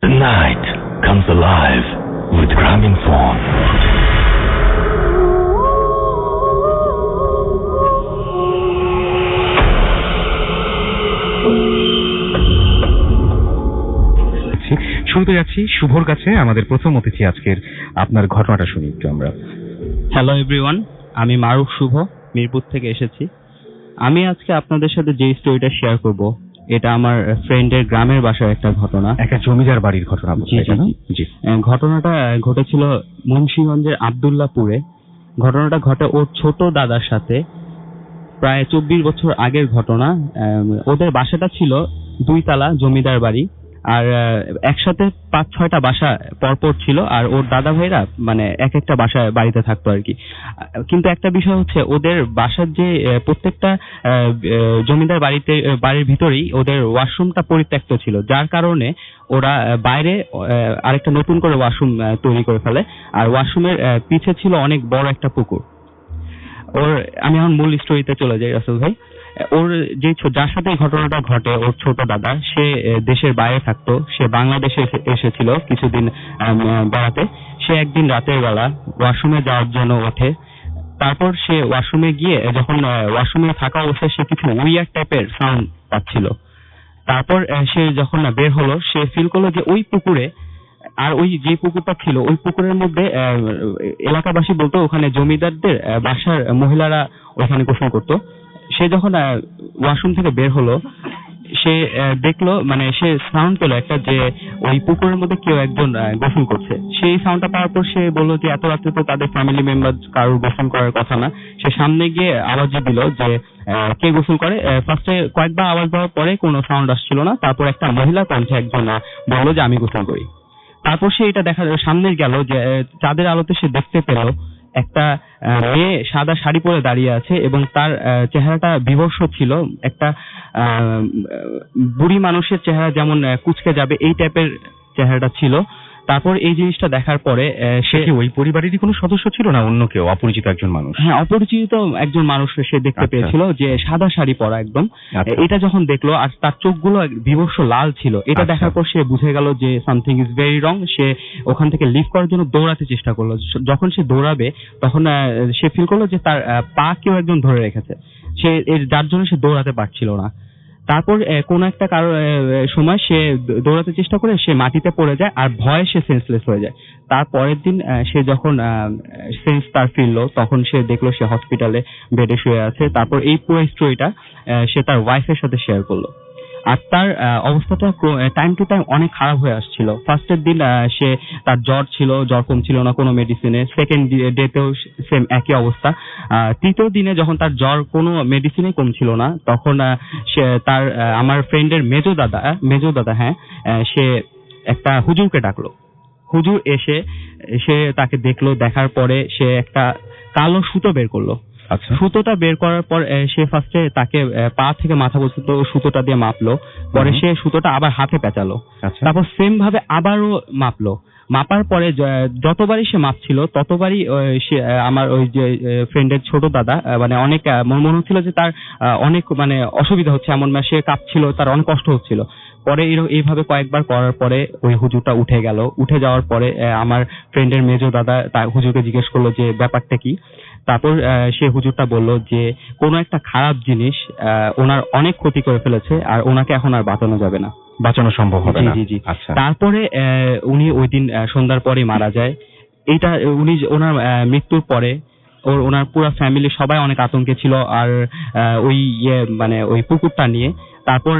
The night comes alive with Gramophone. শুরুতে যাচ্ছি শুভর কাছে। আমাদের প্রথম অতিথি আজকের, আপনার ঘটনাটা শুনি একটু আমরা। হ্যালো এভরিওয়ান, আমি মারুফ শুভ, মিরপুর থেকে এসেছি। আমি আজকে আপনাদের সাথে যে স্টোরিটা শেয়ার করব, এটা আমার ফ্রেন্ডের গ্রামের বাসার একটা ঘটনা, একটা জমিদার বাড়ির ঘটনা। জি। ঘটনাটা ঘটেছিল মুন্সিগঞ্জের আব্দুল্লাহপুরে। ঘটনাটা ঘটে ওর ছোট দাদার সাথে, প্রায় 24 বছর আগের ঘটনা। ওদের বাসাটা ছিল 2 তলা জমিদার বাড়ি, আর একসাথে 5-6টা বাসা পরপর ছিল, আর ওর দাদা ভাইরা মানে এক একটা বাসায় বাড়িতে থাকতো আর কি। কিন্তু একটা বিষয় হচ্ছে, ওদের বাসার যে প্রত্যেকটা জমিদার বাড়ির ভিতরেই ওদের ওয়াশরুমটা পরিত্যক্ত ছিল, যার কারণে ওরা বাইরে আরেকটা নতুন করে ওয়াশরুম তৈরি করে ফেলে। আর ওয়াশরুমের পিছে ছিল অনেক বড় একটা পুকুর। আমি এখন মূল স্টোরিতে চলে যাই রাসেল ভাই। ওর যার সাথে এই ঘটনাটা ঘটে, ওর ছোট দাদা, সে দেশের বাইরে থাকতো। সে বাংলাদেশে এসেছিল কিছুদিন বেড়াতে। সে একদিন রাতের বেলা ওয়াশরুমে যাওয়ার জন্য ওঠে। তারপর সে ওয়াশরুমে গিয়ে, যখন ওয়াশরুমে থাকা অবস্থায় সে কিছু উইয়ার টাইপের সাউন্ড পাচ্ছিল। তারপর সে যখন বের হলো, সে ফিল করলো যে ওই পুকুরে, আর ওই যে পুকুরটা ছিল ওই পুকুরের মধ্যে এলাকাবাসী বলতো ওখানে জমিদারদের বাসার মহিলারা ওখানে গোসল করতো। সে যখন ওয়াশরুম থেকে বের হলো, সে দেখলো, মানে সে সাউন্ড পেলো একটা, যে ওই পুকুরের মধ্যে কেউ একজন গোসল করছে। সেই সাউন্ডটা পাওয়ার পর সে বললো যে এত রাত্রে তো তাদের ফ্যামিলি মেম্বার কারোর গোসল করার কথা না। সে সামনে গিয়ে আওয়াজ দিল যে কে গোসল করে। ফার্স্টে কয়েকবার আওয়াজ দেওয়ার পরে কোনো সাউন্ড আসছিল না। তারপর একটা মহিলা কণ্ঠে একজন বললো যে আমি গোসল করি। তারপর সে এটা সামনে গেল, যে চাঁদের আলোতে সে দেখতে পেল একটা মেয়ে সাদা শাড়ি পরে দাঁড়িয়ে আছে, এবং তার চেহারাটা বিভৎস ছিল। একটা বুড়ি মানুষের চেহারা যেমন কুচকে যাবে, এই টাইপের চেহারাটা ছিল। তারপর এই জিনিসটা দেখার পরে সে, ওই পরিবারেরই কোনো সদস্য ছিল না অন্য কেউ, অপরিচিত একজন মানুষ? হ্যাঁ, অপরিচিত একজন মানুষ সে দেখতে পেয়েছিল, যে সাদা শাড়ি পরা একদম। এটা যখন দেখলো, আর তার চোখগুলো বিভৎস লাল ছিল, এটা দেখার পর সে বুঝে গেল যে সামথিং ইজ ভেরি রং। সে ওখান থেকে লিভ করার জন্য দৌড়াতে চেষ্টা করলো। যখন সে দৌড়াবে, তখন সে ফিল করলো যে তার পা কেউ একজন ধরে রেখেছে, যার জন্য সে দৌড়াতে পারছিল না। তারপর কোন একটা সময় সে দৌড়াতে চেষ্টা করে সে মাটিতে পড়ে যায়, আর ভয়ে সে সেন্সলেস হয়ে যায়। তার পরের দিন সে যখন সেন্স তার ফিরলো, তখন সে দেখলো সে হসপিটালে বেডে শুয়ে আছে। তারপর এই পুরো স্টোরিটা সে তার ওয়াইফের সাথে শেয়ার করলো। আর তার অবস্থাটা টাইম টু টাইম অনেক খারাপ হয়ে আসছিল। ফার্স্টের দিন তার জ্বর ছিল, জ্বর কমছিল না কোনো মেডিসিনে। সেকেন্ড ডেতেও সেম একই অবস্থা। তৃতীয় দিনে যখন তার জ্বর কোনো মেডিসিনে কমছিল না, তখন সে আমার ফ্রেন্ডের মেজো দাদা, হ্যাঁ, সে একটা হুজুরকে ডাকলো। হুজুর এসে সে তাকে দেখলো। দেখার পরে সে একটা কালো সুতো বের করলো। সুতোটা বের করার পর সে ফার্স্টে তাকে পা থেকে মাথা পর্যন্ত সুতোটা দিয়ে মাপলো। পরে সে সুতোটা আবার হাতে পেঁচালো। তারপর সেম ভাবে আবারও মাপলো। মাপার পরে যতবারই সে মাপছিল, ততবারই সে আমার ওই যে ফ্রেন্ডের ছোট দাদা, মানে অনেক মনে হচ্ছিল যে তার অনেক মানে অসুবিধা হচ্ছে, এমন সে কাঁপছিল, তার অনেক কষ্ট হচ্ছিল। পরে এইভাবে কয়েকবার করার পরে ওই হুজুরটা উঠে গেল। উঠে যাওয়ার পরে আমার ফ্রেন্ডের মেজো দাদা তার হুজুরকে জিজ্ঞেস করলো যে ব্যাপারটা কি। তারপর সে হুজুরটা বলল যে কোনো একটা খারাপ জিনিস ওনার অনেক ক্ষতি করে ফেলেছে, আর ওনাকে এখন আর বাঁচানো যাবে না, বাঁচানো সম্ভব হবে না। জি। তারপরে উনি ওই দিন সন্ধ্যার পরে মারা যায়। এইটা উনি ওনার মৃত্যুর পরে ওনার পুরো ফ্যামিলি সবাই অনেক আতঙ্কে ছিল, আর ওই মানে ওই পুকুরটা নিয়ে। তারপর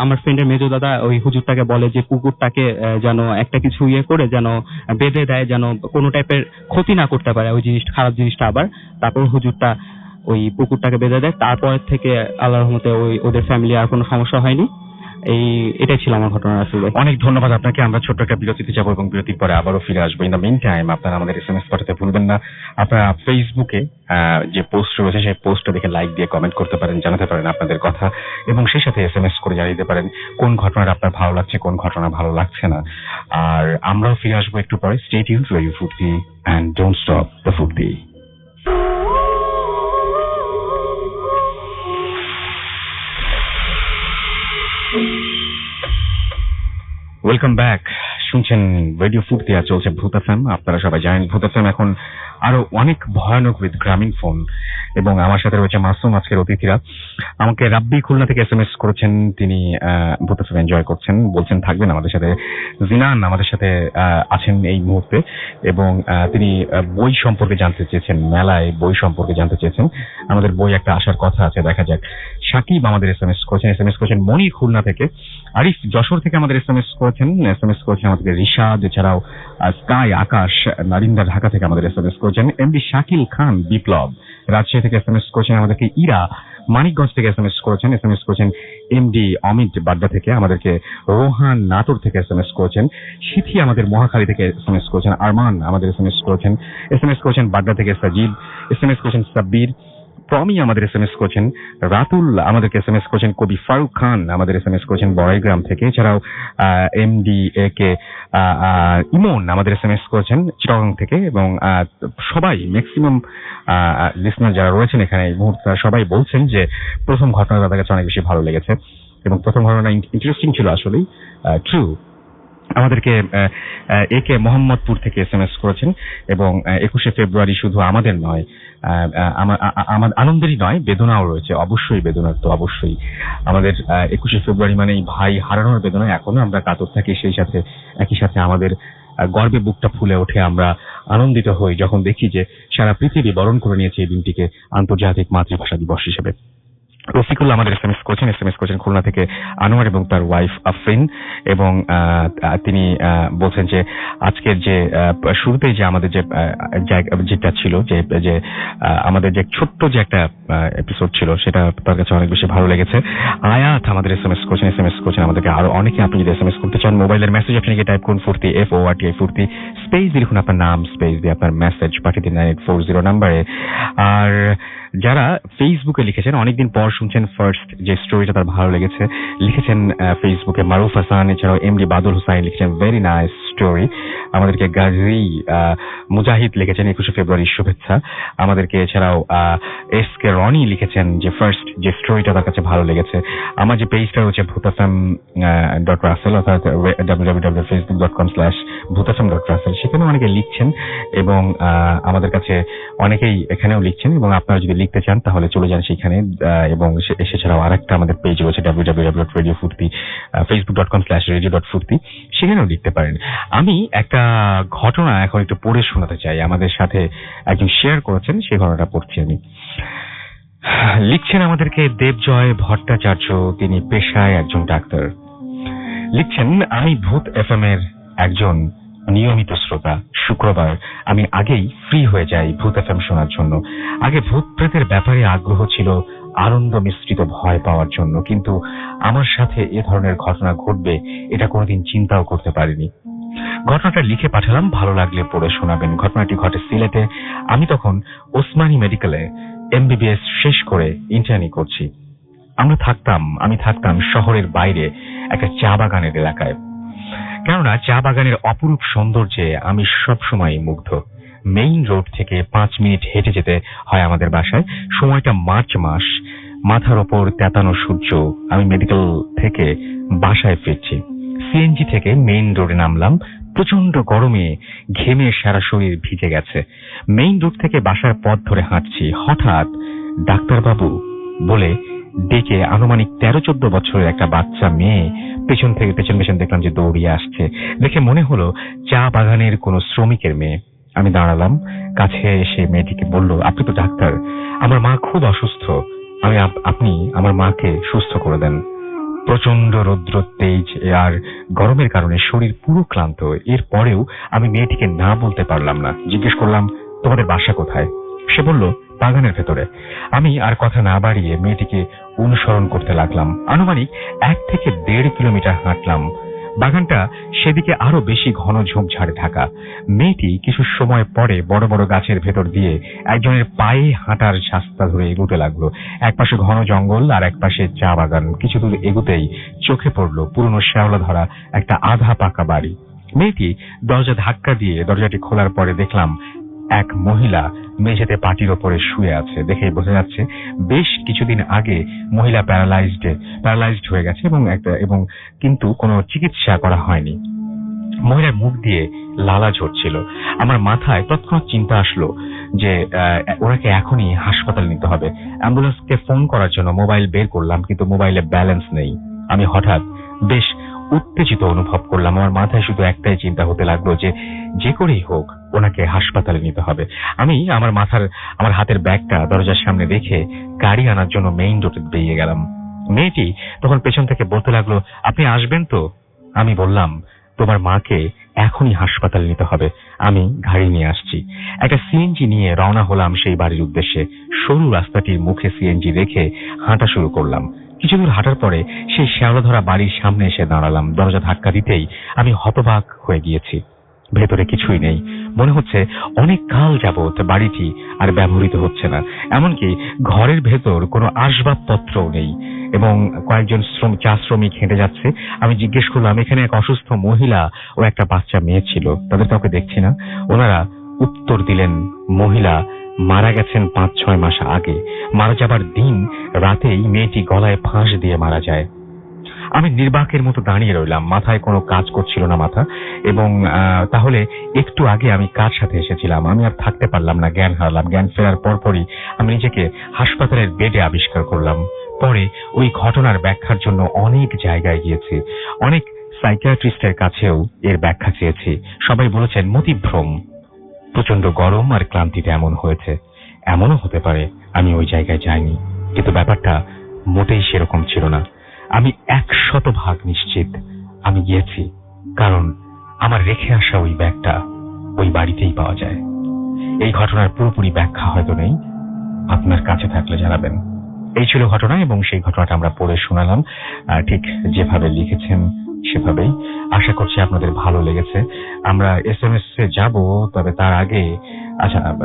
আমার ফ্রেন্ডের মেজো দাদা ওই হুজুরটাকে বলে যে পুকুরটাকে যেন একটা কিছু করে যেন বেঁধে দেয়, যেন কোনো টাইপের ক্ষতি না করতে পারে ওই খারাপ জিনিসটা আবার। তারপর হুজুরটা ওই পুকুরটাকে বেঁধে দেয়। তারপর থেকে আল্লাহর রহমতে ওদের ফ্যামিলি আর কোনো সমস্যা হয়নি। এটাই ছিল আমার ঘটনা। আসলে অনেক ধন্যবাদ আপনাকে। আমরা ছোট্ট একটা বিরতিতে যাবো, এবং বিরতির পরে আবারও ফিরে আসবো। ইন দ্য মিন টাইম আপনারা আমাদের SMS পাঠাতে ভুলবেন না। আপনারা ফেসবুকে যে পোস্ট রয়েছে সেই পোস্টটা দেখে লাইক দিয়ে কমেন্ট করতে পারেন, জানাতে পারেন আপনাদের কথা, এবং সেই সাথে SMS করে জানিয়ে দিতে পারেন কোন ঘটনাটা আপনার ভালো লাগছে, কোন ঘটনা ভালো লাগছে না। আর আমরাও ফিরে আসবো একটু পরে। স্টে টিউনড, রেডিও ফুর্তি, এন্ড ডোন্ট স্টপ দ্য ফুর্তি। Welcome back. শুনছেন রেডিও ফুর্তি, আর চলছে ভূত এফএম। আপনারা সবাই জানেন ভূত এফএম এখন আরো অনেক ভয়ানক উইথ গ্রামীণ ফোন, এবং আমার সাথে রয়েছে মাসুম আজকের অতিথিরা। আমাকে রাব্বি খুলনা থেকে এসএমএস করেছেন, তিনি ভূত এফএম এনজয় করছেন, বলছেন থাকবেন আমাদের সাথে। জিনান আমাদের সাথে আছেন এই মুহূর্তে, এবং তিনি বই সম্পর্কে জানতে চেয়েছেন, মেলায় বই সম্পর্কে জানতে চেয়েছেন। আমাদের বই একটা আসার কথা আছে, দেখা যাক। সাকিব আমাদের এসএমএস করেছেন মনি খুলনা থেকে। আরিফ যশোর থেকে আমাদের এসএমএস করেছেন আমাদের রিশাদ, এছাড়াও স্কাই আকাশ নারিন্দা ঢাকা থেকে আমাদের এসএমএস করেছেন। এমডি শাকিল খান বিপ্লব রাজশাহী থেকে এসএমএস করেছেন আমাদেরকে। ইরা মানিকগঞ্জ থেকে এসএমএস করেছেন এমডি অমিত বাড্ডা থেকে আমাদেরকে। রোহান নাটোর থেকে এসএমএস করেছেন। সিথি আমাদের মহাখালী থেকে এসএমএস করেছেন। আরমান আমাদের এসএমএস করেছেন বাড্ডা থেকে। সাজিদ এসএমএস করেছেন। সাব্বির প্রমি আমাদের এসএমএস করেছেন। রাতুল আমাদেরকে এসএমএস করেছেন। কবি ফারুক খান আমাদের এসএমএস করেছেন বড়াইগ্রাম থেকে। এছাড়াও এমডি এ কে ইমন আমাদের এসএমএস করেছেন চিটাগং থেকে। এবং সবাই ম্যাক্সিমাম লিসনার যারা রয়েছেন এখানে এই মুহূর্তে সবাই বলছেন যে প্রথম ঘটনা তাদের কাছে অনেক বেশি ভালো লেগেছে, এবং প্রথম ঘটনা ইন্টারেস্টিং ছিল আসলেই। ট্রু আমাদেরকে এ কে মোহাম্মদপুর থেকে এসএমএস করেছেন, এবং 21শে ফেব্রুয়ারি শুধু আমাদের নয়, আমার আনন্দেরই নয়, বেদনাও রয়েছে। অবশ্যই বেদনার তো অবশ্যই আমাদের 21শে ফেব্রুয়ারি মানে এই ভাই হারানোর বেদনা এখনো আমরা কাতর থাকি, সেই সাথে একই সাথে আমাদের গর্বে বুকটা ফুলে ওঠে, আমরা আনন্দিত হই যখন দেখি যে সারা পৃথিবী বরণ করে নিয়েছে এই দিনটিকে আন্তর্জাতিক মাতৃভাষা দিবস হিসেবে। রফিকুল্লাহ আমাদের এসএমএস করেছেন খুলনা থেকে আনোয়ার এবং তার ওয়াইফ আফরিন, এবং তিনি বলছেন যে আজকের যে শুরুতেই যে আমাদের যে যেটা ছিল যে আমাদের যে ছোট্ট যে একটা এপিসোড ছিল সেটা তার কাছে অনেক বেশি ভালো লেগেছে। আয়াত আমাদের এসএমএস করেছেন আমাদেরকে। আরো অনেকে আপনি যদি এসএমএস করতে চান মোবাইলের মেসেজ আপনি টাইপ করুন ফুর্তি FORTI ফুর্তি, স্পেস দিয়ে লিখুন আপনার নাম, স্পেস দিয়ে আপনার মেসেজ পাঠিয়ে দিন 9840 নাম্বারে। আর যারা ফেসবুকে লিখেছেন, অনেকদিন পর শুনছেন ফার্স্ট যে স্টোরিটা তার ভালো লেগেছে, লিখেছেন ফেসবুকে মারুফ হাসান, এছাড়াও এমডি বাদল হুসাইন লিখেছেন ভেরি নাইস স্টোরি। আমাদেরকে গাজী মুজাহিদ লিখেছেন 21শে ফেব্রুয়ারির শুভেচ্ছা আমাদেরকে। এছাড়াও SK রনি লিখেছেন যে ফার্স্ট যে স্টোরিটা তার কাছে ভালো লেগেছে। আমার যে পেজটা রয়েছে ভূতফম.রাসেল অর্থাৎ www.facebook.com/ভূতফম.রাসেল, সেখানে অনেকে লিখছেন, এবং আমাদের কাছে অনেকেই এখানেও লিখছেন, এবং আপনারা যদি লিখতে চান তাহলে চলে যান সেখানে। এবং এছাড়াও আরেকটা আমাদের পেজ রয়েছে www.radiofurti facebook.com/radio.furti, সেখানেও লিখতে পারেন। আমি একটা ঘটনা এখন একটু পড়ে শোনাতে চাই, আমাদের সাথে একজন শেয়ার করেছেন, সেই ঘটনাটা পড়ছি আমি। লিখছেন আমাদেরকে দেবজয় ভট্টাচার্য, তিনি পেশায় একজন ডাক্তার। লিখছেন, আমি ভূত এফএম এর একজন নিয়মিত শ্রোতা। শুক্রবার আমি আগেই ফ্রি হয়ে যাই ভূত এফএম শোনার জন্য। আগে ভূত প্রেতের ব্যাপারে আগ্রহ ছিল আনন্দ মিশ্রিত ভয় পাওয়ার জন্য, কিন্তু আমার সাথে এ ধরনের ঘটনা ঘটবে এটা কোনোদিন চিন্তাও করতে পারিনি। ঘটনাটা লিখে পাঠালাম, ভালো লাগলে পড়ে শোনাবেন। ঘটনাটি ঘটে সিলেটে। আমি তখন ওসমানী মেডিকেলে MBBS শেষ করে ইন্টার্নি করছি। আমি থাকতাম শহরের বাইরে একটা চা বাগানের এলাকায়। কেননা চা বাগানের অপরূপ সৌন্দর্যে আমি সবসময় মুগ্ধ। মেইন রোড থেকে 5 মিনিট হেঁটে যেতে হয় আমাদের বাসায়। সময়টা মার্চ মাস, মাথার ওপর তেতানো সূর্য। আমি মেডিকেল থেকে বাসায় ফিরছি। সিএনজি থেকে মেইন রোডে নামলাম। প্রচন্ড গরমে ঘেমে সারা শরীর ভিজে গেছে। মেইন রোড থেকে বাসার পথ ধরে হাঁটছি। হঠাৎ ডাক্তারবাবু বলে ডেকে আনুমানিক 13-14 বছরের একটা বাচ্চা মেয়ে পেছন দেখলাম যে দৌড়িয়ে আসছে। দেখে মনে হলো চা বাগানের কোনো শ্রমিকের মেয়ে। আমি দাঁড়ালাম, কাছে এসে মেয়েটিকে বলল, আপনি তো ডাক্তার, আমার মা খুব অসুস্থ, আপনি আমার মাকে সুস্থ করে দেন। প্রচন্ড রৌদ্র তেজ আর গরমের কারণে শরীর পুরো ক্লান্ত। এরপরেও আমি মেয়েটিকে না বলতে পারলাম না। জিজ্ঞেস করলাম, তোমাদের বাসা কোথায়? সে বলল, বাগানের ভেতরে। আমি আর কথা না বাড়িয়ে মেয়েটিকে অনুসরণ করতে লাগলাম। আনুমানিক 1 থেকে 1.5 কিলোমিটার হাঁটলাম। বাগানটা সেদিকে আরো বেশি ঘন ঝোপঝাড়ে ঢাকা। মেয়েটি কিছু সময় পরে বড় বড় গাছের ভেতর দিয়ে একজনের পায়ে হাঁটার রাস্তা ধরে এগোতে লাগলো। একপাশে ঘন জঙ্গল আর একপাশে চা বাগান। কিছু দূর এগোতেই চোখে পড়লো পুরনো শ্যাওলা ধরা একটা আধা পাকা বাড়ি। মেয়েটি দরজা ধাক্কা দিয়ে দরজাটি খোলার পরে দেখলাম এক মহিলা মেঝেতে পাটির ওপরে শুয়ে আছে। দেখেই বোঝা যাচ্ছে বেশ কিছুদিন আগে মহিলা প্যারালাইজড হয়ে গেছে, এবং কিন্তু কোনো চিকিৎসা করা হয়নি। মহিলার মুখ দিয়ে লালা ঝরছিল। আমার মাথায় তৎক্ষণাৎ চিন্তা আসলো যে ওনাকে এখনই হাসপাতালে নিতে হবে। অ্যাম্বুলেন্সকে ফোন করার জন্য মোবাইল বের করলাম, কিন্তু মোবাইলে ব্যালেন্স নেই। আমি হঠাৎ বেশ উত্তেজিত অনুভব করলাম। আমার মাথায় শুধু একটাই চিন্তা হতে লাগলো যে যে করেই হোক ওনাকে হাসপাতালে নিতে হবে। আমি আমার হাতের ব্যাগটা দরজার সামনে রেখে গাড়ি আনার জন্য মেইন রোডে বেরিয়ে গেলাম। মেয়েটি তখন পেছন থেকে বলতে লাগলো, আপনি আসবেন তো? আমি বললাম, তোমার মাকে এখনই হাসপাতালে নিতে হবে, আমি গাড়ি নিয়ে আসছি। একটা সিএনজি নিয়ে রওনা হলাম সেই বাড়ির উদ্দেশ্যে। সরু রাস্তাটির মুখে সিএনজি রেখে হাঁটা শুরু করলাম। কিছু দূর হাঁটার পরে সেই শ্যাওলা ধরা বাড়ির সামনে এসে দাঁড়ালাম। দরজা ধাক্কা দিতেই আমি হতবাক হয়ে গিয়েছি। ভেতরে কিছুই নেই। মনে হচ্ছে অনেক কাল যাবৎ বাড়িটি আর ব্যবহৃত হচ্ছে না। এমনকি ঘরের ভেতর কোনো আসবাবপত্রও নেই এবং কয়েকজন চা শ্রমিক হেঁটে যাচ্ছে। আমি জিজ্ঞেস করলাম, এখানে এক অসুস্থ মহিলা ও একটা বাচ্চা মেয়ে ছিল, তাদের কাউকে দেখছি না। ওনারা উত্তর দিলেন, মহিলা মারা গেছেন 5-6 মাস আগে। মারা যাবার দিন রাতেই মেয়েটি গলায় ফাঁস দিয়ে মারা যায়। আমি নির্বাকের মতো দাঁড়িয়ে রইলাম, মাথায় কোনো কাজ করছিল না মাথা। এবং তাহলে একটু আগে আমি কার সাথে এসেছিলাম? আমি আর থাকতে পারলাম না, জ্ঞান হারালাম। জ্ঞান ফেরার পরপরই আমি নিজেকে হাসপাতালের বেডে আবিষ্কার করলাম। পরে ওই ঘটনার ব্যাখ্যার জন্য অনেক জায়গায় গিয়েছি, অনেক সাইকিয়াট্রিস্টের কাছেও এর ব্যাখ্যা চেয়েছি। সবাই বলেছেন মতিভ্রম, প্রচন্ড গরম আর ক্লান্তিতে এমন হয়েছে। এমনও হতে পারে আমি ওই জায়গায় যাইনি, কিন্তু ব্যাপারটা মোটেই সেরকম ছিল না। আমি 100% নিশ্চিত আমি গিয়েছি, কারণ আমার রেখে আসা ওই ব্যাগটা ওই বাড়িতেই পাওয়া যায়। এই ঘটনার পুরোপুরি ব্যাখ্যা হয়তো নেই, আপনার কাছে থাকলে জানাবেন। এই ছিল ঘটনা এবং সেই ঘটনাটা আমরা পড়ে শোনালাম ঠিক যেভাবে লিখেছেন সেভাবেই। আশা করছি আপনাদের ভালো লেগেছে। আমরা SMS এ যাব, তবে তার আগে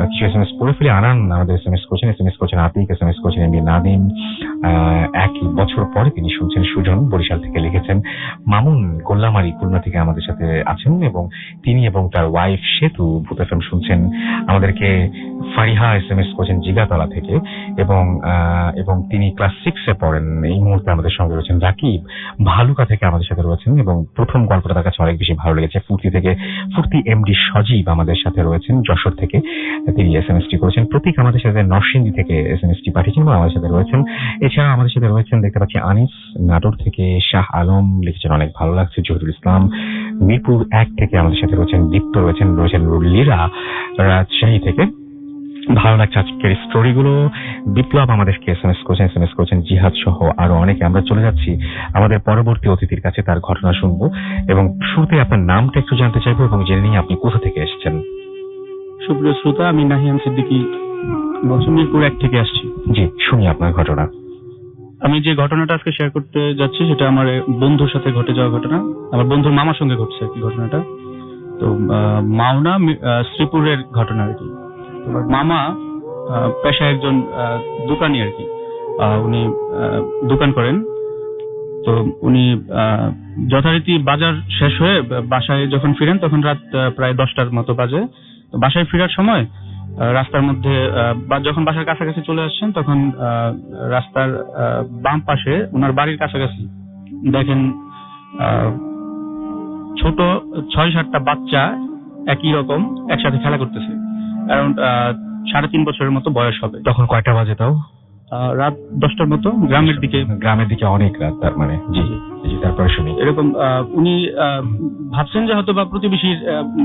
কিছু SMS পড়ে ফেলে। আনান আমাদের SMS করছেন আতিক, SMS করছেন এমনি নাদিম। একই বছর পরে তিনি শুনছেন সুজন বরিশাল থেকে লিখেছেন। মামুন গোল্লামারি খুলনা থেকে আমাদের সাথে আছেন এবং তিনি এবং তার ওয়াইফ সেতু ভূত FM শুনছেন। আমাদেরকে ফারিহা SMS করছেন জিগাতলা থেকে এবং তিনি ক্লাস 6 এ পড়েন। এই মুহূর্তে আমাদের সঙ্গে রয়েছেন রাকিব ভালুকা থেকে আমাদের সাথে রয়েছেন এবং প্রথম গল্পটা তার কাছে অনেক বেশি ভালো লেগেছে। ফুর্তি MD সজীব আমাদের সাথে রয়েছেন যশোর থেকে, তিনি SMS করেছেন। প্রতীক আমাদের সাথে নরসিংদী থেকে SMS পাঠিয়েছেন এবং আমাদের সাথে রয়েছেন। এছাড়া আমাদের সাথে রয়েছেন দেখতে পাচ্ছি আনিস নাটোর থেকে, শাহ আলম লিখেছেন অনেক ভালো লাগছে, জহিরুল ইসলাম মিরপুর 1 থেকে আমাদের সাথে রয়েছেন, দীপ্ত রয়েছেন লীরা রাজশাহী থেকে। ভালো লাগছে আজকের স্টোরিগুলো। বিপ্লব আমাদেরকে SMS করেছেন জিহাদ সহ আরো অনেকে। আমরা চলে যাচ্ছি আমাদের পরবর্তী অতিথির কাছে, তার ঘটনা শুনবো এবং শুরুতে আপনার নামটা একটু জানতে চাইবো এবং জেনে নিয়ে আপনি কোথা থেকে এসেছেন। সুপ্রিয় শ্রোতা, আমি নাহিয়ান সিদ্দিকী মিরপুর 1 থেকে আসছি। জি, শুনি আপনার ঘটনা। আমি যে ঘটনাটা আজকে শেয়ার করতে যাচ্ছি সেটা আমার বন্ধুর সাথে ঘটে যাওয়া ঘটনা। আমার বন্ধুর মামার সঙ্গে ঘটছে আর কি ঘটনাটা। তো মাওনা শ্রীপুরের ঘটনা আর কি। মামা পেশায় একজন দোকানি আর কি, উনি দোকান করেন। তো উনি যথারীতি বাজার শেষ হয়ে বাসায় যখন ফিরেন তখন রাত প্রায় 10টার মতো বাজে। তো বাসায় ফেরার সময় রাস্তার মধ্যে যখন বাসার কাছাকাছি চলে আসছেন তখন রাস্তার বাম পাশে ওনার বাড়ির কাছাকাছি দেখেন ছোট 6-7টা বাচ্চা একই রকম একসাথে খেলা করতেছে। কারণ 3.5 বছরের মতো বয়স হবে। তখন কয়টা বাজে তাও? রাত 10টার মতো। গ্রামের দিকে অনেক রাত তার মানে। জি, তারপরে শুনি। এরকম উনি ভাবছেন যে হয়তো বা প্রতিবেশীর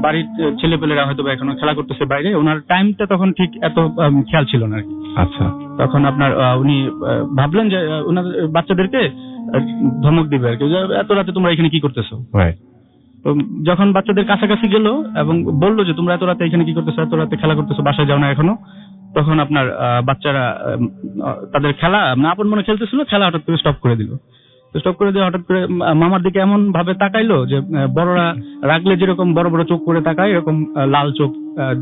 বাড়ির ছেলেপেলেরা হয়তো বা এখনো খেলা করতেছে বাইরে। ওনার টাইমটা তখন ঠিক এত খেয়াল ছিল না আর কি। আচ্ছা। তখন উনি ভাবলেন যে ওনার বাচ্চাদেরকে ধমক দিবে আর কি, এত রাতে তোমরা এখানে কি করতেছো। তো যখন বাচ্চাদের কাছাকাছি গেল এবং বললো যে তোমরা এত রাতে এখানে কি করতেছো, এত রাতে খেলা করতেছো, বাসায় যাও না এখনো। তখন আপনার বাচ্চারা তাদের খেলা আপন মনে খেলতেছিল, খেলা হঠাৎ করে স্টপ করে দিল। তো স্টপ করে দিয়ে হঠাৎ করে মামার দিকে এমন ভাবে তাকাইলো যে বড়রা রাগলে যেরকম বড় বড় চোখ করে তাকায় এরকম লাল চোখ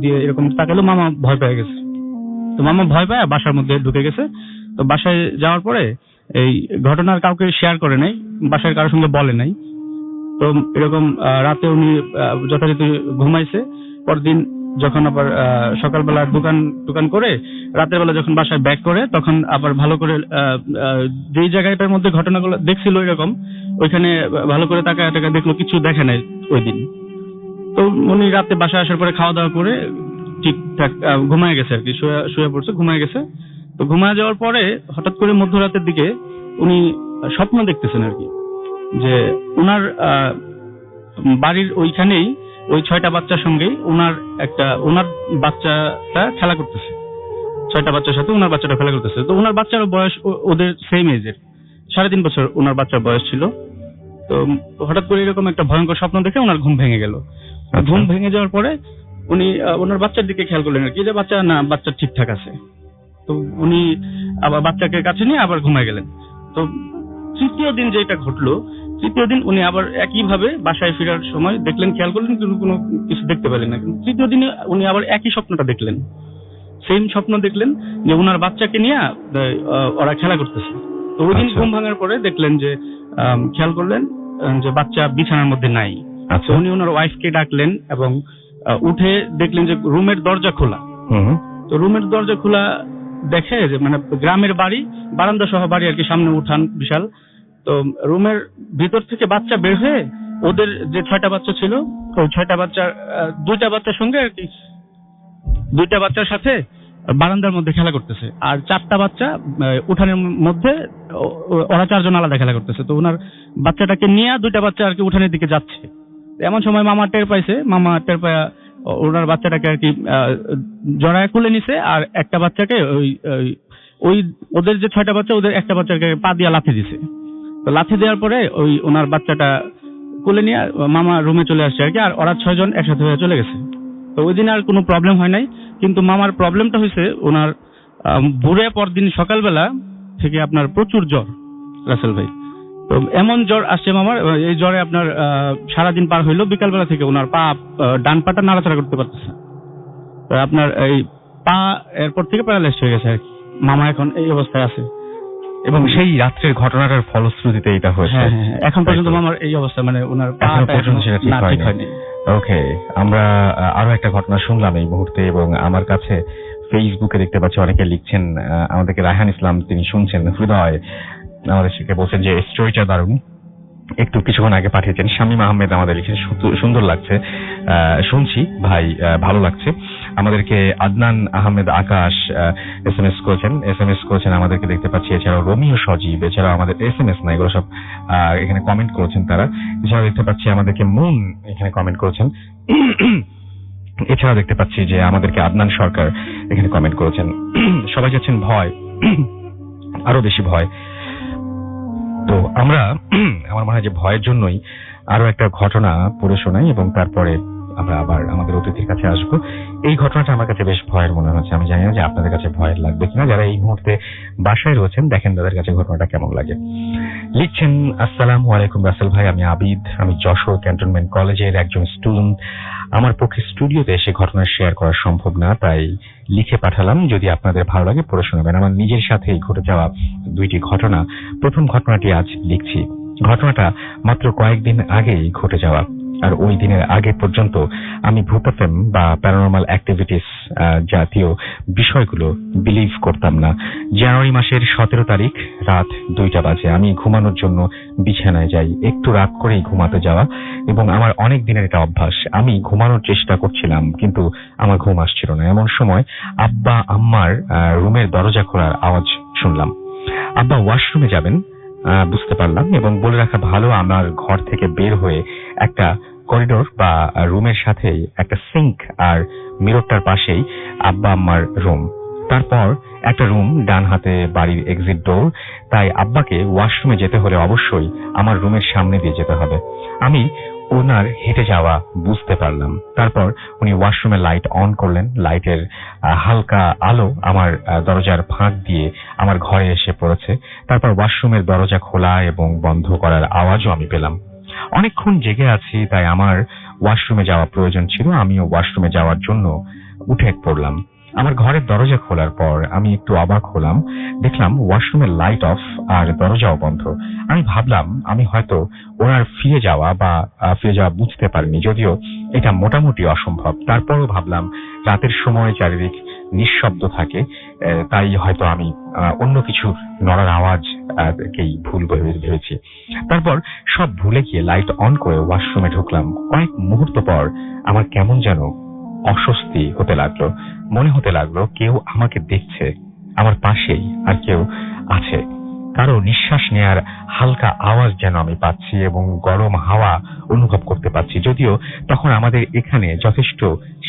দিয়ে এরকম তাকাইলো। মামা ভয় পেয়ে গেছে। তো মামা ভয় পেয়ে বাসার মধ্যে ঢুকে গেছে। তো বাসায় যাওয়ার পরে এই ঘটনার কাউকে শেয়ার করে নাই, বাসার কারোর সঙ্গে বলে নাই। তো এরকম রাতে উনি যথারীতি ঘুমাইছে। পরদিন যখন আবার সকালবেলা দোকান করে রাতের বেলা যখন বাসায় ব্যাক করে তখন আবার ভালো করে যেই জায়গাটার মধ্যে ঘটনাগুলো দেখছিল এরকম ওইখানে ভালো করে তাকায় দেখলো কিছু দেখে নাই ওই দিন। তো উনি রাতে বাসায় আসার পরে খাওয়া দাওয়া করে ঠিকঠাক ঘুমায় গেছে আর কি, শুয়ে পড়ছে, ঘুমায় গেছে। তো ঘুমায় যাওয়ার পরে হঠাৎ করে মধ্যরাতের দিকে উনি স্বপ্ন দেখতেছেন আর কি, যে ওনার বাড়ির ওইখানেই ওই 6টা বাচ্চার সঙ্গে ওনার বাচ্চাটা খেলা করতেছে, 6টা বাচ্চার সাথে ওনার বাচ্চাটা খেলা করতেছে। তো ওনার বাচ্চার বয়স ওদের সেম এজের, 3.5 বছর ওনার বাচ্চার বয়স ছিল। তো হঠাৎ করে এরকম একটা ভয়ঙ্কর স্বপ্ন দেখে ওনার ঘুম ভেঙে গেল। ঘুম ভেঙে যাওয়ার পরে উনি ওনার বাচ্চার দিকে খেয়াল করলেন আর কি, যে বাচ্চা ঠিকঠাক আছে। তো উনি আবার বাচ্চাকে কাছে নিয়ে আবার ঘুমায় গেলেন। তো তৃতীয় দিন যেটা ঘটলো, তৃতীয় দিন উনি আবার একইভাবে বাসায় ফেরার সময় দেখলেন, খেয়াল করলেন, কিন্তু কোনো কিছু দেখতে পেলেন না। কিন্তু তৃতীয় দিনে উনি আবার একই স্বপ্নটা দেখলেন, সেম স্বপ্ন দেখলেন যে ওনার বাচ্চাকে নিয়ে ওরা খেলা করতেছে। তো ওই দিন ঘুম ভাঙার পরে দেখলেন যে খেয়াল করলেন যে বাচ্চা বিছানার মধ্যে নাই। আচ্ছা, উনি ওনার ওয়াইফকে ডাকলেন এবং উঠে দেখলেন যে রুমের দরজা খোলা। তো রুমের দরজা খোলা দেখে যে মানে গ্রামের বাড়ি, বারান্দা সহ বাড়ি আর কি, সামনে উঠান বিশাল। তো রুমের ভিতর থেকে বাচ্চা বের হয়ে ওদের যে 6টা বাচ্চা ছিল, ওই 6টা বাচ্চার 2টা বাচ্চার সঙ্গে আর কি, 2টা বাচ্চার সাথে বারান্দার মধ্যে খেলা করতেছে, আর 4টা বাচ্চা উঠানের মধ্যে, ওরা 4 জন আলাদা খেলা করতেছে। তো ওনার বাচ্চাটাকে নিয়ে 2টা বাচ্চা আর কি উঠানের দিকে যাচ্ছে। এমন সময় মামা টের পায়া ওনার বাচ্চাটাকে আর কি জড়ায় খুলে নিছে, আর একটা বাচ্চাকে ওই ওদের যে 6টা বাচ্চা, ওদের একটা বাচ্চাকে পা দিয়ে লাথি দিছে। তো লাথি দেওয়ার পরে ওই ওনার বাচ্চাটা কোলে নিয়ে মামা রুমে চলে আসছে আর কি, আর ওরা 6 জন একসাথে হয়ে চলে গেছে। তো ওই দিন আর কোনো প্রবলেম হয় নাই, কিন্তু মামার প্রবলেমটা হয়েছে ওনার ভোরে পরদিন সকালবেলা থেকে আপনার প্রচুর জ্বর, রাসেল ভাই। তো এমন জ্বর আসছে মামার, এই জ্বরে আপনার সারাদিন পার হইলো, বিকালবেলা থেকে ওনার ডান পাটা নাড়াচাড়া করতে পারতেছে। তো আপনার এই পা এরপর থেকে প্যারালাইজ হয়ে গেছে আর কি, মামা এখন এই অবস্থায় আছে। এবং সেই রাত্রের ঘটনাটার ফলশ্রুতিতে এটা হয়েছে। হ্যাঁ, এখন পর্যন্ত মামার এই অবস্থা, মানে ওনার পা পর্যন্ত সেটা ঠিক হয়নি। ওকে, আমরা আরো একটা ঘটনা শুনলাম এই মুহূর্তে, এবং আমার কাছে ফেসবুকে দেখতে পাচ্ছি অনেকে লিখছেন, আমাদেরকে রায়হান ইসলাম তিনি শুনছেন, হৃদয় আমাদেরকে বলছেন যে স্টোরিটা দারুণ, একটু কিছুক্ষণ আগে পাঠিয়েছেন। শামীম আহমেদ আমাদের লিখেছেন সুন্দর লাগছে, শুনছি ভাই, ভালো লাগছে। আমাদেরকে আদনান আহমেদ আকাশ এসএমএস করেছেন আমাদেরকে দেখতে পাচ্ছি। এছাড়াও রোমিও সজীব, এছাড়াও আমাদের এসএমএস না, এগুলো সব এখানে কমেন্ট করেছেন তারা। এছাড়াও দেখতে পাচ্ছি আমাদেরকে মুন এখানে কমেন্ট করেছেন। এছাড়াও দেখতে পাচ্ছি যে আমাদেরকে আদনান সরকার এখানে কমেন্ট করেছেন। সবাই যাচ্ছেন ভয়, আরো বেশি ভয়। তো আমার মনে হয় যে ভয়ের জন্যই আরো একটা ঘটনা পড়ে শোনাই, এবং তারপরে আমরা আবার আমাদের অতিথির কাছে আসবো। এই ঘটনাটা আমার কাছে বেশ ভয়ের মনে হচ্ছে, আমি জানি না যে আপনাদের কাছে ভয়ের লাগবে কিনা। যারা এই মুহূর্তে বাসায় রয়েছেন, দেখেন তাদের কাছে ঘটনাটা কেমন লাগে। লিখছেন, আসসালামু আলাইকুম রাসেল ভাই, আমি আবিদ, আমি যশোর ক্যান্টনমেন্ট কলেজের একজন স্টুডেন্ট। আমার পক্ষে স্টুডিওতে এসে ঘটনা শেয়ার করা সম্ভব না, তাই লিখে পাঠালাম। যদি আপনাদের ভালো লাগে পড়ে শোনাবেন। আমার নিজের সাথেই ঘটে যাওয়া 2টি ঘটনা। প্রথম ঘটনাটি আজ লিখছি। ঘটনাটা মাত্র কয়েকদিন আগেই ঘটে যাওয়া, আর ওই দিনের আগে পর্যন্ত আমি ভূতাত্ত্ব বা প্যারানর্মাল অ্যাক্টিভিটিস জাতীয় বিষয়গুলো বিলিভ করতাম না। জানুয়ারি মাসের 17 তারিখ রাত 2টা বাজে আমি ঘুমানোর জন্য বিছানায় যাই। একটু রাত করেই ঘুমাতে যাওয়া, এবং আমার অনেক দিনের এটা অভ্যাস। আমি ঘুমানোর চেষ্টা করছিলাম, কিন্তু আমার ঘুম আসছিল না। এমন সময় আব্বা আম্মার রুমের দরজা খোলার আওয়াজ শুনলাম। আব্বা ওয়াশরুমে যাবেন বুঝতে পারলাম, এবং বলে রাখা ভালো, আমার ঘর থেকে বের হয়ে একটা করিডোর বা রুমের সাথেই একটা সিঙ্ক, আর মিররটার পাশেই আব্বা আম্মার রুম। তারপর একটা রুম ডান হাতে বাড়ির এক্সিট ডোর। তাই আব্বাকে ওয়াশরুমে যেতে হলে অবশ্যই আমার রুমের সামনে দিয়ে যেতে হবে। আমি ওনার হেঁটে যাওয়া বুঝতে পারলাম। তারপর উনি ওয়াশরুমে লাইট অন করলেন। লাইটের হালকা আলো আমার দরজার ফাঁক দিয়ে আমার ঘরে এসে পড়েছে। তারপর ওয়াশরুমের দরজা খোলা এবং বন্ধ করার আওয়াজও আমি পেলাম। অনেকক্ষণ জেগে আছি, তাই আমার ওয়াশরুমে যাওয়া প্রয়োজন ছিল। আমিও ওয়াশরুমে যাওয়ার জন্য উঠে পড়লাম। আমার ঘরের দরজা খোলার পর আমি একটু অবাক হলাম। দেখলাম ওয়াশরুমের লাইট অফ আর দরজাও বন্ধ। আমি ভাবলাম আমি হয়তো ওনার ফিরে যাওয়া বুঝতে পারিনি, যদিও এটা মোটামুটি অসম্ভব। তারপরও ভাবলাম রাতের সময় চারিদিক নিঃশব্দ থাকে, তাই হয়তো আমি অন্য কিছু নড়ার আওয়াজ কেই ভুল ভেবেছি। তারপর সব ভুলে গিয়ে লাইট অন করে ওয়াশরুমে ঢুকলাম। কয়েক মুহূর্ত পর আমার কেমন যেন অস্বস্তি হতে লাগলো। মনে হতে লাগলো কেউ আমাকে দেখছে, আমার পাশেই আর কেউ আছে। কারো নিঃশ্বাস নেয়ার হালকা আওয়াজ যেন আমি পাচ্ছি এবং গরম হাওয়া অনুভব করতে পারছি। যদিও তখন আমাদের এখানে যথেষ্ট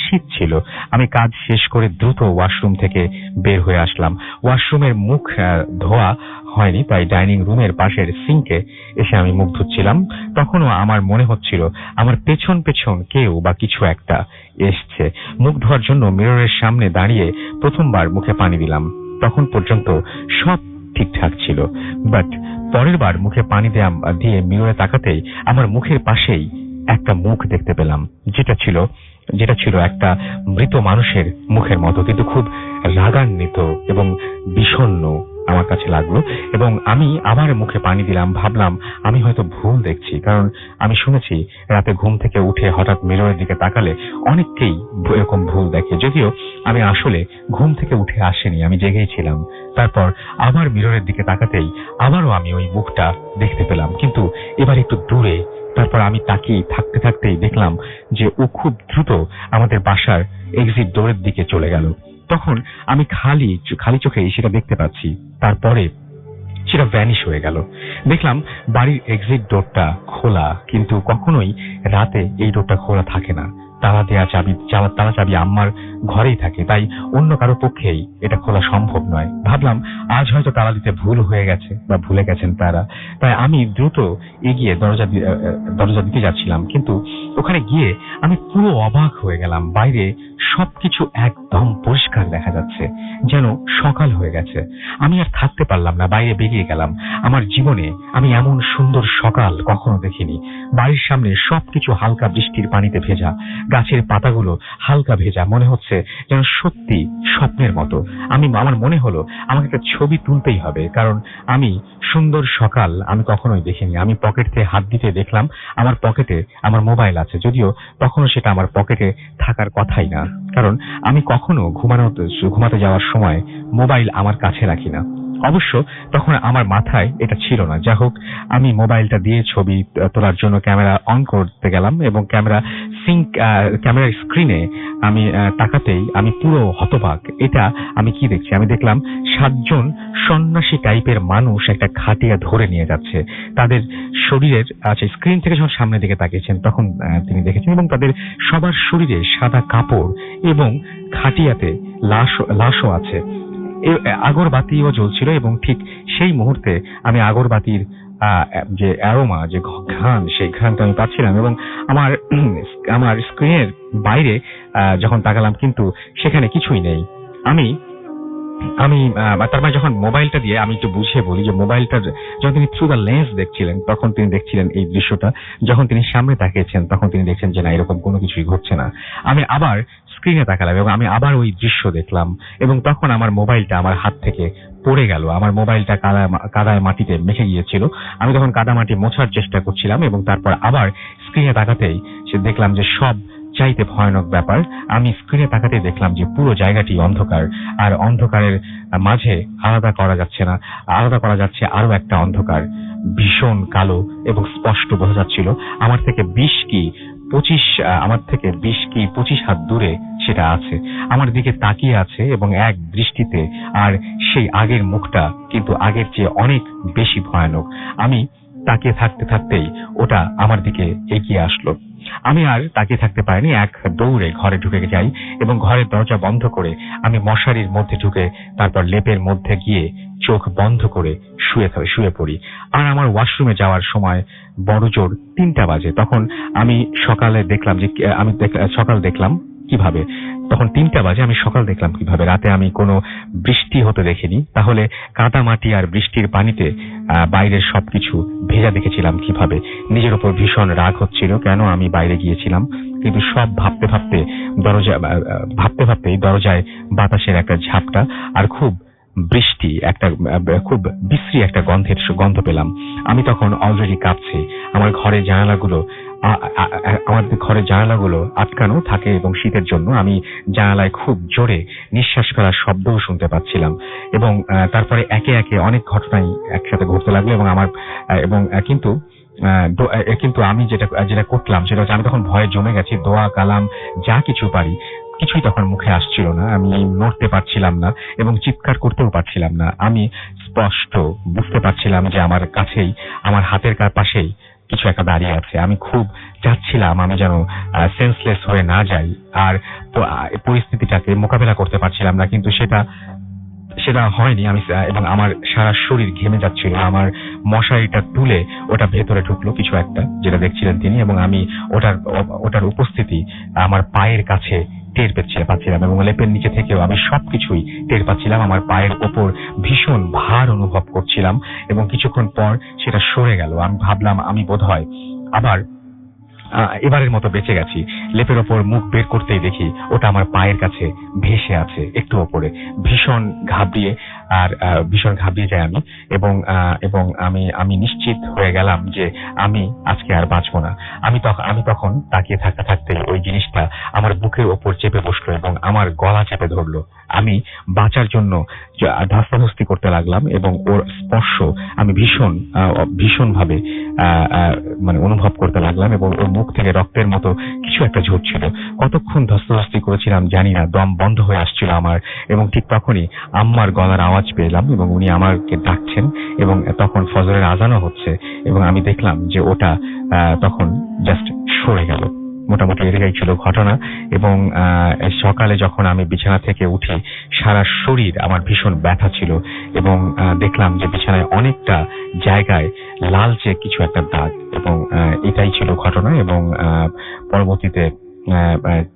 শীত ছিল। আমি কাজ শেষ করে দ্রুত ওয়াশরুম থেকে বের হয়ে আসলাম। ওয়াশরুমের মুখ ধোয়া হয়নি, তাই ডাইনিং রুমের পাশের সিঙ্কে এসে আমি মুখ ধুচ্ছিলাম। তখনও আমার মনে হচ্ছিল আমার পেছন পেছন কেউ বা কিছু একটা এসছে। মুখ ধোয়ার জন্য মিররের সামনে দাঁড়িয়ে প্রথমবার মুখে পানি দিলাম। তখন পর্যন্ত সব ঠিকঠাক ছিল, বাট পরের বার মুখে পানি দিয়ে মিররে তাকাতেই আমার মুখের পাশেই একটা মুখ দেখতে পেলাম, যেটা ছিল একটা মৃত মানুষের মুখের মতো, কিন্তু খুব রাগান্বিত এবং বিষণ্ণ আমার কাছে লাগলো। এবং আমি আবার মুখে পানি দিলাম। ভাবলাম আমি হয়তো ভুল দেখছি, কারণ আমি শুনেছি রাতে ঘুম থেকে উঠে হঠাৎ মিররের দিকে তাকালে অনেককেই এরকম ভুল দেখে। যদিও আমি আসলে ঘুম থেকে উঠে আসিনি, আমি জেগেই ছিলাম। তারপর আবার মিররের দিকে তাকাতেই আবারও আমি ওই মুখটা দেখতে পেলাম, কিন্তু এবার একটু দূরে। তারপর আমি তাকিয়ে থাকতে থাকতেই দেখলাম যে ও খুব দ্রুত আমাদের বাসার এক্সিট ডোরের দিকে চলে গেল। তখন আমি খালি চোখে সেটা দেখতে পাচ্ছি। তারপরে সেটা ভ্যানিশ হয়ে গেল। দেখলাম বাড়ির এক্সিট ডোরটা খোলা, কিন্তু কখনোই রাতে এই ডোরটা খোলা থাকে না। তালা চাবি আম্মার ঘরেই থাকে, তাই অন্য কারো পক্ষেই এটা খোলা সম্ভব নয়। ভাবলাম আজ হয়তো তালা দিতে ভুল হয়ে গেছে বা ভুলে গেছেন তারা। তাই আমি দ্রুত এগিয়ে দরজা দিতে যাচ্ছিলাম, কিন্তু ওখানে গিয়ে আমি পুরো অবাক হয়ে গেলাম। বাইরে সবকিছু একদম পরিষ্কার দেখা যাচ্ছে, যেন সকাল হয়ে গেছে। আমি আর থাকতে পারলাম না, বাইরে বেরিয়ে গেলাম। আমার জীবনে আমি এমন সুন্দর সকাল কখনো দেখিনি। বাড়ির সামনে সবকিছু হালকা বৃষ্টির পানিতে ভেজা, গাছের পাতাগুলো হালকা ভেজা, মনে হচ্ছে যেন সত্যি স্বপ্নের মতো। আমার মনে হলো আমাকে একটা ছবি তুলতেই হবে, কারণ আমি সুন্দর সকাল আমি কখনোই দেখিনি। আমি পকেট থেকে হাত দিতে দেখলাম আমার পকেটে আমার মোবাইল আছে, যদিও তখনও সেটা আমার পকেটে থাকার কথাই না, কারণ আমি কখনো ঘুমাতে যাওয়ার সময় মোবাইল আমার কাছে রাখি না। অবশ্য তখন আমার মাথায় এটা ছিল না। যা হোক, আমি মোবাইলটা দিয়ে ছবি তোলার জন্য ক্যামেরা অন করতে গেলাম এবং ক্যামেরার স্ক্রিনে আমি তাকাতেই আমি পুরো হতবাক। এটা আমি কি দেখছি? আমি দেখলাম 7 জন সন্ন্যাসী টাইপের মানুষ একটা খাটিয়া ধরে নিয়ে যাচ্ছে। তাদের শরীরের স্ক্রিন থেকে যখন সামনের দিকে তাকিয়েছেন তখন তিনি দেখেছেন, এবং তাদের সবার শরীরে সাদা কাপড় এবং খাটিয়াতে লাশও আছে। আগরবাতিও জ্বলছিল, এবং ঠিক সেই মুহূর্তে আমি আগরবাতির যে অ্যারোমা, যে ঘ্রাণ, সেই ঘ্রাণটা আমি পাচ্ছিলাম। এবং আমার স্ক্রিনের বাইরে যখন তাকালাম, কিন্তু সেখানে কিছুই নেই। আমি তার মানে যখন মোবাইলটা দিয়ে আমি একটু বুঝিয়ে বলি যে মোবাইলটার যখন তিনি থ্রু দ্য লেন্স দেখছিলেন তখন তিনি দেখছিলেন এই দৃশ্যটা। যখন তিনি সামনে তাকিয়েছেন তখন তিনি দেখছেন যে না, এরকম কোনো কিছুই ঘটছে না। আমি আবার স্ক্রিনে তাকালাম এবং আমি আবার ওই দৃশ্য দেখলাম, এবং তখন আমার মোবাইলটা আমার হাত থেকে পড়ে গেল। আমার মোবাইলটা কাদায় মাটিতে মেখে গিয়েছিল। আমি তখন কাদা মাটি মোছার চেষ্টা করছিলাম, এবং তারপর আবার স্ক্রিনে তাকাতেই দেখলাম যে সব চাইতে ভয়ানক ব্যাপার, আমি স্ক্রিনে তাকাতে দেখলাম যে পুরো জায়গাটি অন্ধকার, আর অন্ধকারের মাঝে আলাদা করা যাচ্ছে আরো একটা অন্ধকার, ভীষণ কালো এবং স্পষ্ট বোঝা যাচ্ছিল আমার থেকে 20 কি 25 হাত দূরে সেটা আছে, আমার দিকে তাকিয়ে আছে এবং এক দৃষ্টিতে। আর সেই আগের মুখটা কিন্তু আগের চেয়ে অনেক বেশি ভয়ানক। আমি তাকিয়ে থাকতে থাকতেই ওটা আমার দিকে এগিয়ে আসলো। আমি আর তাকিয়ে থাকতে পারিনি, এক দৌড়ে ঘরে ঢুকে যাই এবং ঘরের দরজা বন্ধ করে আমি মশারির মধ্যে ঢুকে তারপর লেপের মধ্যে গিয়ে চোখ বন্ধ করে শুয়ে পড়ি। আর আমার ওয়াশরুমে যাওয়ার সময় বড় জোর 3টা বাজে। তখন আমি সকাল দেখলাম কিভাবে, তখন 3টা বাজে আমি সকাল দেখলাম কিভাবে। রাতে আমি কোনো বৃষ্টি হতে দেখিনি, তাহলে কাদা মাটি আর বৃষ্টির পানিতে বাইরের সবকিছু ভেজা দেখেছিলাম কিভাবে। নিজের উপর ভীষণ রাগ হচ্ছিল কেন আমি বাইরে গিয়েছিলাম, কিন্তু সব ভাবতে ভাবতেই দরজায় বাতাসের একটা ঝাপটা আর খুব বিশ্রী একটা গন্ধ পেলাম। আমি তখন অলরেডি কাঁপছি। আমার ঘরের জানালাগুলো আমাদের ঘরের জানালাগুলো আটকানো থাকে এবং শীতের জন্য আমি জানালায় খুব জোরে নিঃশ্বাস ফেলার শব্দও শুনতে পাচ্ছিলাম। এবং তারপরে একে একে অনেক ঘটনাই একসাথে ঘটতে লাগলো এবং আমার কিন্তু আমি যেটা করলাম সেটা হচ্ছে আমি তখন ভয়ে জমে গেছি। দোয়া কালাম যা কিছু পারি কিছুই তখন মুখে আসছিল না। আমি নড়তে পারছিলাম না এবং চিৎকার করতেও পারছিলাম না। আমি স্পষ্ট বুঝতে পারছিলাম যে আমার কাছেই, আমার হাতের পাশেই কিছু একটা দাঁড়িয়ে আছে। আমি খুব চাচ্ছিলাম আমি যেন সেন্সলেস হয়ে না যাই, আর পরিস্থিতিটাকে মোকাবেলা করতে পারছিলাম না, কিন্তু সেটা হয়নি। এবং আমার সারা শরীর ঘেমে যাচ্ছিল। আমার মশারিটা তুলে ওটা ভেতরে ঢুকলো কিছু একটা, যেটা দেখছিলেন তিনি, এবং আমি ওটার উপস্থিতি আমার পায়ের কাছে টের পাচ্ছিলাম এবং লেপের নিচে থেকেও আমি সবকিছুই টের পাচ্ছিলাম। আমার পায়ের ওপর ভীষণ ভার অনুভব করছিলাম এবং কিছুক্ষণ পর সেটা সরে গেল। আমি ভাবলাম আমি বোধহয় আবার এবারের মতো বেঁচে গেছি। লেপের ওপর মুখ বের করতেই দেখি ওটা আমার পায়ের কাছে ভেসে আছে একটু ওপরে। ভীষণ ঘাবড়িয়ে যাই আমি এবং আমি নিশ্চিত হয়ে গেলাম যে আমি আজকে আর বাঁচবো না। আমি তখন তাকিয়ে থাকতে ওই জিনিসটা আমার বুকের ওপর চেপে বসলো এবং আমার গলা চেপে ধরলো। আমি বাঁচার জন্য ধস্তাধস্তি করতে লাগলাম এবং ওর স্পর্শ আমি ভীষণ ভাবে মানে অনুভব করতে লাগলাম এবং ওর মুখ থেকে রক্তের মতো কিছু একটা ঝরছিল। কতক্ষণ ধস্তাধস্তি করেছিলাম জানি না, দম বন্ধ হয়ে আসছিল আমার। এবং ঠিক তখনই আম্মার গলার আওয়াজ পেলাম এবং উনি আমাকে ডাকছেন এবং তখন ফজরের আজানও হচ্ছে এবং আমি দেখলাম যে ওটা তখন জাস্ট সরে গেল। মোটামুটি এটাই ছিল ঘটনা। এবং সকালে যখন আমি বিছানা থেকে উঠি সারা শরীর আমার ভীষণ ব্যথা ছিল এবং দেখলাম যে বিছানায় অনেকটা জায়গায় লালচে কিছু একটা দাগ, এবং এটাই ছিল ঘটনা। এবং পরবর্তীতে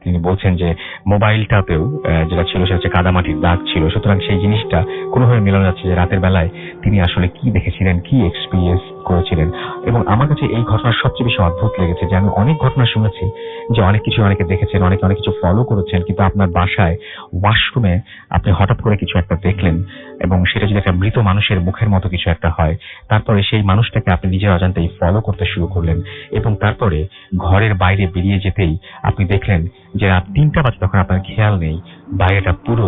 তিনি বলছেন যে মোবাইলটাতেও যেটা ছিল সেটা হচ্ছে কাদামাটির দাগ ছিল। সুতরাং সেই জিনিসটা কোনোভাবে মেলানো যাচ্ছে যে রাতের বেলায় তিনি আসলে কি দেখেছিলেন, কি এক্সপিরিয়েন্স করেছিলেন। এবং আমার কাছে এই ঘটনা সবচেয়ে বেশি অদ্ভুত লেগেছে যে আমি অনেক ঘটনা শুনেছি যে অনেকে দেখেছেন, অনেক কিছু ফলো করেছেন, কিন্তু আপনার বাসায় ওয়াশরুমে আপনি হঠাৎ করে কিছু একটা দেখলেন এবং সেটা যদি একটা মৃত মানুষের মুখের মতো কিছু একটা হয়, তারপরে সেই মানুষটাকে আপনি নিজের অজান্তেই ফলো করতে শুরু করলেন এবং তারপরে ঘরের বাইরে বেরিয়ে যেতেই আপনি দেখলেন যে রাত 3টা বাজে, তখন আপনার খেয়াল নেই, বাইরেটা পুরো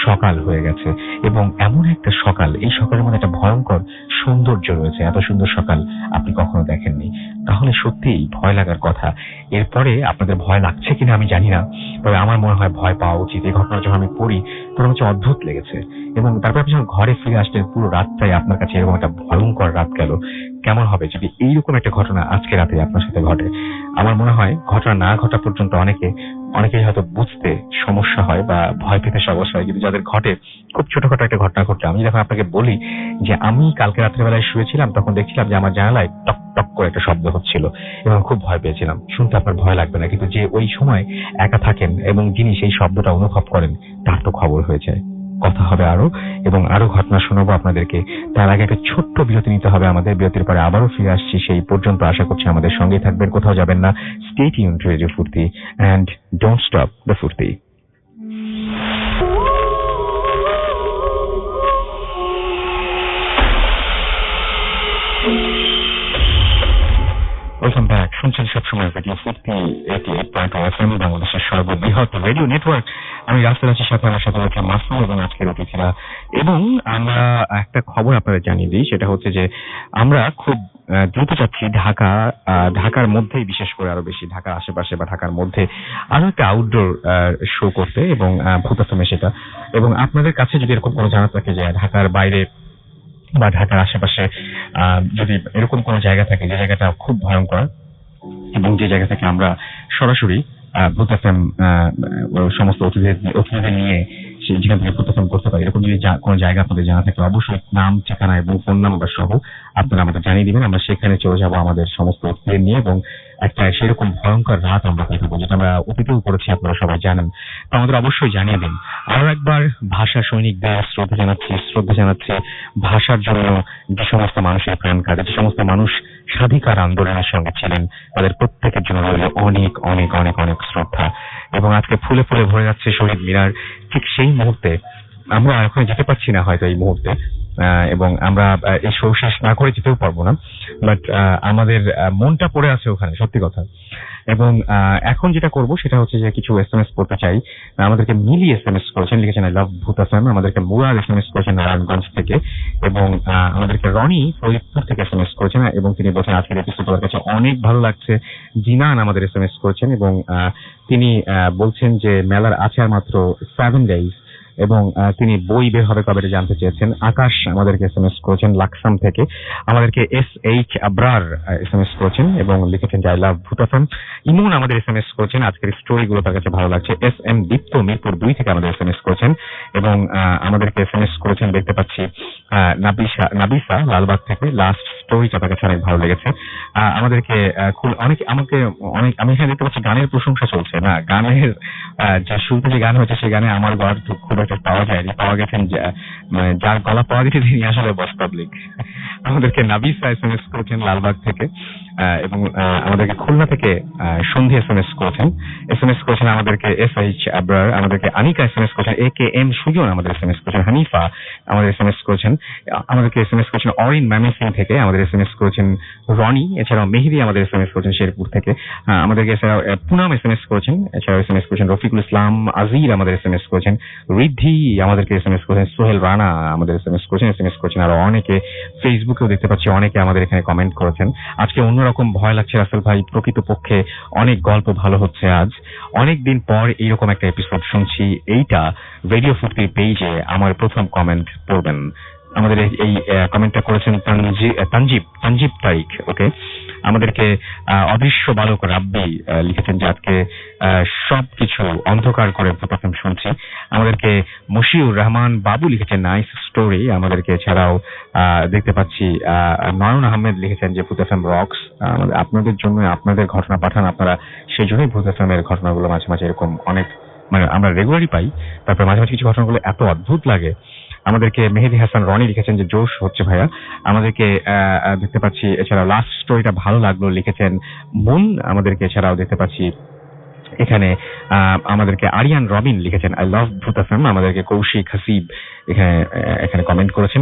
সকাল হয়ে গেছে। এবং এমন একটা সকাল, এই সকালের মধ্যে একটা ভয়ঙ্কর সৌন্দর্য রয়েছে। এত সুন্দর সকাল আপনি কখনো দেখেননি। তাহলে সত্যিই ভয় লাগার কথা। এরপরে আপনাদের ভয় লাগছে কিনা আমি জানি না, তবে আমার মনে হয় ভয় পাওয়া উচিত। এই ঘটনা যখন আমি পড়ি তখন হচ্ছে অদ্ভুত লেগেছে। এবং তারপর আপনি যখন ঘরে ফিরে আসলেন, পুরো রাতটাই আপনার কাছে এরকম একটা ভয়ঙ্কর রাত গেল। কেমন হবে যদি এইরকম একটা ঘটনা আজকে রাতে আপনার সাথে ঘটে? আমার মনে হয় ঘটনা না ঘটা পর্যন্ত অনেকেই হয়তো বুঝতে সমস্যা হয় বা ভয় পেতে সমস্যা হয়, কিন্তু যাদের ঘটে খুব ছোটখাটো একটা ঘটনা ঘটে। আমি যখন আপনাকে বলি যে আমি কালকে রাত্রের বেলায় শুয়েছিলাম, তখন দেখছিলাম যে আমার জানালায় টক টক করে একটা শব্দ হচ্ছিল এবং খুব ভয় পেয়েছিলাম। শুনতে আপনার ভয় লাগবে না, কিন্তু যে ওই সময় একা থাকেন এবং যিনি সেই শব্দটা অনুভব করেন তার তো খবর হয়ে যায়। কথা হবে আরো ঘটনা শোনাবো আপনাদেরকে। তার আগে একটা ছোট্ট বিরতি নিতে হবে আমাদের। বিরতির পরে আবারও ফিরে আসছি। সেই পর্যন্ত আশা করছি আমাদের সঙ্গেই থাকবেন, কোথাও যাবেন না। স্টে টিউনড টু রেডিও ফুর্তি এন্ড ডোন্ট স্টপ দ্য ফুর্তি। Welcome back. শুনছেন সবসময় রেডিও ফুর্তি 88.5 FM, বাংলাদেশের সর্ববৃহৎ রেডিও নেটওয়ার্ক। আমি রাস্তায় আছি, সাথে আমার সাথে রয়েছে মাসুম এবং আজকের অতিথিরা। এবং আমরা একটা খবর আপনাদের জানিয়ে দিই, সেটা হচ্ছে যে আমরা খুব দ্রুত চাচ্ছি ঢাকার মধ্যেই, বিশেষ করে আরো বেশি ঢাকার আশেপাশে বা ঢাকার মধ্যে আরো একটা আউটডোর শো করতে, এবং ভূতাশ্রমে সেটা। এবং আপনাদের কাছে যদি এরকম কোনো জানা থাকে যে ঢাকার বাইরে বা ঢাকার আশেপাশে যদি এরকম কোনো জায়গা থাকে যে জায়গাটা খুব ভয়ঙ্কর এবং যে জায়গা থেকে আমরা সরাসরি ভূতাশ্রম সমস্ত অতিথিদের নিয়ে যেখান থেকে ভূতাশ্রম করতে পারি, এরকম যদি কোনো জায়গা আপনাদের জানা থাকে অবশ্যই নাম, ঠিকানা এবং ফোন নাম্বার সহ আপনারা আমাদের জানিয়ে দিবেন। আমরা সেখানে চলে যাবো আমাদের সমস্ত অতিথিদের নিয়ে এবং একটা সেরকম ভয়ঙ্কর রাত আমরা কাটাবো, যেটা আমরা অতীতেও করেছি, আপনারা সবাই জানেন। তো আমাদের অবশ্যই জানিয়ে দিন। আরো একবার ভাষা সৈনিকদের শ্রদ্ধা জানাচ্ছি। ভাষার জন্য যে সমস্ত মানুষের প্রাণ কাটে, যে সমস্ত মানুষ স্বাধিকার আন্দোলনের সঙ্গে ছিলেন, তাদের প্রত্যেকের জন্য রইল অনেক অনেক অনেক অনেক শ্রদ্ধা। এবং আজকে ফুলে ফুলে ভরে যাচ্ছে শহীদ মিনার। ঠিক সেই মুহূর্তে আমরা এখন যেতে পারছি না হয়তো এই মুহূর্তে, এবং আমরা এই শো শেষ না করে যেতেও পারবো না, বাট আমাদের মনটা পড়ে আছে ওখানে, সত্যি কথা। এবং এখন যেটা করব সেটা হচ্ছে যে কিছু SMS পড়তে চাই। আমাদেরকে মিলি SMS করেছেন, লিখেছেন আই লাভ ভূত FM। আমাদেরকে মুরাদ SMS করেছেন নারায়ণগঞ্জ থেকে, এবং আমাদেরকে রনি ফরিদপুর থেকে SMS করেছেন, এবং তিনি বলছেন আজকের এপিসোড ওর কাছে অনেক ভালো লাগছে। জিনান আমাদের SMS করেছেন, এবং তিনি বলছেন যে মেলার আছে আর মাত্র 7 days, এবং তিনি বই বের হবে কবে জানতে চেয়েছেন। আকাশ আমাদেরকে SMS করেছেন লাকসাম থেকে। আমাদেরকে SH আবরার SMS করেছেন এবং লিখেছেন যে আই লাভ ভূত FM। ইমন আমাদের SMS করেছেন, আজকের স্টোরিগুলো তার কাছে ভালো লাগছে। SM দীপ্ত মিরপুর 2 থেকে আমাদের SMS করেছেন, এবং আমাদেরকে SMS করেছেন দেখতে পাচ্ছি নাবিসা লালবাগ থেকে। লাস্ট স্টোরিটা তার কাছে অনেক ভালো লেগেছে। আমাদেরকে আমি এখানে দেখতে পাচ্ছি গানের প্রশংসা চলছে না। গানের যে শুরুতে যে গান হচ্ছে সেই গানে আমার গলা খুব একটা পাওয়া যায়নি, পাওয়া গেছেন মানে যার গলা পাওয়া গেছে তিনি আসলে বস পাবলিক। আমাদেরকে নাবিসা SMS করেছেন লালবাগ থেকে, এবং আমাদেরকে খুলনা থেকে সন্ধি SMS করেছেন আমাদেরকে SH আবরার। আমাদেরকে আনিকা SMS করেছেন, AKM সুজন আমাদের SMS করেছেন, হানিফা আমাদের SMS করেছেন, আমাদেরকে SMS করেছেন অরিন ম্যামিসিং থেকে, আমাদের SMS করেছেন রনি, এছাড়াও মেহেদি আমাদের SMS করেছেন শেরপুর থেকে, আমাদেরকে এছাড়াও পুনাম SMS করেছেন, এছাড়াও SMS করেছেন রফিকুল ইসলাম আজির আমাদের SMS করেছেন, রিদ্ধি আমাদেরকে SMS করেছেন, সোহেল রানা আমাদের SMS করেছেন আরো অনেকে। ফেসবুকেও দেখতে পাচ্ছি অনেকে আমাদের এখানে কমেন্ট করেছেন। আজকে অন্যরকম ভয় লাগছে রাসেল ভাই, প্রকৃতপক্ষে অনেক গল্প ভালো হচ্ছে। আজ অনেকদিন পর এইরকম একটা এপিসোড শুনছি। এইটা রেডিও ফুর্তির পেজে আমার প্রথম কমেন্ট পড়বেন। আমাদের এই কমেন্টটা করেছেন তানজিব তারিক। ওকে, আমাদেরকে অদৃশ্য বালক রাব্বি লিখেছেন যে আজকে সবকিছু অন্ধকার করে প্রথম শুনছি। আমাদেরকে মশিউর রহমান বাবু লিখেছেন নাইস স্টোরি। আমাদেরকে এছাড়াও দেখতে পাচ্ছি নয়ন আহমেদ লিখেছেন যে ভূত FM রক্স। আপনাদের জন্য আপনাদের ঘটনা পাঠান, আপনারা সেই জন্যই ভূত FM এর ঘটনাগুলো মাঝে মাঝে এরকম অনেক মানে আমরা রেগুলারই পাই, তারপরে মাঝে মাঝে কিছু ঘটনাগুলো এত অদ্ভুত লাগে। আমাদেরকে মেহেদি হাসান রনি লিখেছেন যে জোশ হচ্ছে ভাইয়া। আমাদেরকে দেখতে পাচ্ছি এছাড়াও লাস্ট স্টোরিটা ভালো লাগলো লিখেছেন মুন। আমাদেরকে এছাড়াও দেখতে পাচ্ছি এখানে আমাদেরকে আরিয়ান রবিন লিখেছেন আই লাভ ভূত FM। আমাদেরকে কৌশিক হাসিব এখানে কমেন্ট করেছেন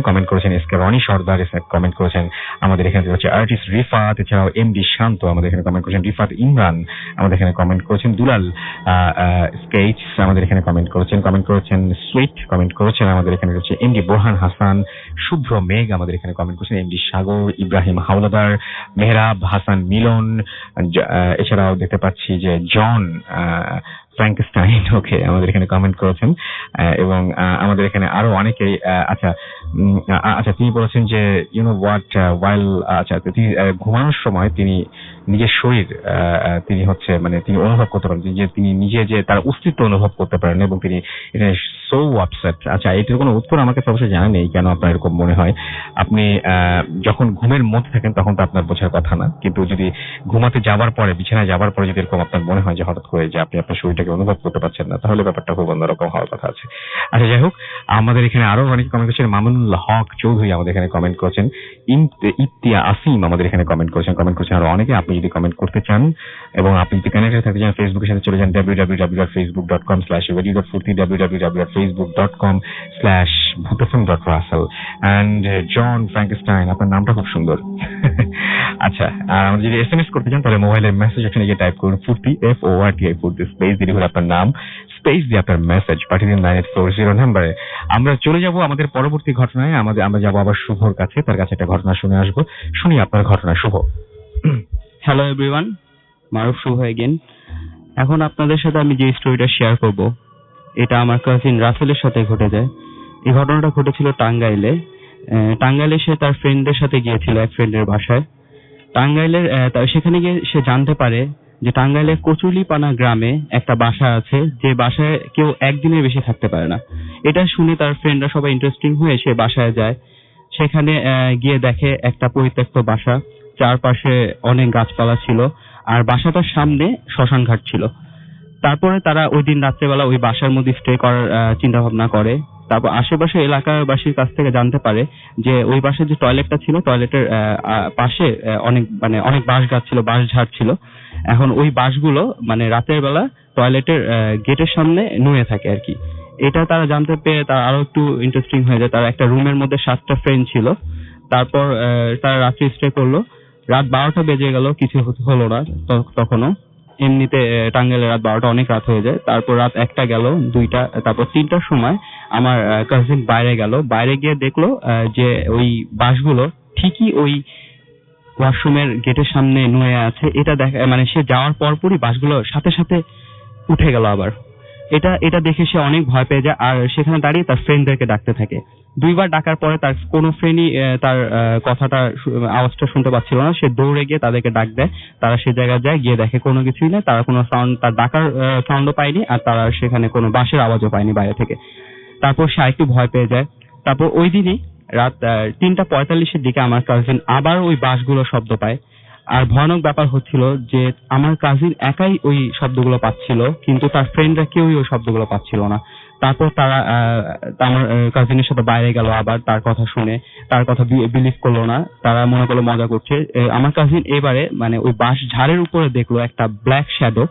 এসকে রনি সর্দার কমেন্ট করেছেন। আমাদের এখানে হচ্ছে আর্টিস্ট রিফাত, এছাড়াও MD শান্ত আমাদের এখানে কমেন্ট করেছেন, রিফাত ইমরান আমাদের এখানে কমেন্ট করেছেন, দুলাল স্কেচ আমাদের এখানে কমেন্ট করেছেন, সুইট কমেন্ট করেছেন। আমাদের এখানে হচ্ছে MD বোরহান হাসান, শুভ্র মেঘ আমাদের এখানে কমেন্ট করেছেন, MD সাগর, ইব্রাহিম হাওলাদার, মেহরাব হাসান মিলন, এছাড়াও দেখতে পাচ্ছি যে জন ফ্র্যাঙ্কস্টাইন ওকে আমাদের এখানে কমেন্ট করেছেন, এবং আমাদের এখানে আরো অনেকেই আচ্ছা তিনি বলেছেন যে ইউ নো হোয়াট ওয়াইল আচ্ছা তিনি ঘুমানোর সময় তিনি নিজের শরীর তিনি হচ্ছে মানে তিনি অনুভব করতে পারেন যে তিনি নিজে যে তার অস্তিত্ব অনুভব করতে পারেন, এবং তিনি এখানে সো আপসেট। আচ্ছা এটার কোনো উত্তর আমাকে অবশ্যই জানা নেই কেন আপনার এরকম মনে হয়। আপনি যখন ঘুমের মধ্যে থাকেন তখন তো আপনার বোঝার কথা না, কিন্তু যদি ঘুমাতে যাওয়ার পরে বিছানায় যাওয়ার পরে যদি এরকম আপনার মনে হয় যে হঠাৎ করে যে আপনি আপনার শরীরটাকে অনুভব করতে পারছেন না, তাহলে ব্যাপারটা খুব অন্যরকম হওয়ার কথা আছে। আচ্ছা যাই হোক, আমাদের এখানে আরো অনেক কমেন্ট করেছেন। মামুনুল হক চৌধুরী আমাদের এখানে কমেন্ট করেছেন, ইতিয়া আসিম আমাদের এখানে কমেন্ট করেছেন আরো অনেকে। আপনি যদি কমেন্ট করতে চান এবং আপনি যদি কানেক্টেড থাকতে চান ফেসবুকের সাথে চলে যান www.facebook.com/radio.furti, www.facebook.com/bhutfm.russell and John Frankenstein। আপনার নামটা খুব সুন্দর। আচ্ছা, আমরা যদি SMS করতে চান তাহলে মোবাইলের মেসেজ অপশনে গিয়ে টাইপ করুন ফুর্তি FORTI ফুর্তি স্পেস দিয়ে লিখুন আপনার নাম, স্পেস দিয়ে আপনার মেসেজ পাঠিয়ে দিন 9840 নম্বরে। আমরা চলে যাব আমাদের পরবর্তী ঘটনায়। আমরা যাব আবার শুভর কাছে, তার কাছে একটা ঘটনা শুনে আসবো। শুনি আপনার ঘটনা শুভ। হ্যালো এভরিওয়ান, মারুফ শুভ এগেন। এখন আপনাদের সাথে আমি যে স্টোরিটা শেয়ার করব এটা আমার কাজিন রাসেলের সাথে ঘটে যায়। এই ঘটনাটা ঘটেছিল টাঙ্গাইলে। টাঙ্গাইলে সে তার ফ্রেন্ডদের সাথে গিয়েছিল এক ফ্রেন্ডের বাসায়। টাঙ্গাইলের সেখানে গিয়ে সে জানতে পারে যে টাঙ্গাইলের কচুলিপানা গ্রামে একটা বাসা আছে, যে বাসায় কেউ একদিনের বেশি থাকতে পারে না। এটা শুনে তার ফ্রেন্ডরা সবাই ইন্টারেস্টিং হয়ে সে বাসায় যায়। সেখানে গিয়ে দেখে একটা পরিত্যক্ত বাসা, চারপাশে অনেক গাছপালা ছিল, আর বাসাটার সামনে শ্মশান ঘাট ছিল। তারপরে তারা ওই দিন রাত্রেবেলা ওই বাসার মধ্যে স্টে করার চিন্তা ভাবনা করে। তারপর আশেপাশে এলাকাবাসীর কাছ থেকে জানতে পারে যে ওই বাসার যে টয়লেটটা ছিল, টয়লেটের পাশে অনেক বাঁশ গাছ ছিল, বাঁশ ঝাড় ছিল। এখন ওই বাঁশগুলো রাতের বেলা টয়লেটের গেটের সামনে নুয়ে থাকে আর কি। এটা তারা জানতে পেরে তারা আরো একটু ইন্টারেস্টিং হয়ে যায়। তার একটা রুমের মধ্যে 7টা ফ্রেন্ড ছিল। তারপর তারা রাত্রি স্টে করলো। রাত 12টা বেজে গেল, কিছু হলো না তখনও। এমনিতে টাঙ্গাইলে রাত 12টা অনেক রাত হয়ে যায়। তারপর রাত 1টা গেল, 2টা, তারপর 3টার সময় আমার কাজিন বাইরে গিয়ে দেখলো যে ওই বাসগুলো ঠিকই ওই ওয়াশরুমের গেটের সামনে নুয়ে আছে। এটা দেখা মানে সে যাওয়ার পরপরই বাসগুলো সাথে সাথে উঠে গেল আবার। এটা দেখে সে অনেক ভয় পেয়ে যায়, আর সেখানে দাঁড়িয়ে তার ফ্রেন্ডদেরকে ডাকতে থাকে। 2বার ডাকার পরে তার কোনো ফ্রেন্ডই তার আওয়াজটা শুনতে পাচ্ছিল না। সে দৌড়ে গিয়ে তাদেরকে ডাক দেয়। তারা সে জায়গায় যায়, গিয়ে দেখে কোনো কিছুই নেই। তারা কোনো সাউন্ড, তার ডাকার সাউন্ডও পায়নি, আর তারা সেখানে কোনো বাসের আওয়াজও পায়নি বাইরে থেকে। তারপর সে আরেকটু ভয় পেয়ে যায়। তারপর ওই দিনই রাত 3:45-এর দিকে আমার কাজিন আবার ওই বাসগুলো শব্দ পায়। আর ভয়ানক ব্যাপার হচ্ছিল যে আমার কাজিন একাই ওই শব্দগুলো পাচ্ছিল, কিন্তু তার ফ্রেন্ডরা কেউই ওই শব্দগুলো পাচ্ছিল না। তারপর তারা আমার কাজিনের সাথে বাইরে গেল, আবার তার কথা শুনে তার কথা বিলিভ করলো না। তারা মনে করলো মজা করছে। আমার কাজিন এবারে মানে ওই বাস ঝাড়ের উপরে দেখলো একটা ব্ল্যাক শ্যাডো।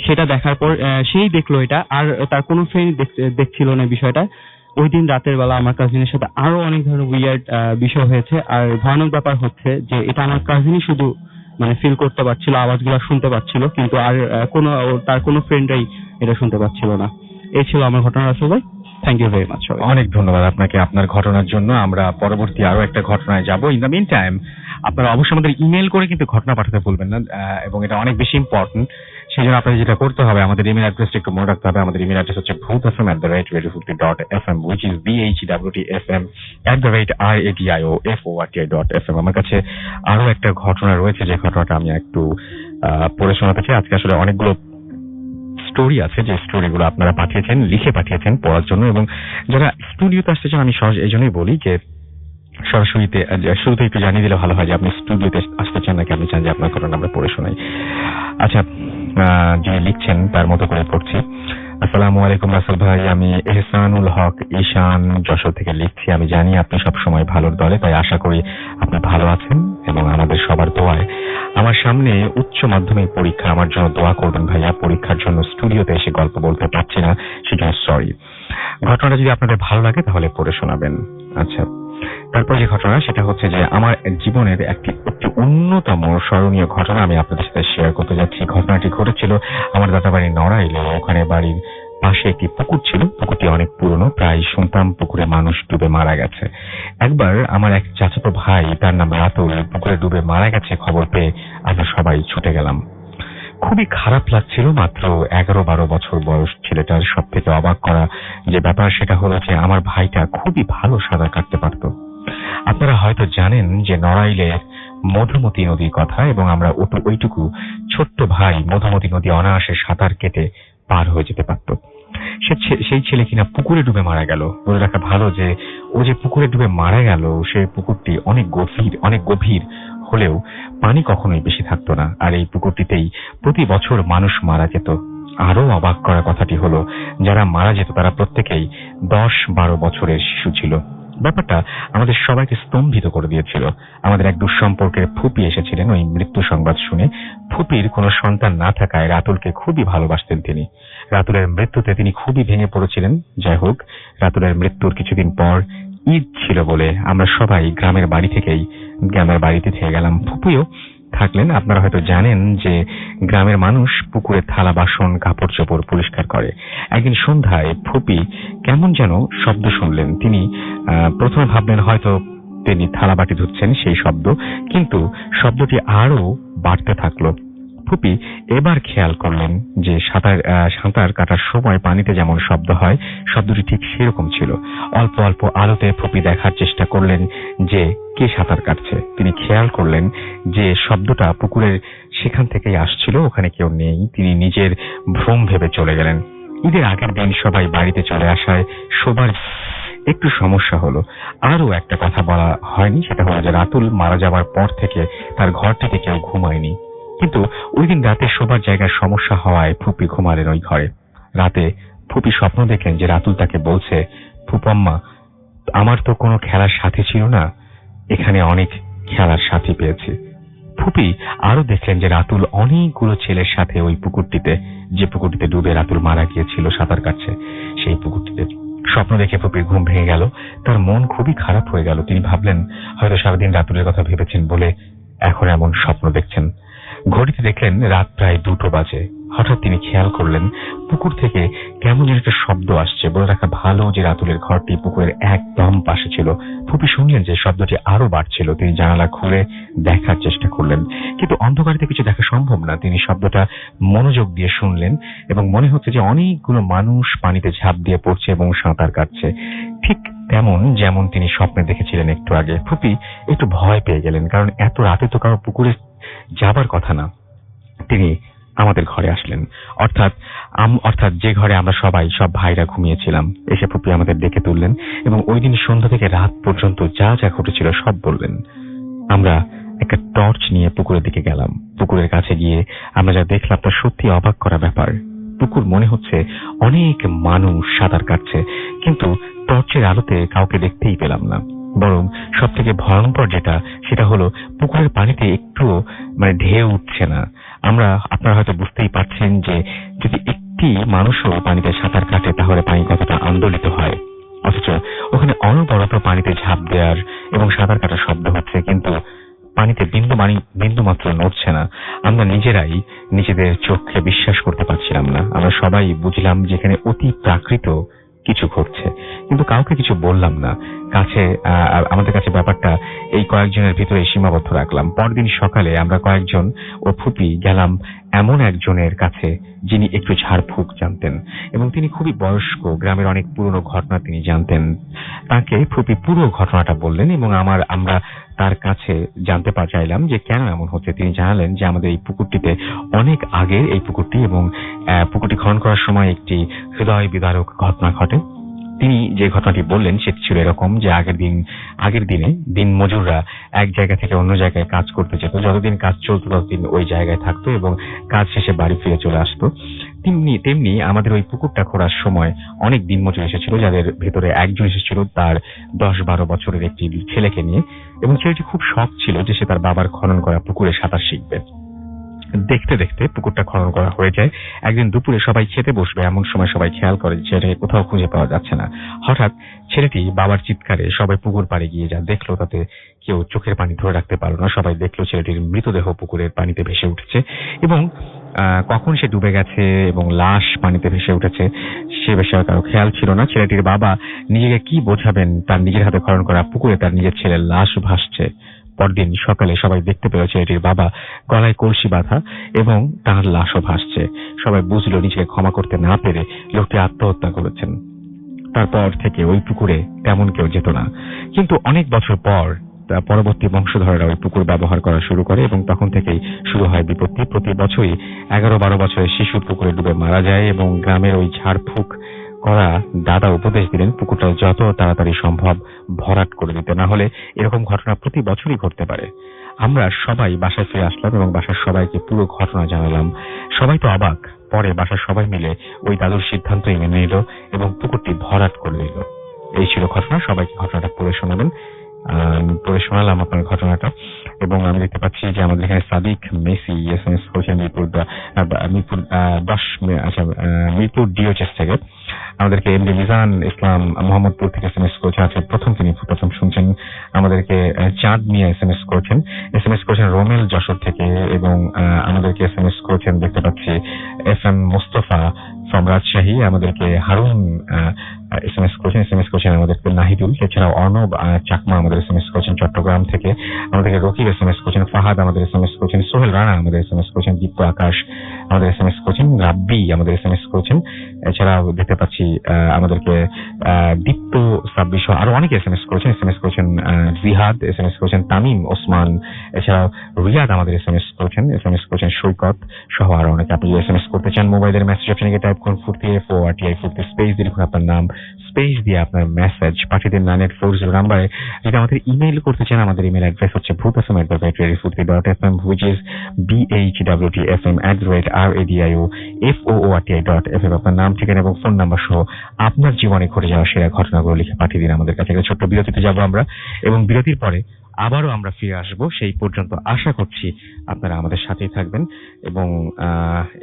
সেটা দেখার পর সেই দেখলো এটা, আর তার কোনো ফ্রেন্ড দেখছিল না বিষয়টা। ওই দিন রাতের বেলা আমার কাজিনের সাথে আরো অনেক ধরনের উইয়ার্ড বিষয় হয়েছে। আর ভয়ানক ব্যাপার হচ্ছে যে এটা আমার কাজিনই শুধু মানে ফিল করতে পারছিল, আওয়াজগুলো শুনতে পাচ্ছিল, কিন্তু আর তার কোনো ফ্রেন্ডরাই এটা শুনতে পাচ্ছিল না। এই ছিল আমার ঘটনা রাসেল ভাই। Thank you very much. অনেক ধন্যবাদ আপনাকে আপনার ঘটনার জন্য। আমরা পরবর্তী আরো একটা ঘটনায় যাব। ইন দ্য মিন টাইম আপনারা অবশ্যই আমাদের ইমেল করে কিন্তু ঘটনা পাঠাতে ভুলবেন না, এবং এটা অনেক বেশি ইম্পর্টেন্ট। সেই জন্য আপনাদের যেটা করতে হবে, আমাদের ইমেল অ্যাড্রেসটা একটু মনে রাখতে হবে। আমাদের ইমেল অ্যাড্রেস হচ্ছে bhutfm@radiofukti.fm, which is bhwtfm@radiofort.fm। আমার কাছে আরো একটা ঘটনা রয়েছে, যে ঘটনাটা আমি একটু পড়ে শোনাতে চাই। আজকে আসলে অনেকগুলো স্টোরি আছে, যে স্টোরিগুলো আপনারা পাঠিয়েছেন, লিখে পাঠিয়েছেন পড়ার জন্য। এবং যারা স্টুডিওতে আসতে চান, আমি এই জন্যই বলি যে শুরুতে একটু জানিয়ে দিলে ভালো হয় যে আপনি স্টুডিওতে আসতে চান নাকি আপনি চান যে আপনার ঘটনা আমরা পড়ে শোনাই। আচ্ছা, যিনি লিখছেন তার মতো করে পড়ছি। আসসালামু আলাইকুম রাসেল ভাই, আমি এহসানুল হক ঈশান যশোর থেকে লিখছি। আমি জানি আপনি সবসময় ভালোর দলে, তাই আশা করি আপনি ভালো আছেন এবং আমাদের সবার দোয়ায়। আমার সামনে উচ্চ মাধ্যমিক পরীক্ষা, আমার জন্য দোয়া করবেন ভাইয়া। পরীক্ষার জন্য স্টুডিওতে এসে গল্প বলতে পারছি না, সেজন্য সরি। ঘটনাটা যদি আপনাদের ভালো লাগে তাহলে পড়ে শোনাবেন। আচ্ছা, তারপর যে ঘটনা সেটা হচ্ছে যে আমার জীবনের একটি অন্যতম স্মরণীয় ঘটনা আমি আপনাদের সাথে শেয়ার করতে যাচ্ছি। ঘটনাটি ঘটেছিল আমার দাদাবাড়ি নড়াইলে। ওখানে বাড়ির পাশে একটি পুকুর ছিল। পুকুরটি অনেক পুরনো, প্রায় শুনতাম পুকুরে মানুষ ডুবে মারা গেছে। একবার আমার এক চাচাতো ভাই, তার নাম রাতুল, পুকুরে ডুবে মারা গেছে খবর পেয়ে আমরা সবাই ছুটে গেলাম। খুবই খারাপ লাগছিল। মাত্র 11-12 বছর বয়স ছেলেটার। সব থেকে অবাক করা যে ব্যাপার সেটা হলো যে আমার ভাইটা খুবই ভালো সাঁতার কাটতে পারত। আপনারা হয়তো জানেন যে নড়াইলে মধুমতি নদীর কথা, এবং আমরা ওইটুকু ছোট্ট ভাই মধুমতি নদী অনায়াসে সাঁতার কেটে পার হয়ে যেতে পারত। সেই ছেলে কিনা পুকুরে ডুবে মারা গেল। বলে রাখা ভালো যে ও যে পুকুরে ডুবে মারা গেল, সে পুকুরটি অনেক গভীর হলেও পানি কখনোই বেশি থাকতো না। আর এই পুকুরটিতেই প্রতি বছর মানুষ মারা যেত। আরো অবাক করা কথাটি হলো, যারা মারা যেত তারা প্রত্যেকেই 10-12 বছরের শিশু ছিল। ব্যাপারটা আমাদের সবাইকে স্তম্ভিত করে দিয়েছিল। আমাদের এক দুঃসম্পর্কের ফুপি এসেছিলেন ওই মৃত্যু সংবাদ শুনে। ফুপির কোনো সন্তান না থাকায় রাতুলকে খুবই ভালোবাসতেন তিনি। রাতুলের মৃত্যুতে তিনি খুবই ভেঙে পড়েছিলেন। যাই হোক, রাতুলের মৃত্যুর কিছুদিন পর ঈদ ছিল বলে আমরা সবাই গ্রামের বাড়িতে থেকে গেলাম। ফুপিও থাকলেন। আপনারা হয়তো জানেন যে গ্রামের মানুষ পুকুরে থালা বাসন কাপড় চোপড় পরিষ্কার করে। একদিন সন্ধ্যায় ফুপি কেমন যেন শব্দ শুনলেন। তিনি প্রথমে ভাবলেন হয়তো তিনি থালা বাটি ধুচ্ছেন সেই শব্দ, কিন্তু শব্দটি আরো বাড়তে থাকলো। ফুপি এবার খেয়াল করলেন যে সাঁতার কাটার সময় পানিতে যেমন শব্দ হয়, শব্দটি ঠিক সেরকম ছিল। অল্প অল্প আলোতে ফুপি দেখার চেষ্টা করলেন যে কে সাঁতার কাটছে। তিনি খেয়াল করলেন যে শব্দটা পুকুরের সেখান থেকেই আসছিল, ওখানে কেউ নেই। তিনি নিজের ভ্রম ভেবে চলে গেলেন। ঈদের আগের দিন সবাই বাড়িতে চলে আসায় সবার একটু সমস্যা হলো। আরো একটা কথা বলা হয়নি, সেটা হলো যে রাতুল মারা যাওয়ার পর থেকে তার ঘর থেকে কেউ ঘুমায়নি। কিন্তু ওই দিন রাতে শোবার জায়গার সমস্যা হওয়ায় ফুপি ঘুমালেন ওই ঘরে। রাতে ফুপি স্বপ্ন দেখলেন যে রাতুল তাকে বলছে, ফুপম্মা, আমার তো কোনো খেলার সাথী ছিল না, এখানে অনেক খেলার সাথী পেয়েছি। ফুপি আরো দেখলেন যে রাতুল অনেকগুলো ছেলের সাথে ওই পুকুরটিতে, যে পুকুরটিতে ডুবে রাতুল মারা গিয়েছিল সাঁতার কাটছে, সেই পুকুরটিতে। স্বপ্ন দেখে ফুপির ঘুম ভেঙে গেল, তার মন খুবই খারাপ হয়ে গেল। তিনি ভাবলেন হয়তো সারাদিন রাতুলের কথা ভেবেছেন বলে এখন এমন স্বপ্ন দেখছেন। ঘড়িতে দেখলেন রাত প্রায় 2টো বাজে। হঠাৎ তিনি খেয়াল করলেন পুকুর থেকে কেমন যেন একটা শব্দ আসছে। বলে রাখা ভালো যে রাতুলের ঘরটি পুকুরের একদম পাশে ছিল। ফুপি শুনলেন যে শব্দটি আরো বাড়ছিল। তিনি জানালা খুলে দেখার চেষ্টা করলেন, কিন্তু অন্ধকারে কিছু দেখা সম্ভব না। তিনি শব্দটা মনোযোগ দিয়ে শুনলেন এবং মনে হচ্ছে যে অনেকগুলো মানুষ পানিতে ঝাঁপ দিয়ে পড়ছে এবং সাঁতার কাটছে, ঠিক তেমন যেমন তিনি স্বপ্নে দেখেছিলেন একটু আগে। ফুপি একটু ভয় পেয়ে গেলেন, কারণ এত রাতে তো কারো পুকুরে যাবার কথা না। তিনি আমাদের ঘরে আসলেন, অর্থাৎ যে ঘরে আমরা সব ভাইরা ঘুমিয়েছিলাম। এসে ফুপি আমাদের ডেকে তুললেন এবং ওই দিন সন্ধ্যা থেকে রাত পর্যন্ত যা যা ঘটেছিল সব বললেন। আমরা একটা টর্চ নিয়ে পুকুরের দিকে গেলাম। পুকুরের কাছে গিয়ে আমরা যা দেখলাম তা সত্যি অবাক করা ব্যাপার। পুকুর মনে হচ্ছে অনেক মানুষ সাঁতার কাটছে, কিন্তু টর্চের আলোতে কাউকে দেখতেই পেলাম না। বরং সব থেকে ভয়ঙ্কর যেটা, সেটা হলো পুকুরের পানিতে একটুও ঢেউ উঠছে না। আপনারা হয়তো বুঝতেই পারছেন যে যদি একটি মানুষও পানিতে সাঁতার কাটে তাহলে পানি কতটা আন্দোলিত হয়। অথচ ওখানে অনবরত পানিতে ঝাঁপ দেওয়ার এবং সাঁতার কাটার শব্দ হচ্ছে, কিন্তু পানিতে বিন্দু মাত্র নড়ছে না। আমরা নিজেরাই নিজেদের চোখে বিশ্বাস করতে পারছিলাম না। আমরা সবাই বুঝলাম যেখানে অতি প্রাকৃত কিছু ঘটছে, কিন্তু কাউকে কিছু বললাম না। আমাদের কাছে ব্যাপারটা এই কয়েকজনের ভিতরে সীমাবদ্ধ রাখলাম। পরদিন সকালে আমরা কয়েকজন ও ফুপি গেলাম এমন একজনের কাছে যিনি একটু ঝাড়ফুঁক জানতেন এবং তিনি খুবই বয়স্ক, গ্রামের অনেক পুরনো ঘটনা তিনি জানতেন। তাকে ফুপি পুরো ঘটনাটা বললেন এবং আমরা তার কাছে জানতে চাইলাম যে কেন এমন হচ্ছে। তিনি জানালেন যে আমাদের এই পুকুরটিতে অনেক আগের এই পুকুরটি, এবং পুকুরটি খনন করার সময় একটি হৃদয় বিদারক ঘটনা ঘটে। তিনি যে ঘটনাটি বললেন সেটি ছিল এরকম যে আগের দিনে দিন মজুররা এক জায়গা থেকে অন্য জায়গায় কাজ করতে যেত। যতদিন কাজ চলতো ততদিন ওই জায়গায় থাকতো এবং কাজ শেষে বাড়ি ফিরে চলে আসতো। তেমনি আমাদের ওই পুকুরটা খোঁড়ার সময় অনেক দিনমজুর এসেছিল, যাদের ভেতরে একজন এসেছিল তার 10-12 বছরের একটি ছেলেকে নিয়ে, এবং ছেলেটি খুব শখ ছিল যে সে তার বাবার খনন করা পুকুরে সাঁতার শিখবে। দেখতে দেখতে পুকুরটা খনন করা হয়ে যায়। একদিন দুপুরে সবাই খেতে বসবে, এমন সময় সবাই খেয়াল করে যে ছেলেটাকে কোথাও খুঁজে পাওয়া যাচ্ছে না। হঠাৎ ছেলেটি বাবার চিৎকারে সবাই পুকুর পাড়ে গিয়ে যা দেখলো তাতে কেউ চোখের পানি ধরে রাখতে পারলো না। সবাই দেখলো ছেলেটির মৃতদেহ পুকুরের পানিতে ভেসে উঠেছে এবং কখন সে ডুবে গেছে এবং লাশ পানিতে ভেসে উঠেছে সে বিষয়ে কারো খেয়াল ছিল না। ছেলেটির বাবা নিজেকে কি বোঝাবেন, তার নিজের হাতে খনন করা পুকুরে তার নিজের ছেলের লাশ ভাসছে। পরদিন সকালে সবাই দেখতে পেল ছেলেটির বাবা গলায় কলসি বাঁধা এবং তার লাশও ভাসছে। সবাই বুঝলো নিজেকে ক্ষমা করতে না পেরে লোকটি আত্মহত্যা করেছেন। তারপর থেকে ওই পুকুরে তেমন কেউ যেত না। কিন্তু অনেক বছর পর পরবর্তী বংশধররা ওই পুকুর ব্যবহার করা শুরু করে এবং তখন থেকেই শুরু হয় বিপত্তি। প্রতি বছরই 11-12 বছরের শিশু পুকুরে ডুবে মারা যায় এবং গ্রামের ওই ঝাড়ফুঁক করা দাদা উপদেশ দিলেন পুকুরটা যত তাড়াতাড়ি সম্ভব ভরাট করে দিতে, না হলে এরকম ঘটনা প্রতি বছরই ঘটতে পারে। আমরা সবাই বাসায় ফিরে আসলাম এবং বাসার সবাইকে পুরো ঘটনা জানালাম। সবাই তো অবাক। পরে বাসার সবাই মিলে ওই দাদুর সিদ্ধান্তই মেনে নিল এবং পুকুরটি ভরাট করে দিল। এই ছিল ঘটনা। সবাইকে ঘটনাটা পড়ে শোনালাম আপনার ঘটনাটা। এবং আমি দেখতে পাচ্ছি যে আমাদের এখানে সাদিক মেসি এসএমএস করেছেন মিরপুর ডিওএইচএস থেকে। আমাদেরকে এমডি মিজান ইসলাম মোহাম্মদপুর থেকে এসএমএস করেছেন। আজকে তিনি প্রথম শুনছেন। আমাদেরকে চাঁদ মিয়া এসএমএস করেছেন রোমেল যশোর থেকে, এবং আমাদেরকে এসএমএস করেছেন দেখতে পাচ্ছি FM মোস্তফা ফ্রম রাজশাহী। আমাদেরকে হারুন এসএমএস করেছেন আমাদেরকে নাহিদুল। এছাড়াও অর্ণব চাকমা আমাদের এসএমএস করেছেন চট্টগ্রাম থেকে। আমাদেরকে রকিব এসএমএস করেছেন, ফাহাদ আমাদের এসএমএস করেছেন, সোহেল রানা আমাদের এসএমএস করেছেন, দীপ্ত আকাশ আমাদের এসএমএস করেছেন, রাব্বি আমাদের এসএমএস করেছেন। এছাড়াও দেখতে পাচ্ছি আমাদেরকে দীপ্ত 26 আরো অনেকে এসএমএস করেছেন জিহাদ এসএমএস করেছেন, তামিম ওসমান, এছাড়াও রিয়াদ আমাদের এসএমএস করেছেন সৈকত সহ আরো অনেকে। আপনি যদি এসএমএস করতে চান মোবাইলের মেসেজ অপশনে গিয়ে টাইপ করুন 40 FORTI 40 স্পেস দিয়ে লিখুন আপনার নাম স্পেস দিয়ে আপনার মেসেজ পাঠিয়ে দিন 9840 নাম্বারে। যদি আমাদের ইমেইল করতে চান, আমাদের ইমেল অ্যাড্রেস হচ্ছে bhutfm@radiofurti.fm, which is bhwtfm@radiofoorti.fm। আপনার নাম, ঠিকানা এবং ফোন নাম্বার সহ আপনার জীবনে ঘটে যাওয়া সেরা ঘটনাগুলো লিখে পাঠিয়ে দিন আমাদের কাছে। ছোট্ট বিরতিতে যাব আমরা, এবং বিরতির পরে আবারও আমরা ফিরে আসবো। সেই পর্যন্ত আশা করছি আপনারা আমাদের সাথেই থাকবেন, এবং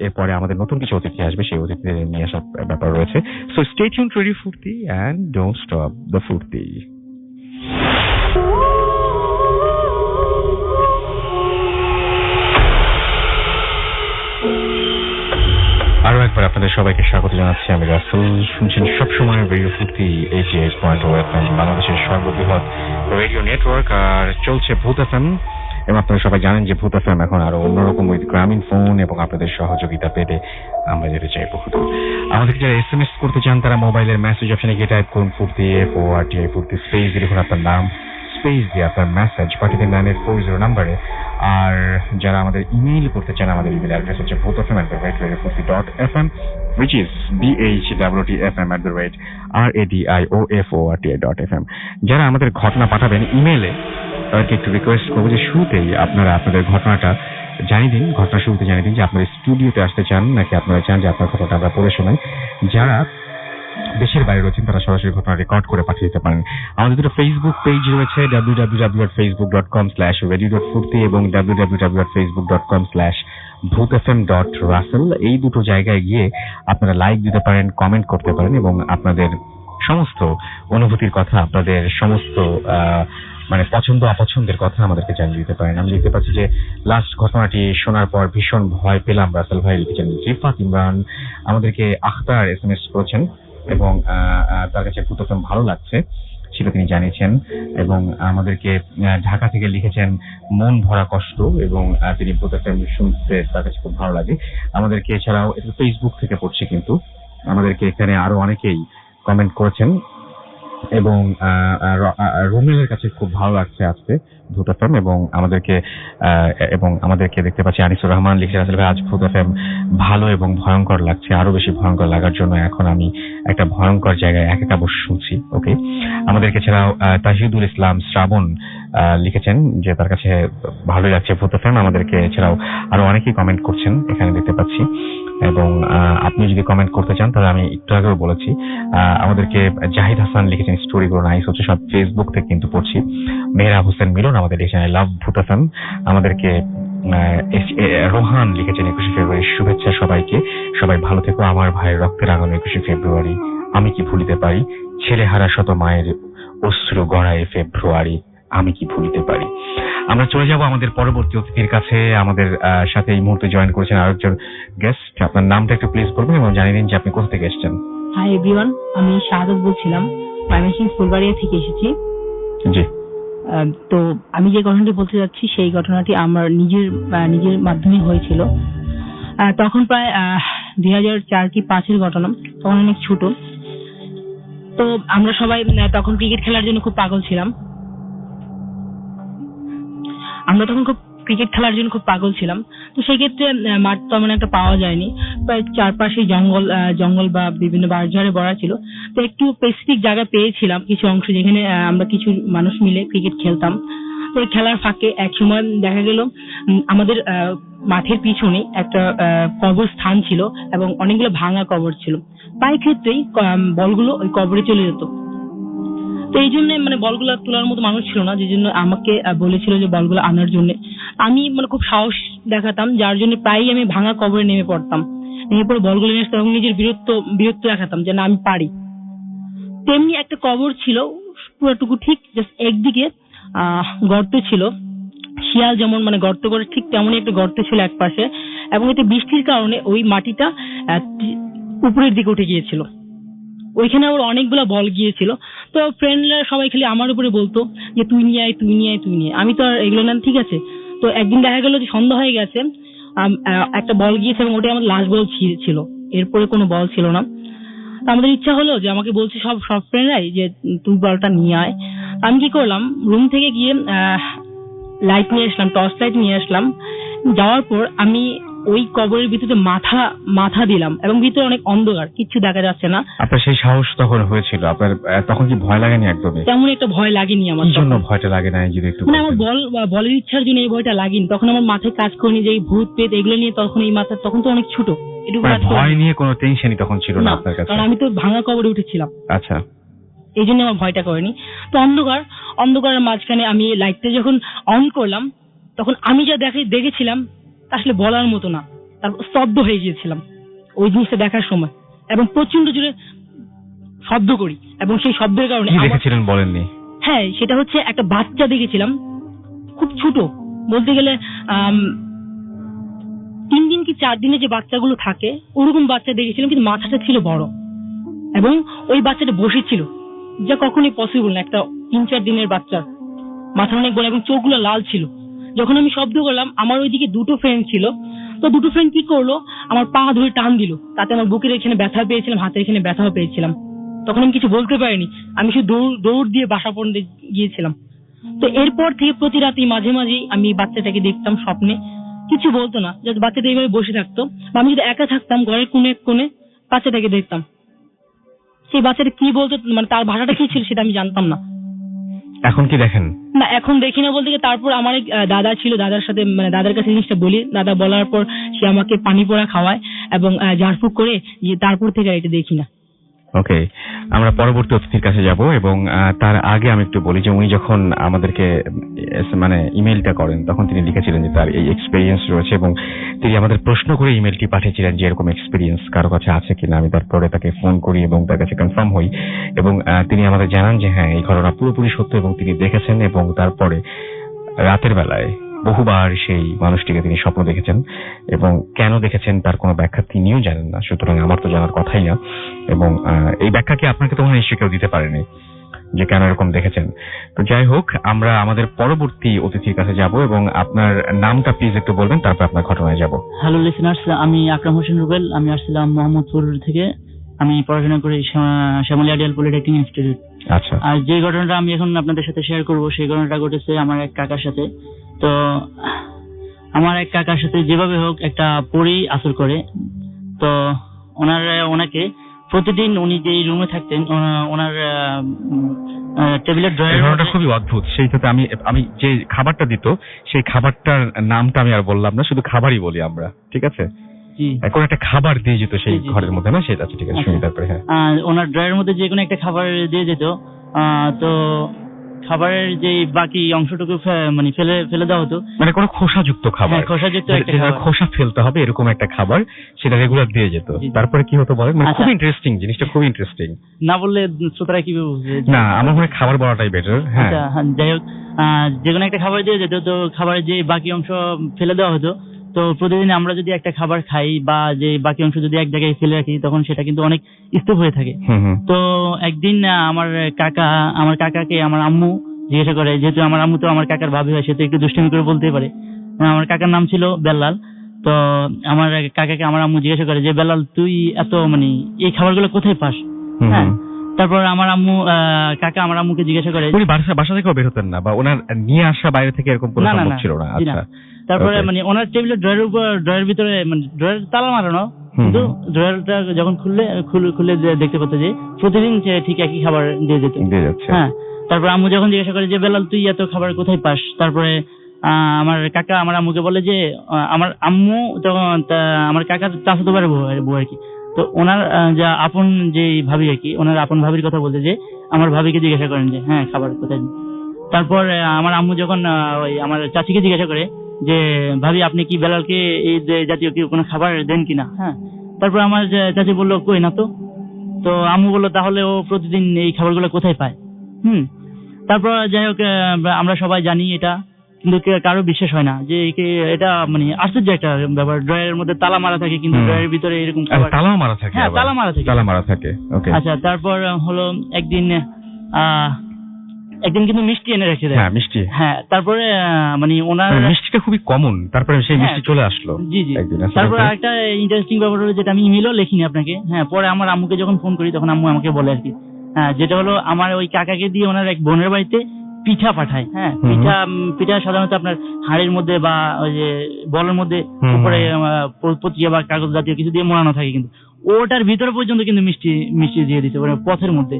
এরপরে আমাদের নতুন কিছু অতিথি আসবে, সেই অতিথিদের নিয়ে আসার ব্যাপার রয়েছে। সো স্টে টিউনড রেডিও ফুর্তি এন্ড ডোন্ট স্টপ দ্য ফুর্তি। আরো একবার আপনাদের সবাইকে স্বাগত জানাচ্ছি। আমি রাসেল। শুনছেন সবসময় রেডিও ফুর্তি 88.0 FM, বাংলাদেশের সর্ববৃহৎ রেডিও নেটওয়ার্ক, আর চলছে ভূত এফএম। এবং আপনারা সবাই জানেন যে ভূত এফএম এখন আরো অন্যরকম উইথ গ্রামীণ ফোন এবং আপনাদের সহযোগিতা পেতে আমরা যেতে চাই বহু দূর। আমাদেরকে যারা SMS করতে চান তারা মোবাইলের মেসেজ অপশনে গিয়ে টাইপ করুন ফুর্তি FORTI, ফুর্তি স্পেস দিয়ে লিখুন আপনার নাম, স্পেস দিয়ে আপনার মেসেজ পাঠিয়ে দিন 9840 নাম্বারে। আর যারা আমাদের ইমেইল করতে চান, আমাদের ইমেল অ্যাড্রেস হচ্ছে bhutfm@radiofurti.fm, which is bhwtfm@radiofurti.fm। যারা আমাদের ঘটনা পাঠাবেন ইমেইলে, তাদেরকে একটু রিকোয়েস্ট করবো যে শুরুতেই আপনারা আপনাদের ঘটনাটা জানিয়ে দিন। ঘটনা শুরুতে জানিয়ে দিন যে আপনারা স্টুডিওতে আসতে চান নাকি আপনারা চান যে আপনার ঘটনাটা আমরা পড়ে শোনাই। যারা দেশের বাইরে রয়েছেন তারা সরাসরি ঘটনা রেকর্ড করে পাঠিয়ে দিতে পারেন। আমাদের দুটো ফেসবুক পেজ রয়েছে, www.facebook.com/radio.furti এবং www.facebook.com/bhutfm.russell। এই দুটো জায়গায় গিয়ে আপনারা লাইক দিতে পারেন, কমেন্ট করতে পারেন, এবং আপনাদের সমস্ত অনুভূতির কথা, আপনাদের সমস্ত মানে পছন্দ অপছন্দের কথা আমাদেরকে জানিয়ে দিতে পারেন। আমি দেখতে পাচ্ছি যে লাস্ট ঘটনাটি শোনার পর ভীষণ ভয় পেলাম, রাসেল ভাই লিখেছেন। রিফাত ইমরান আমাদেরকে আখতার SMS করেছেন, এবং তার কাছে ভূত এফএম ভালো লাগছে সেটা তিনি জানিয়েছেন, এবং আমাদেরকে ঢাকা থেকে লিখেছেন মন ভরা কষ্ট, এবং তিনি ভূত এফএম শুনতে তার কাছে খুব ভালো লাগে। আমাদেরকে এছাড়াও এটা ফেসবুক থেকে পড়ছে, কিন্তু আমাদেরকে এখানে আরো অনেকেই কমেন্ট করেছেন, এবং রুমেলের কাছে খুব ভালো লাগছে আজকে ভূত এফএম, এবং আমাদেরকে দেখতে পাচ্ছি আনিসুর রহমান লিখে আসলে ভাই আজ ভূত এফএম ভালো এবং ভয়ঙ্কর লাগছে, আরো বেশি ভয়ঙ্কর লাগার জন্য এখন আমি একটা ভয়ঙ্কর জায়গায় একা বসে শুনছি। ওকে, আমাদেরকে ছাড়াও তাহিদুল ইসলাম শ্রাবণ লিখেছেন যে তার কাছে ভালোই লাগছে ভূত এফএম। আমাদেরকে এছাড়াও আরো অনেকেই কমেন্ট করছেন এখানে দেখতে পাচ্ছি, এবং আপনি যদি কমেন্ট করতে চান তাহলে আমি একটু আগেও বলেছি। আমাদেরকে জাহিদ হাসান লিখেছেন স্টোরিগুলো নাইস হচ্ছে, সব ফেসবুক থেকে কিন্তু পড়ছি। মেহরা হোসেন মিলন আমাদের লিখেছেন আই লাভ ভূত এফএম। আমাদেরকে রোহান লিখেছেন 21শে ফেব্রুয়ারি শুভেচ্ছা সবাইকে, সবাই ভালো থেকো। আমার ভাইয়ের রক্তের রাঙানো 21শে ফেব্রুয়ারি, আমি কি ভুলিতে পারি, ছেলে হারা শত মায়ের অশ্রু গড়ায় ফেব্রুয়ারি, আমি কি ভুলিতে পারি। আমরা চলে যাব আমাদের পরবর্তী অতিথির কাছে। আমাদের সাথে এই মুহূর্তে জয়েন করেছেন আরেকজন গেস্ট। আপনার নামটা একটু প্লিজ করবেন এবং জানিয়ে দিন যে আপনি কোথা থেকে এসেছেন। হাই এভরিওয়ান, আমি শাহাদাত বলছিলাম, ময়মনসিংহ ফুলবাড়িয়া থেকে এসেছি। জি। তো আমি যে ঘটনাটি বলতে যাচ্ছি সেই ঘটনাটি আমার নিজের মাধ্যমে হয়েছিল। তখন প্রায় 2004 কি 2005 ঘটনা, তখন অনেক ছোট। তো আমরা সবাই তখন ক্রিকেট খেলার জন্য খুব পাগল ছিলাম। তো সেই ক্ষেত্রে মাঠ তেমন একটা পাওয়া যায়নি, প্রায় চারপাশে জঙ্গল বা বিভিন্ন বাঁশঝাড়ে ভরা ছিল। তো একটু স্পেসিফিক জায়গা পেয়েছিলাম কিছু অংশ, যেখানে আমরা কিছু মানুষ মিলে ক্রিকেট খেলতাম। তো এই খেলার ফাঁকে এক সময় দেখা গেল আমাদের মাঠের পিছনে একটা কবরস্থান ছিল, এবং অনেকগুলো ভাঙা কবর ছিল। প্রায় ক্ষেত্রেই বলগুলো ওই কবরে চলে যেত। তো এই জন্য বলগুলো তোলার মতো মানুষ ছিল না, যে জন্য আমাকে বলেছিল যে বলগুলো আনার জন্য। আমি খুব সাহস দেখাতাম, যার জন্য প্রায়ই আমি ভাঙা কবরে নেমে পড়তাম। নেমে পড়ে বলগুলো নিয়ে আসতাম এবং নিজের বীরত্ব দেখাতাম যে না আমি পারি। তেমনি একটা কবর ছিল পুরোটুকু, ঠিক জাস্ট একদিকে গর্ত ছিল, শিয়াল যেমন গর্ত করে ঠিক তেমনই একটা গর্ত ছিল এক পাশে, এবং এটা বৃষ্টির কারণে ওই মাটিটা উপরের দিকে উঠে গিয়েছিল। ওইখানে ওর অনেকগুলো বল গিয়েছিল। তো ফ্রেন্ডরা সবাই খালি আমার উপরে বলতো যে তুই নিয়ে আয়। আমি তো আর এগুলো না, ঠিক আছে। তো একদিন দেখা গেল যে সন্ধ্যা হয়ে গেছে, একটা বল গিয়েছে এবং ওটাই আমার লাস্ট বল ছিল, এরপরে কোনো বল ছিল না। তো আমাদের ইচ্ছা হলো যে আমাকে বলছে সব ফ্রেন্ডরাই যে তুই বলটা নিয়ে আয়। আমি কি করলাম, রুম থেকে গিয়ে লাইট নিয়ে আসলাম, টর্চ লাইট নিয়ে আসলাম। যাওয়ার পর আমি ওই কবরের ভিতরে মাথা দিলাম এবং ভিতরে অনেক অন্ধকার, কিচ্ছু দেখা যাচ্ছে না। আপনার সেই সাহস তখন হয়েছিল, আপনার তখন কি ভয় লাগেনি একদমই? তেমন একটা ভয় লাগেনি আমার। কি জন্য ভয়টা লাগে না যদি একটু মানে আমার বলের ইচ্ছার জন্য এই ভয়টা লাগেনি। তখন আমার মাথায় কাজ করেনি যে এই ভূত পেট এগুলো নিয়ে, তখন এই মাথা তখন তো অনেক ছোট, একটু ভয় নিয়ে কোনো টেনশনই তখন ছিল না আপনার কাছে? কারণ আমি তো ভাঙা কবরে উঠেছিলাম। আচ্ছা, এই জন্য আমার ভয়টা করেনি। তো অন্ধকারের মাঝখানে আমি লাইটটা যখন অন করলাম, তখন আমি যা দেখেছিলাম আসলে বলার মতো না। তারপর স্তব্ধ হয়ে গিয়েছিলাম ওই জিনিসটা দেখার সময়, এবং প্রচন্ড জোরে শব্দ করি, এবং সেই শব্দের কারণে কি দেখেছিলেন বলেননি? হ্যাঁ, সেটা হচ্ছে একটা বাচ্চা দেখেছিলাম, খুব ছোট, বলতে গেলে 3 দিন কি 4 দিনে যে বাচ্চাগুলো থাকে ওরকম বাচ্চা দেখেছিলাম, কিন্তু মাথাটা ছিল বড়, এবং ওই বাচ্চাটা বসেছিল, যা কখনোই পসিবল না। একটা 3-4 দিনের বাচ্চার মাথা অনেক বড় এবং চোখগুলো লাল ছিল। যখন আমি শব্দ করলাম, আমার ওইদিকে 2টো ফ্রেন্ড ছিল, তো 2টো ফ্রেন্ড কি করলো, আমার পা ধরে টান দিল, তাতে আমার বুকের এখানে ব্যথা পেয়েছিলাম, হাতের এখানে ব্যথাও পেয়েছিলাম। তখন আমি কিছু বলতে পারিনি, আমি শুধু দৌড় দিয়ে বাসা পর্যন্ত গিয়েছিলাম। তো এরপর থেকে প্রতি রাতেই মাঝে মাঝেই আমি বাচ্চাটাকে দেখতাম স্বপ্নে, কিছু বলতো না, যাতে বাচ্চাটা এইভাবে বসে থাকতো, বা আমি যদি একা থাকতাম ঘরের কোণে বাচ্চাটাকে দেখতাম। সেই বাচ্চাটা কি বলতো, মানে তার ভাষাটা কি ছিল সেটা আমি জানতাম না। এখন কি দেখেন? না, এখন দেখি না বলতে গিয়ে, তারপর আমার এক দাদা ছিল, দাদার সাথে মানে দাদার কাছে জিনিসটা বলি, দাদা বলার পর সে আমাকে পানি পোড়া খাওয়ায় এবং ঝাড়ফুঁক করে, তারপর থেকে এটা দেখি না। ওকে, আমরা পরবর্তী অতিথির কাছে যাব, এবং তার আগে আমি একটু বলি যে উনি যখন আমাদেরকে মানে ইমেলটা করেন, তখন তিনি লিখেছিলেন যে তার এই এক্সপেরিয়েন্স রয়েছে, এবং তিনি আমাদের প্রশ্ন করে ইমেলটি পাঠিয়েছিলেন যে এরকম এক্সপেরিয়েন্স কারো কাছে আছে কিনা। আমি তারপরে তাকে ফোন করি এবং তার কাছে কনফার্ম হই, এবং তিনি আমাদের জানান যে হ্যাঁ, এই ঘটনা পুরোপুরি সত্য, এবং তিনি দেখেছেন, এবং তারপরে রাতের বেলায় বহুবার সেই মানুষটিকে তিনি স্বপ্ন দেখেছেন, এবং কেন দেখেছেন তার কোনো ব্যাখ্যা তিনিও জানেন না, সুতরাং আমার তো জানার কথাই না। এবং এই ব্যাখ্যা কি আপনাকে তখন নিশ্চয়ই কেউ দিতে পারেনি যে কেন এরকম দেখেছেন। তো যাই হোক, আমরা আমাদের পরবর্তী অতিথির কাছে যাব, এবং আপনার নামটা প্লিজ একটু বলবেন, তারপর আপনার ঘটনায় যাব। হ্যালো লিসেনার্স, আমি আকরাম হোসেন রুবেল। আমি আসছিলাম মোহাম্মদপুর থেকে। আমি পড়াশোনা করি শ্যামলী আইডিয়াল পলিটেকনিক ইনস্টিটিউট। আচ্ছা, আর যে ঘটনাটা আমি এখন আপনাদের সাথে শেয়ার করব, সেই ঘটনাটা ঘটেছে আমার এক কাকার সাথে। তো আমার এক কাকার সাথে যেভাবে হোক একটা পরী আসর করে। তো ওনাকে প্রতিদিন উনি যে রুমে থাকতেন, ওনার টেবিলের ড্রয়ার, খুবই অদ্ভুত। সেই সাথে আমি যে খাবারটা দিত, সেই খাবারটার নামটা আমি আর বললাম না, শুধু খাবারই বলি আমরা, ঠিক আছে? কোন একটা খাবার দিয়ে যেত সেই ঘরের মধ্যে, না সেটা? ঠিক আছে, শুনি তারপরে। হ্যাঁ, ওনার ড্রয়ারের মধ্যে যে কোনো একটা খাবার দিয়ে যেত। তো খাবারের যে বাকি অংশটুকু মানে ফেলে দেওয়া হতো, মানে কোনো খোসাযুক্ত খাবার, খোসাযুক্ত খোসা ফেলতে হবে এরকম একটা খাবার, সেটা রেগুলার দিয়ে যেত। তারপরে কি হতো বলেন? মানে খুব ইন্টারেস্টিং জিনিসটা, খুব ইন্টারেস্টিং। না বললে শ্রোতারা কি বুঝবে? না, আমার মনে হয় খাবার বলাটাই বেটার। হ্যাঁ, যাই হোক, যে কোনো একটা খাবার দিয়ে যেত। তো খাবারের যে বাকি অংশ ফেলে দেওয়া হতো। তো প্রতিদিন আমরা যদি একটা খাবার খাই বা যে বাকি অংশ যদি এক জায়গায় ফেলে রাখি, তখন সেটা কিন্তু অনেক স্তূপ হয়ে থাকে। তো একদিন আমার কাকাকে আমার আম্মু জিজ্ঞাসা করে, যেহেতু আমার আম্মু তো আমার কাকার ভাবি হয়, সে তো একটু দুষ্টামি করে বলতে পারে। আমার কাকার নাম ছিল বেল্লাল। তো আমার কাকাকে আমার আম্মু জিজ্ঞাসা করে যে, বেল্লাল তুই এত মানে এই খাবারগুলো কোথায় পাস? হ্যাঁ, তারপর আমার আম্মু কাকা আমার আম্মুকে জিজ্ঞাসা করে, উনি বাসা থেকেও বের হতেন না, বা ওনার নিয়ে আসা বাইরে থেকে এরকম কোনো সম্ভব ছিল না? আচ্ছা, তারপরে মানে ওনার টেবিলের ড্রয়ারের ভিতরে মানে ড্রয়ার তালা মারানো, কিন্তু ড্রয়ারটা যখন খুলে দেখতে পেত যে প্রতিদিন সে ঠিক একই খাবার দিয়ে যেত। হ্যাঁ, তারপর আম্মু যখন জিজ্ঞাসা করে যে, বেলাল তুই এত খাবার কোথায় পাস? তারপরে আমার কাকা আমার আম্মুকে বলে যে, আমার আম্মু তখন আমার কাকার চাচাতো ভাইয়ের বউ আর কি। তো ওনার যা আপন যে ভাবি আর কি, ওনার আপন ভাবির কথা বলতে, যে আমার ভাবিকে জিজ্ঞাসা করেন যে হ্যাঁ খাবার কোথায়। তারপর আমার আম্মু যখন ওই আমার চাচিকে জিজ্ঞাসা করে যে, ভাবি আপনি কি বেলালকে এই জাতীয় কি কোনো খাবার দেন কিনা? হ্যাঁ, তারপর আমার চাচি বললো কই না তো। তো আম্মু বললো তাহলে ও প্রতিদিন এই খাবারগুলো কোথায় পায়? তারপর যাই হোক, আমরা সবাই জানি এটা, কিন্তু কারো বিশ্বাস হয় না যে এটা মানে আশ্চর্য একটা ব্যাপার। ড্রয়ারের মধ্যে তালা মারা থাকে, কিন্তু ড্রয়ারের ভিতরে এরকম খাবার তালা মারা থাকে। হ্যাঁ, তালা মারা থাকে। ওকে, আচ্ছা, তারপর হলো একদিন কিন্তু মিষ্টি এনে রেখে দেয়। হ্যাঁ, মিষ্টি। হ্যাঁ, তারপরে মানে ওনার মিষ্টিটা খুবই কমন, তারপরে সেই মিষ্টি চলে আসলো। জি। তারপর আরেকটা ইন্টারেস্টিং ব্যাপার হলো, যেটা আমি ইমেলও লিখিনি আপনাকে। হ্যাঁ, পরে আমার আম্মুকে যখন ফোন করি, তখন আম্মু আমাকে বলে আর কি, হ্যাঁ, যেটা হলো আমার ওই কাকাকে দিয়ে ওনার এক বোনের বাড়িতে পিঠা পাঠায়। হ্যাঁ, পিঠা সাধারণত আপনার হাড়ের মধ্যে বা ওই যে বলের মধ্যে উপরে পত্রিকা বা কাগজ জাতীয় কিছু দিয়ে মোড়ানো থাকে, কিন্তু ওটার ভিতরে পর্যন্ত কিন্তু মিষ্টি দিয়ে দিচ্ছে মানে পথের মধ্যে।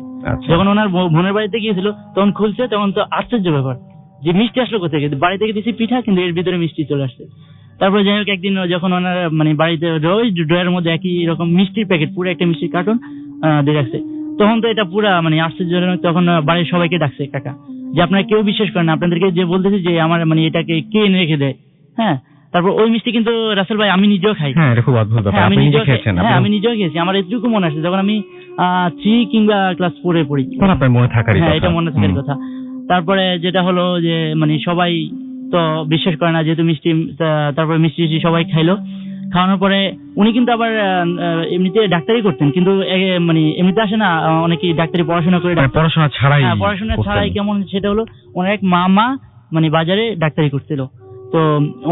যখন ওনার বোনের বাড়িতে গিয়েছিল তখন খুলছে, তখন তো আশ্চর্য ব্যাপার যে মিষ্টি আসলো কোথায়, কিন্তু বাড়ি থেকে দিয়েছি পিঠা কিন্তু এর ভিতরে মিষ্টি চলে আসছে। তারপরে যাই হোক একদিন যখন ওনার মানে বাড়িতে রোজ ড্রয়ের মধ্যে একই রকম মিষ্টির প্যাকেট, পুরো একটা মিষ্টির কার্টন দিয়ে রাখছে, তখন তো এটা পুরা মানে আশ্চর্যজনক। তখন বাড়ির সবাইকে ডাকছে কাকা, যে আপনারা কেউ বিশ্বাস করেন, আপনাদেরকে যে বলতেছে যে আমার মানে এটাকে কে এনে রেখে দেয়। হ্যাঁ, তারপর ওই মিষ্টি কিন্তু রাসেল ভাই আমি নিজেও খাই। হ্যাঁ, এটা খুব অদ্ভুত ব্যাপার। আপনি নিজে খেয়েছেন? হ্যাঁ, আমি নিজেও খেয়েছি। আমার এটুকু মনে আছে যখন আমি 3 কিংবা ক্লাস 4 এ পড়ি। আপনার মনে থাকারই কথা। হ্যাঁ, এটা মনে থাকার কথা। তারপরে যেটা হলো যে মানে সবাই তো বিশ্বাস করে না যেহেতু মিষ্টি, তারপরে মিষ্টি সবাই খাইলো। খাওয়ানোর পরে উনি কিন্তু আবার এমনিতে ডাক্তারি করতেন, কিন্তু মানে এমনিতে আসে না অনেকেই ডাক্তারি পড়াশোনা করে, পড়াশোনা ছাড়াই কেমন সেটা হলো ওনার এক মামা মানে বাজারে ডাক্তারি করছিল। তো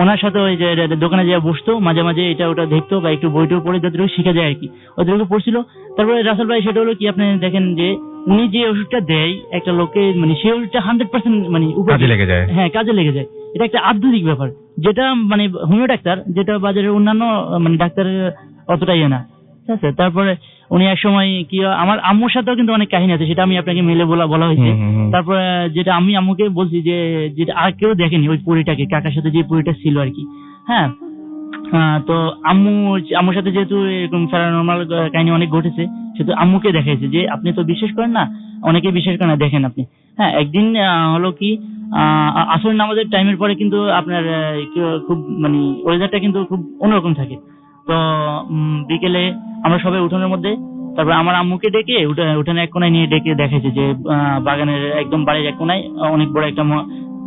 ওনার সাথে ওই যে দোকানে যে বসতো, মাঝে মাঝে এটা ওটা দেখতো বা একটু বইটু পড়ে যতটুকু শিখে যায় আর কি, ওইটুকু পড়ছিল। তারপরে রাসেল ভাই সেটা হলো কি, আপনি দেখেন যে উনি যে ওষুধটা দেয় একটা লোকে, মানে সেই ওষুধটা 100% মানে কাজে লেগে যায়। হ্যাঁ, কাজে লেগে যায়। এটা একটা আধ্যাত্মিক ব্যাপার, যেটা মানে হোমিও ডাক্তার, যেটা বাজারের অন্যান্য মানে ডাক্তারের অতটাই না। ঠিক আছে। তারপরে উনি এক সময় কি, আমার আম্মুর সাথেও কিন্তু অনেক কাহিনী আছে, সেটা আমি আপনাকে মেলে বলা হয়েছে। তারপরে যেটা আমি আম্মুকে বলছি যে যেটা আর কেউ দেখেনি ওই পরীটাকে, কাকার সাথে যে পরীটা ছিল আর কি। হ্যাঁ, তো আম্মুর সাথে যেহেতু এরকম প্যারানরমাল কাহিনী অনেক ঘটেছে, সেহেতু আম্মুকে দেখাইছে যে আপনি তো বিশ্বাস করেন না, অনেকে বিশ্বাস করে না, দেখেন আপনি। হ্যাঁ, একদিন হলো কি, আসর নামাজের টাইমের পরে কিন্তু আপনার খুব মানে ওয়েদারটা কিন্তু খুব অন্যরকম থাকে। তো বিকেলে আমরা সবাই উঠোনের মধ্যে, তারপর আমার আম্মুকে ডেকে উঠানে এক কোনায় নিয়ে ডেকে দেখাইছে যে বাগানের একদম বাড়ির এক কোনায় অনেক বড় একটা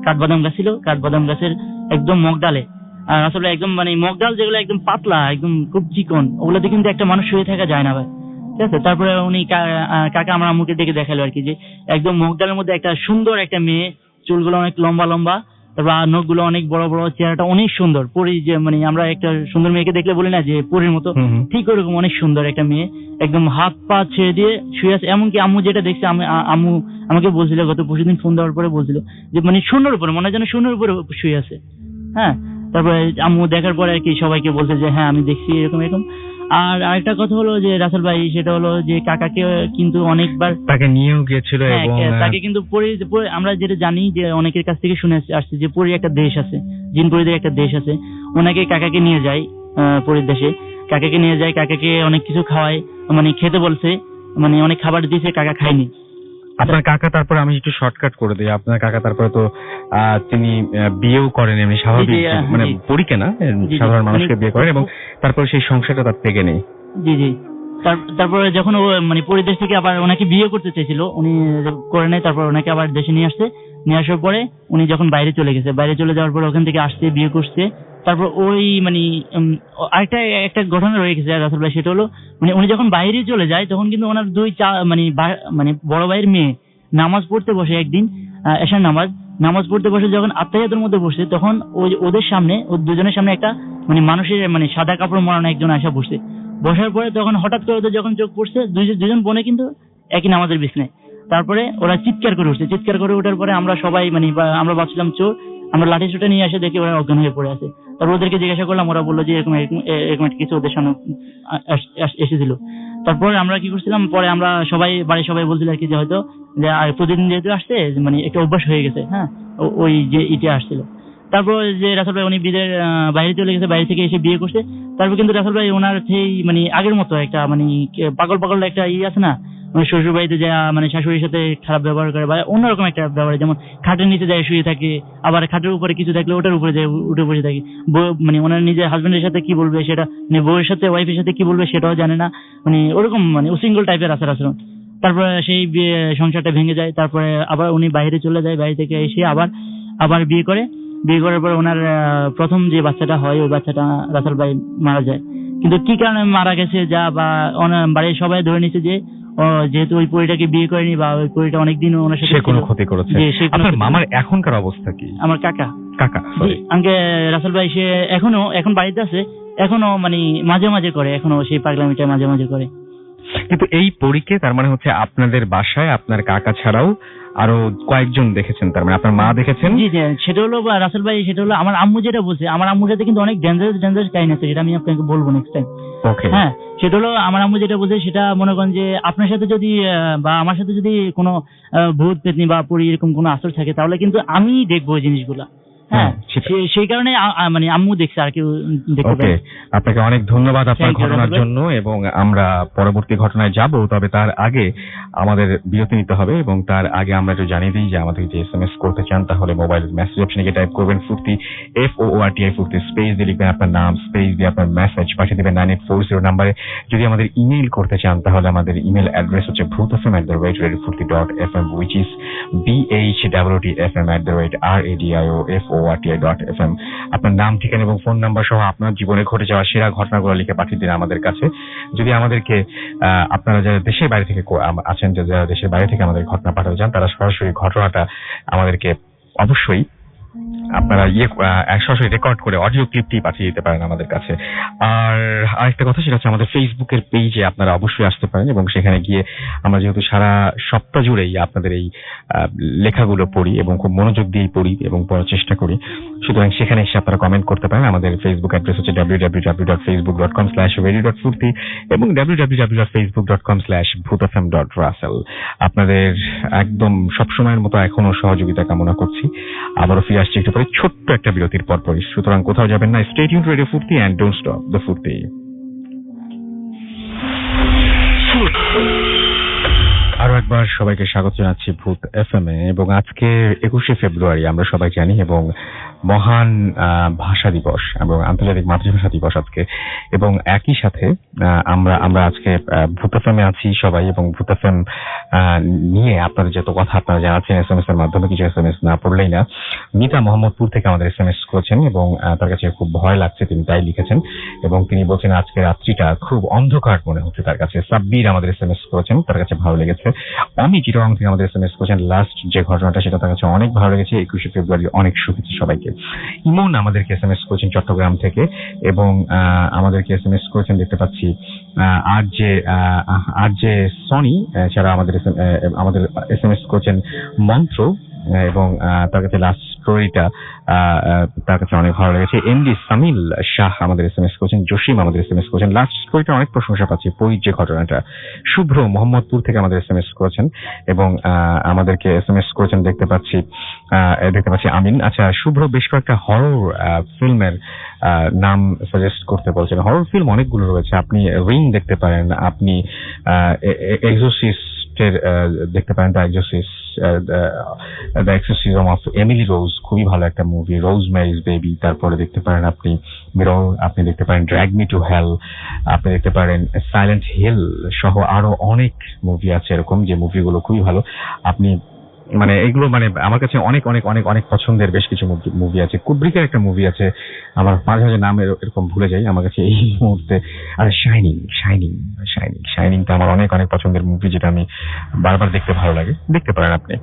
কাঠবাদাম গাছ ছিল, কাঠবাদাম গাছের একদম মগডালে, আর আসলে একদম মানে মগডাল যেগুলো একদম পাতলা, একদম খুব চিকন, ওগুলোতে কিন্তু একটা মানুষ শুয়ে থাকা যায় না ভাই। ঠিক আছে। তারপরে উনি কাকা আমার আম্মুকে ডেকে দেখালো আর কি, যে একদম মগডালের মধ্যে একটা সুন্দর একটা মেয়ে, চুলগুলো অনেক লম্বা লম্বা, তারপর নখগুলো অনেক বড় বড়, চেহারাটা অনেক সুন্দর, পরি যে মানে আমরা একটা সুন্দর মেয়েকে দেখলে বলি না যে পরির মতো, ঠিক ওরকম অনেক সুন্দর একটা মেয়ে, একদম হাত পা ছেড়ে দিয়ে শুয়ে আছে। এমনকি আম্মু যেটা দেখছে, আম্মু আমাকে বলছিল গত পরশুদিন ফোন দেওয়ার পরে বলছিল যে মানে শূন্যের উপরে, মনে হয় যেন শূন্যের উপরে শুয়ে আছে। হ্যাঁ, তারপরে আম্মু দেখার পরে আর কি সবাইকে বলছে যে হ্যাঁ আমি দেখছি এরকম এরকম। আর আরেকটা কথা হলো যে রাসেল ভাই, সেটা হলো যে কাকাকে কিন্তু অনেকবার তাকে নিয়েও গিয়েছিল, এবং তাকে কিন্তু আমরা যেটা জানি যে অনেকের কাছ থেকে শুনে আসছে যে পরীর একটা দেশ আছে, জিনপরীদের একটা দেশ আছে, ওনাকে কাকাকে নিয়ে যায় পরীর দেশে, কাকাকে নিয়ে যায়, কাকাকে অনেক কিছু খাওয়ায়, মানে খেতে বলছে, মানে অনেক খাবার দিয়েছে, কাকা খায়নি। আপনার কাকা, তারপরে আমি একটু শর্টকাট করে দিই, আপনার কাকা তারপরে তো তিনি বিয়েও করেন এমনি স্বাভাবিক, মানে পরীকে না সাধারণ মানুষকে বিয়ে করেন, এবং তারপরে সেই সংসারটা তার থেকে নেই। জি জি। তারপরে যখন ও মানে পরিদেশ থেকে আবার ওনাকে বিয়ে করতে চেয়েছিল, উনি করে নেয়, তারপর ওনাকে আবার দেশে নিয়ে আসছে, নিয়ে আসার পরে উনি যখন বাইরে চলে গেছে, বাইরে চলে যাওয়ার পরে ওখান থেকে আসছে, বিয়ে করছে। তারপর ওই মানে একটা ঘটনা রয়ে গেছে রাসেল ভাই, সেটা হলো মানে উনি যখন বাইরে চলে যায় তখন কিন্তু ওনার মানে বড় ভাইয়ের মেয়ে নামাজ পড়তে বসে একদিন, এশার নামাজ পড়তে বসে, যখন আত্মাহিয়াতের মধ্যে বসছে, তখন ওদের সামনে, দুজনের সামনে একটা মানে মানুষের মানে সাদা কাপড় মোড়ানো একজন আসা বসছে। বসার পরে তখন হঠাৎ করে ওদের যখন চোখ পড়ছে, দুজন বোনে কিন্তু একই নামাজের বিছনায়। তারপরে ওরা চিৎকার করে উঠছে, চিৎকার করে ওঠার পরে আমরা সবাই মানে আমরা ভাবছিলাম চোর, আমরা লাঠি ছুটে নিয়ে এসে দেখি ওরা অজ্ঞান হয়ে পড়ে আছে। তারপর ওদেরকে জিজ্ঞাসা করলাম, ওরা বললো যে এরকম একটা কিছু ওদের সামনে এসেছিল। তারপর আমরা কি করছিলাম, পরে আমরা বাড়ির সবাই বলছিল আর কি যে হয়তো যে প্রতিদিন যেহেতু আসছে মানে একটা অভ্যাস হয়ে গেছে। হ্যাঁ, ওই যে ইটা আসছিল। তারপর যে রাসেল ভাই উনি বিয়ের বাইরে চলে গেছে, বাইরে থেকে এসে বিয়ে করছে। তারপর কিন্তু রাসেল ভাই ওনার সেই মানে আগের মতো একটা মানে পাগল একটা আছে না, মানে শ্বশুর বাড়িতে যা মানে শাশুড়ির সাথে খারাপ ব্যবহার করে বা অন্যরকম একটা ব্যবহার, যেমন খাটের নিচে যায় শুয়ে থাকে, আবার খাটের উপরে কিছু থাকলে ওটার উপরে যায় উঠে বসে থাকে, মানে ওনার নিজের হাজবেন্ডের সাথে কি বলবে সেটা, মানে বউয়ের সাথে ওয়াইফের সাথে কি বলবে সেটাও জানে না, মানে ওরকম মানে উশৃঙ্খল টাইপের আচরণ। তারপরে সেই সংসারটা ভেঙে যায়। তারপরে আবার উনি বাইরে চলে যায়, বাইরে থেকে এসে আবার বিয়ে করার পর ওনার প্রথম যে বাচ্চাটা হয়, ওই বাচ্চাটা রাসেল ভাই মারা যায়। কিন্তু কি কারণে মারা গেছে যা বা বাড়ির সবাই ধরে নিচ্ছে যে যেহেতু ওই পরীটাকে বিয়ে করেনি বা ওই পরীটা অনেকদিন ওনার সাথে কোনো ক্ষতি করেছে। আপনার মামার এখনকার অবস্থা কি? আমার কাকা আঙ্কে রাসেল ভাই সে এখন বাড়িতে আছে, এখনো মানে মাঝে মাঝে করে, এখনো সেই পাগলামিটা মাঝে মাঝে করে। কিন্তু এই পরীকে তার মানে হচ্ছে আপনাদের বাসায় আপনার কাকা ছাড়াও আরো কয়েকজন দেখেছেন, তার মানে আপনার মা দেখেছেন? জি জি, সেটা হলো রাসেল ভাই, সেটা হলো আমার আম্মু যেটা বলছে, আমার আম্মুর সাথে কিন্তু অনেক ডেঞ্জারাস কাহিনী আছে, যেটা আমি আপনাকে বলবো নেক্সট টাইম। ওকে। হ্যাঁ, সেটা হলো আমার আম্মু যেটা বলছে, সেটা মনে করেন যে আপনার সাথে যদি বা আমার সাথে যদি কোনো ভূত পেতনি বা পরি এরকম কোনো আসর থাকে, তাহলে কিন্তু আমি দেখবো ওই জিনিসগুলা। হ্যাঁ, সেই কারণে মানে আম্মু দেখছে, আর কেউ দেখতে পারে। আপনাকে অনেক ধন্যবাদ আপনার ঘটনার জন্য, এবং আমরা পরবর্তী ঘটনায় যাব, তবে তার আগে আমাদের বিরতি নিতে হবে, এবং তার আগে আমরা একটু জানিয়ে দিই যে আমাদের যে এসএমএস করতে চান তাহলে মোবাইল মেসেজ অপশনে গিয়ে টাইপ করবেন ফুর্তি, FOORTI ফুর্তি, স্পেস দিয়ে লিখবেন আপনার নাম, স্পেস দিয়ে আপনার মেসেজ পাঠিয়ে দেবেন 9840 নাম্বারে। যদি আমাদের ইমেল করতে চান তাহলে আমাদের ইমেল অ্যাড্রেস হচ্ছে bhutfm@radiofurti.fm, which is BHWTFM@radiofurti.fm। আপনার নাম, ঠিকানা এবং ফোন নাম্বার সহ আপনার জীবনে ঘটে যাওয়া সেরা ঘটনাগুলো লিখে পাঠিয়ে দিন আমাদের কাছে। যদি আমাদেরকে আপনারা যারা দেশের বাইরে থেকে আছেন, যারা দেশের বাইরে থেকে আমাদের ঘটনা পাঠাতে চান, তারা সরাসরি ঘটনাটা আমাদেরকে অবশ্যই আপনারা সরাসরি রেকর্ড করে অডিও ক্লিপটি পাঠিয়ে দিতে পারেন আমাদের কাছে। আর আরেকটা কথা, সেটা হচ্ছে আমাদের ফেসবুকের পেজে আপনারা অবশ্যই আসতে পারেন, এবং সেখানে গিয়ে আমরা যেহেতু সারা সপ্তাহ জুড়েই আপনাদের এই লেখাগুলো পড়ি এবং খুব মনোযোগ দিয়েই পড়ি এবং পড়ার চেষ্টা করি, সুতরাং সেখানে এসে আপনারা কমেন্ট করতে পারেন। আমাদের ফেসবুক অ্যাড্রেস হচ্ছে www.facebook.com/radio.furti এবং www.facebook.com/bhutfm.russell। আপনাদের একদম সবসময়ের মতো এখনো সহযোগিতা কামনা করছি। আবারও ফিরে আসছি একটু পরে ছোট্ট একটা বিরতির পরপরই, সুতরাং কোথাও যাবেন না। স্টে টিউনড রেডিও ফুর্তি এন্ড ডোন্ট স্টপ দ্য ফুর্তি। আরো একবার সবাইকে স্বাগত জানাচ্ছি ভূত এফএম এ, এবং আজকে 21শে ফেব্রুয়ারি আমরা সবাই জানি, এবং মহান ভাষা দিবস এবং আন্তর্জাতিক মাতৃভাষা দিবস আজকে, এবং একই সাথে আমরা আজকে ভূত এফএম এ আছি সবাই, এবং ভূত এফএম নিয়ে আপনাদের যত কথা আপনারা জানাচ্ছেন এসএমএস এর মাধ্যমে, কিছু এসএমএস না পড়লেই না। মিতা মোহাম্মদপুর থেকে আমাদের এসএমএস করেছেন, এবং তার কাছে খুব ভয় লাগছে, তিনি তাই লিখেছেন, এবং তিনি বলছেন আজকে রাত্রিটা খুব অন্ধকার মনে হচ্ছে তার কাছে। সাব্বির আমাদের এসএমএস করেছেন, তার কাছে ভালো লেগেছে। অমি চিটাগাং থেকে আমাদের এসএমএস করেছেন, লাস্ট যে ঘটনাটা সেটা তার কাছে অনেক ভালো লেগেছে। 21শে ফেব্রুয়ারি অনেক শুভেচ্ছা সবাইকে। ইমন আমাদেরকে এসএমএস করেছেন চট্টগ্রাম থেকে, এবং আমাদেরকে এসএমএস করেছেন দেখতে পাচ্ছি আর যে সনি, এছাড়া আমাদের এসএমএস করেছেন মন্ত্র, এবং তার কাছে লাস্ট স্টোরিটা তার কাছে অনেক ভালো লেগেছে। এমডি সামিল শাহ আমাদের এসএমএস করেছেন, জসিম আমাদের এসএমএস করেছেন, লাস্ট স্টোরিটা অনেক প্রশংসা পাচ্ছি, পরির যে ঘটনাটা। শুভ্র মোহাম্মদপুর থেকে আমাদের এসএমএস করেছেন, এবং আমাদেরকে এসএমএস করেছেন দেখতে পাচ্ছি আমিন। আচ্ছা, শুভ্র বেশ কয়েকটা হরর ফিল্মের নাম সাজেস্ট করতে বলছেন। হরর ফিল্ম অনেকগুলো রয়েছে, আপনি রিং দেখতে পারেন, আপনি এক্সোরসিস্ট দেখতে পারেন, দ্য এক্সোরসিজম অফ এমিলি রোজ, খুবই ভালো একটা মুভি। রোজমেরিজ বেবি, তারপরে দেখতে পারেন আপনি মিরর, আপনি দেখতে পারেন ড্র্যাগ মি টু হেল, আপনি দেখতে পারেন সাইলেন্ট হিল সহ আরো অনেক মুভি আছে এরকম, যে মুভিগুলো খুবই ভালো। আপনি মানে এগুলো মানে আমার কাছে অনেক অনেক অনেক অনেক পছন্দের বেশ কিছু মুভি আছে। কুব্রিকের একটা মুভি আছে, আমার মাঝে মাঝে নাম এরকম ভুলে যাই আমার কাছে এই মুহূর্তে। আর শাইনিংটা আমার অনেক অনেক পছন্দের মুভি, যেটা আমি বারবার দেখতে ভালো লাগে, দেখতে পারেন আপনি।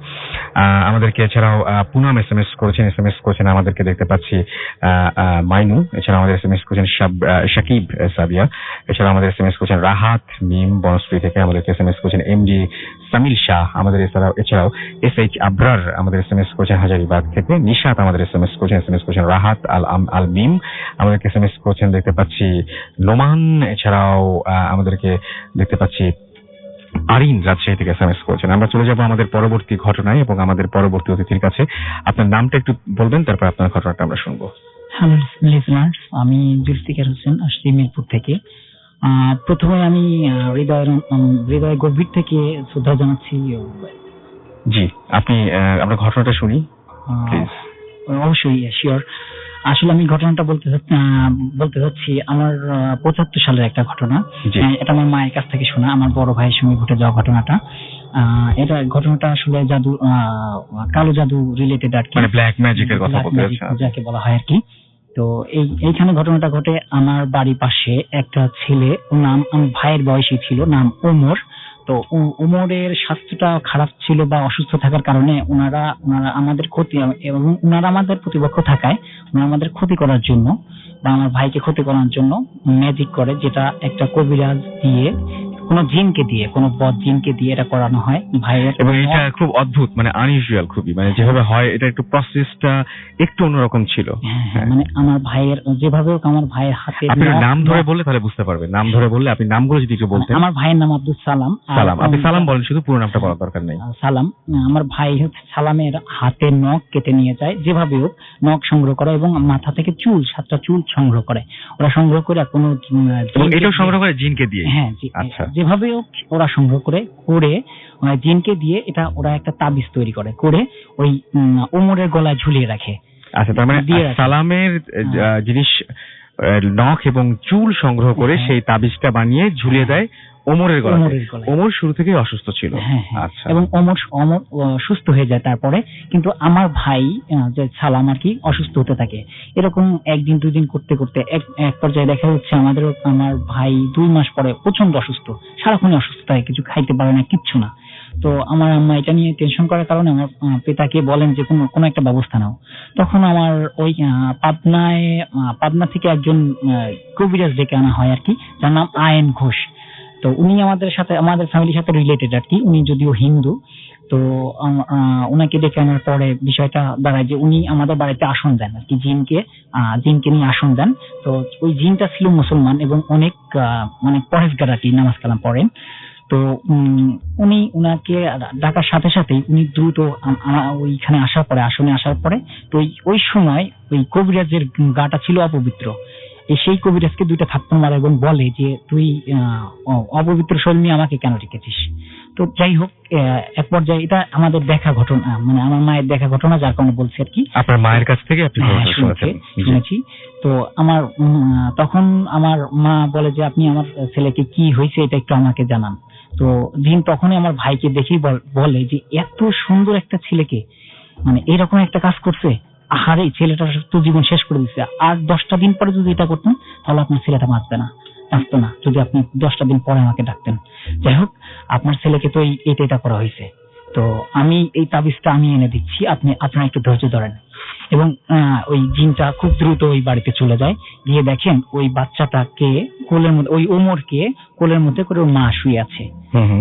আমাদেরকে এছাড়াও পুনাম এসএমএস করেছেন আমাদেরকে দেখতে পাচ্ছি মাইনু, এছাড়া আমাদের এসএমএস করেছেন শাকিব সাবিয়া, এছাড়া আমাদের এসএমএস করেছেন রাহাত মিম বনশ্রী থেকে, আমাদেরকে এসএমএস করেছেন এমডি সামিল শাহ, আমাদের এছাড়াও SH আবরার আমাদের এসএমএস করেছেন হাজারিবাগ থেকে, নিশাত আমাদের এসএমএস করেছেন রাহাত আল মিম, আমাদেরকে এসএমএস করেছেন দেখতে পাচ্ছি নোমান, এছাড়াও আমাদেরকে দেখতে পাচ্ছি আরিন রাজশাহী থেকে এসএমএস করেছেন। আমরা চলে যাব আমাদের পরবর্তী ঘটনায় এবং আমাদের পরবর্তী অতিথির কাছে। আপনার নামটা একটু বলবেন, তারপর আপনার ঘটনাটা আমরা শুনবো। হ্যালো লিসনার্স, আমি জুলফিকার হোসেন আসছি মিরপুর থেকে। প্রথমে আমি হৃদয় গভীর থেকে শ্রদ্ধা জানাচ্ছি। জি, আপনি আমরা ঘটনাটা শুনি প্লিজ। অবশ্যই, শিওর। আসলে আমি ঘটনাটা বলতে চাচ্ছি আমার 75 সালের একটা ঘটনা। এটা আমার মায়ের কাছ থেকে শোনা, আমার বড় ভাইয়ের সঙ্গে ঘটে যাওয়া ঘটনাটা। ঘটনাটা আসলে কালো জাদু রিলেটেড আর কি, মানে ব্ল্যাক ম্যাজিকের কথা বলতে যাকে বলা হয় আর কি। তো এইখানে ঘটনাটা ঘটে আমার বাড়ির পাশে একটা ছেলে, নাম আমার ভাইয়ের বয়সী ছিল, নাম ওমর। তো ওমরের স্বাস্থ্যটা খারাপ ছিল বা অসুস্থ থাকার কারণে ওনারা আমাদের ক্ষতি, এবং ওনারা আমাদের প্রতিপক্ষ থাকায় ওনারা আমাদের ক্ষতি করার জন্য বা আমার ভাইকে ক্ষতি করার জন্য ম্যাজিক করে, যেটা একটা কবিরাজ দিয়ে কোনো জিনকে দিয়ে, কোনো বদ জিনকে দিয়ে এটা করানো হয় ভাইয়ের। এবং এটা খুব অদ্ভুত, মানে আনইউজুয়াল খুবই, মানে যেভাবে হয় এটা একটু প্রসেসটা একটু অন্যরকম ছিল। হ্যাঁ, মানে আমার ভাইয়ের যেভাবে হোক আমার ভাইয়ের হাতে, আপনি নাম ধরে বললে তাহলে বুঝতে পারবেন, নাম ধরে বললে আপনি নামগুলো যদি একটু বলতেন। আমার ভাইয়ের নাম আব্দুল সালাম। সালাম, আপনি সালাম বলেন, শুধু পুরো নামটা বলার দরকার নেই। সালাম। আমার ভাই হচ্ছে সালামের হাতে নখ কেটে নিয়ে যায়, যেভাবে হোক নখ সংগ্রহ করে এবং মাথা থেকে চুল 7টা চুল সংগ্রহ করে। ওরা সংগ্রহ করে কোনো এটাও সংগ্রহ করে জিনকে দিয়ে। হ্যাঁ, আচ্ছা, যেভাবে হোক ওরা সংগ্রহ করে জিনকে দিয়ে এটা ওরা একটা তাবিজ তৈরি করে ওই ওমরের গলায় ঝুলিয়ে রাখে। আচ্ছা, তার মানে সালামের জিনিস নখ এবং চুল সংগ্রহ করে সেই তাবিজটা বানিয়ে ঝুলিয়ে দেয় ওমরের গলায়। ওমর শুরু থেকে অসুস্থ ছিল। আচ্ছা, এবং ওমর সুস্থ হয়ে যায় তারপরে, কিন্তু আমার ভাই যে সালাম আর কি অসুস্থ হতে থাকে। এরকম একদিন দুদিন করতে করতে এক পর্যায়ে দেখা যাচ্ছে আমার ভাই 2 মাস পরে প্রচন্ড অসুস্থ, সারাক্ষণই অসুস্থ থাকে, কিছু খাইতে পারে না, কিচ্ছু না। তো আমার আম্মা এটা নিয়ে টেনশন করার কারণে আমার পিতাকে বলেন যে কোনো একটা ব্যবস্থা নাও। তখন আমার ওই পাবনা থেকে একজন কবিরাজ ডেকে আনা হয় আর কি, যার নাম আয়েন ঘোষ। তো উনি আমাদের ফ্যামিলির সাথে রিলেটেড আর কি, উনি যদিও হিন্দু। তো ওনাকে ডেকে আনার পরে বিষয়টা দাঁড়ায় যে উনি আমাদের বাড়িতে আসন দেন আর কি, জিনকে নিয়ে আসন দেন। তো ওই জিনটা ছিল মুসলমান এবং অনেক মানে পরেশগার আর কি, নামাজ কালাম পড়েন। তো উনাকে ডাকার সাথে সাথেই উনি দ্রুত ওইখানে আসনে আসার পরে তো ওই সময় ওই কবিরাজের গাটা ছিল অপবিত্র। সেই কবিরাজকে 2টা থাপ্পড় মারে এবং বলে যে তুই অপবিত্র শরীর নিয়ে আমাকে কেন রেখেছিস। তো যাই হোক, এক পর্যায়ে এটা আমাদের দেখা ঘটনা, মানে আমার মায়ের দেখা ঘটনা, যার কারণে বলছি আর কি। আপনার মায়ের কাছ থেকে আপনি শুনেছি। তো তখন আমার মা বলে যে আপনি আমার ছেলেকে কি হয়েছে এটা একটু আমাকে জানান। তো জিন তখনই আমার ভাইকে দেখেই বলে যে এত সুন্দর একটা ছেলেকে মানে এইরকম একটা কাজ করছে, আহারে ছেলেটার তো জীবন শেষ করে দিচ্ছে। আর 10টা দিন পরে যদি এটা করতেন তাহলে আপনার ছেলেটা বাঁচতো না, যদি আপনি 10টা দিন পরে আমাকে ডাকতেন। যাই হোক, আপনার ছেলেকে তো এটা করা হয়েছে। তো আমি এই তাবিজটা আমি এনে দিচ্ছি, আপনারা একটু ধৈর্য ধরেন। এবং ওই জিনটা খুব দ্রুত ওই বাড়িতে চলে যায়, গিয়ে দেখেন ওই বাচ্চাটাকে কোলের মধ্যে, ওই ওমরকে কোলের মধ্যে করে ওর মা শুয়ে আছে।